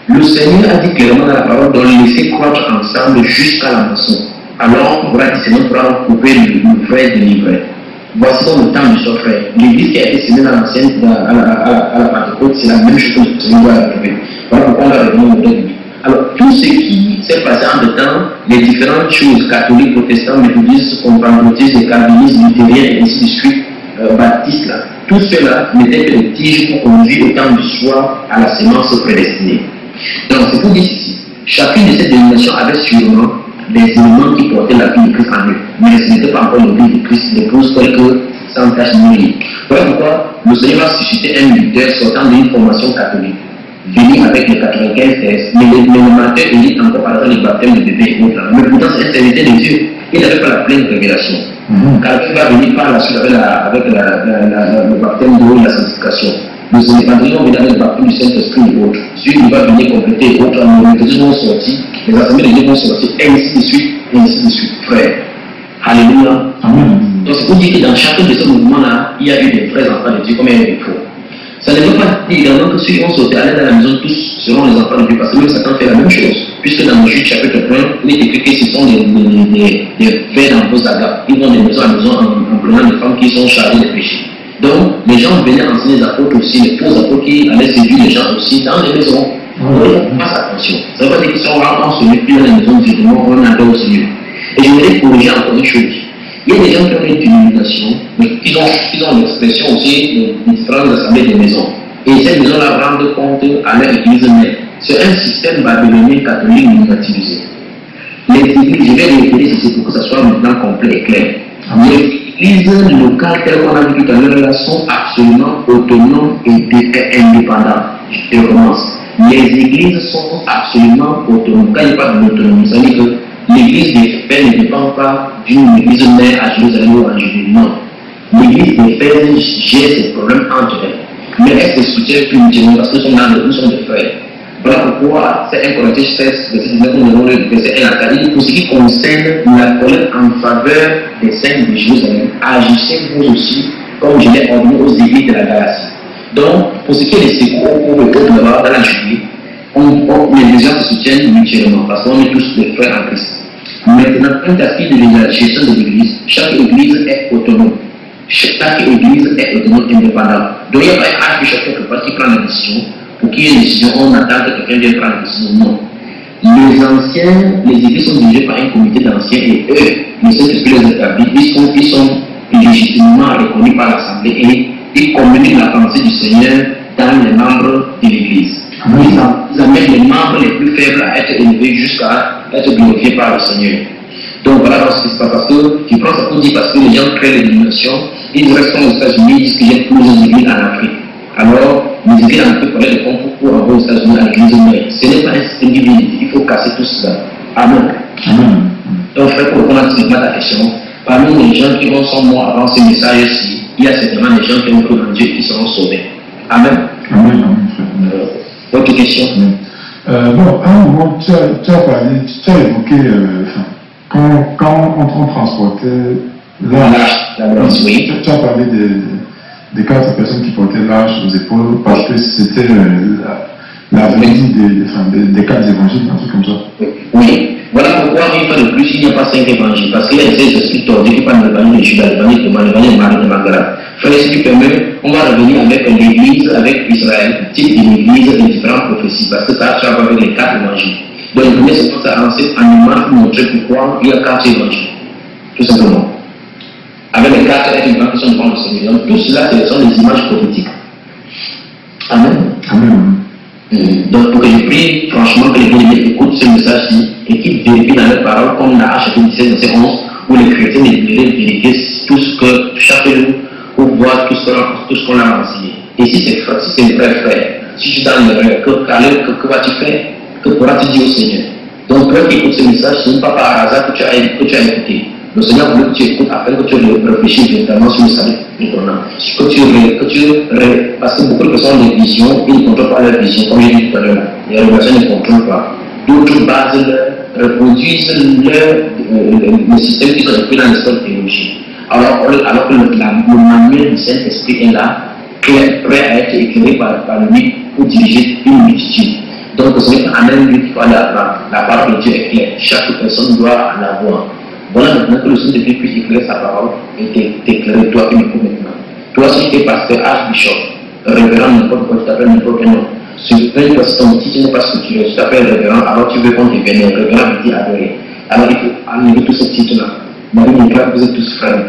Le Seigneur a dit clairement dans la parole de laisser croître ensemble jusqu'à la moisson. Alors on pourra discerner, on pourra couper le vrai de l'ivraie. Voici donc le temps du soir, frère. L'église qui a été semée dans l'ancienne, à la Pentecôte, c'est la même chose que le Seigneur doit arriver. Voilà pourquoi on va revenir au modèle. Alors, tout ce qui s'est passé en deux temps, les différentes choses, catholiques, protestants, méthodistes, pentecôtistes, calvinistes, luthériens, et ainsi de suite, baptistes, là, tout cela n'était que des tiges pour conduire au temps du soir à la sémence prédestinée. Donc, c'est pour dire ceci. Chacune de ces dénominations avait sûrement des éléments qui portaient la vie de Christ en eux. Mais ce n'était pas encore le vie de Christ, l'épouse telle que sans tache ni. Voilà pourquoi le Seigneur va susciter un leader sortant d'une formation catholique, venu avec les 95 thèses, mais le matin, il dit en comparaison des baptêmes de bébé et autres. Mais pourtant, c'est un serviteur de Dieu. Il n'avait pas la pleine révélation. Car il va venir par la suite avec le baptême d'eau et la sanctification. Nous vont venir avec le baptême du Saint-Esprit et autres. Celui qui va venir compléter et autres, les méthodes vont sortir, les assemblées de Dieu vont sortir, et ainsi de suite, frère. Alléluia. Amen. Donc c'est pour dire que dans chacun de ces mouvements-là, il y a eu des vrais enfants de Dieu comme il y a eu des faux. Ça ne veut pas dire également que ceux qui vont sauter à l'aide dans la maison, tous seront les enfants de Dieu, parce que même Satan fait la même chose. Puisque dans Jude chapitre 1, il est écrit que ce sont des vers dans vos agapes. Ils vont de maison à maison en prenant des femmes qui sont chargées de péché. Donc, les gens venaient enseigner les apôtres aussi, les faux apôtres qui allaient séduire les gens aussi dans les maisons. Donc, fasse attention. Ça ne veut pas dire qu'ils sont là, on se met plus dans les maisons, directement, on adore au Seigneur. Et je voudrais corriger encore une chose. Il y a des gens qui ont une illumination, mais qui ont l'expression aussi de différentes assemblées de maisons. Et ces maisons-là rendent compte à leur église mère. C'est un système babylonien catholique négatisé. Les églises, je vais répéter ceci pour que ça soit maintenant complet et clair. Les églises locales, telles qu'on a vu tout à l'heure, là, sont absolument autonomes et indépendantes. Je recommence. Les églises sont absolument autonomes. Quand il n'y a pas d'autonomie, ça veut dire que l'église des Fès ne dépend pas d'une église mère à Jérusalem ou en Judée. Non. L'église des Fès gère ses problèmes entre elles. Mais elle se soutient plus mutuellement parce que nous sommes des frères. Voilà pourquoi c'est 1 Corinthiens 16, verset 19, nous avons le verset 1 à 4. Pour ce qui concerne la collecte en faveur des saints de Jérusalem, agissez vous aussi comme je l'ai ordonné aux églises de la Galatie. Donc, pour ce qui est des secours aux pauvres et autres là-bas dans la Judée, les gens se soutiennent mutuellement parce qu'on est tous des frères en Christ. Maintenant, un aspect de la gestion de l'église, chaque église est autonome. Chaque église est autonome et indépendante. Donc, il n'y a pas un archbishop quelque part qui prend la décision. Pour qu'il y ait une décision, on attend que quelqu'un vienne prendre la décision. Non. Les anciens, les églises sont dirigées par un comité d'anciens et eux, le Saint-Esprit les établit, ils sont légitimement reconnus par l'Assemblée et ils communiquent la pensée du Seigneur dans les membres de l'église. Ils amènent les membres les plus faibles à être élevés jusqu'à être glorifiés par le Seigneur. Donc voilà ce qui se passe, parce que je prends ça pour dire, parce que les gens créent des dénominations, ils restent aux États-Unis, ils disent qu'il y a plusieurs églises en Afrique. Alors, les églises en Afrique connaissent le fonds pour envoyer aux États-Unis à l'église, mais ce n'est pas un système biblique, il faut casser tout cela. Amen. Donc, frère, pour répondre à ta question, parmi les gens qui sont morts avant ce message-ci, il y a certainement des gens qui ont cru en Dieu qui seront sauvés. Amen. Amen. Autre question? Bon, à un moment, tu as évoqué, quand on transportait l'arche, oui. Tu as parlé des 4 personnes qui portaient l'arche aux épaules parce que c'était la venue des 4 évangiles, un truc comme ça. Oui. Voilà pourquoi, une fois de plus, il n'y a pas 5 évangiles. Parce qu'il y a des esprits tordus qui parlent de l'évangile de Judas, l'évangile de Thomas, l'évangile de Marie de Magdala. Frère, si tu permets, on va revenir avec l'église, avec Israël, type de l'église et différentes prophéties. Parce que ça va avec les 4 évangiles. Donc, le premier, c'est pour avancer en image pour montrer pourquoi il y a 4 évangiles. Tout simplement. Avec les 4 événements qui sont devant le Seigneur. Donc, tout cela, ce sont des images prophétiques. Amen. Amen. Donc, pour que je prie, franchement, que les bien-aimés écoutent ce message-ci et qu'ils vérifient dans leurs paroles, comme dans Actes 17, verset 11, où les chrétiens devraient vérifier tout ce que chacun de nous, pour voir tout ce qu'on a enseigné. Et si c'est le vrai frère, si tu es dans l'erreur, que vas-tu faire? Que pourras-tu dire au Seigneur? Donc, toi qui écoutes ce message, ce n'est pas par hasard que tu as écouté. Le Seigneur veut que tu écoutes afin que tu réfléchisses véritablement sur le salut du Coran. Parce que beaucoup de personnes ont des visions, ils ne contrôlent pas leur vision, comme j'ai dit tout à l'heure. Les révélations ne contrôlent pas. D'autres bases reproduisent le système qui sont pris dans l'histoire de théologie. Alors que le manuel du Saint-Esprit est là, prêt à être éclairé par lui pour diriger une multitude. Donc, ce n'est pas en un lieu qu'il faut aller apprendre. La parole de Dieu est claire. Chaque personne doit en avoir. Voilà maintenant que le Saint-Esprit puisse éclairer sa parole et t'éclairer toi qui m'écoutes maintenant. Toi, si tu es pasteur, archbishop, révérend, n'importe quoi, tu t'appelles n'importe quel nom. Si ton titre n'est pas structuré, tu t'appelles révérend, alors tu veux qu'on te vénère. Révérend veut dire adorer. Alors il faut enlever tous ces titres-là. Marie, vous êtes tous frères.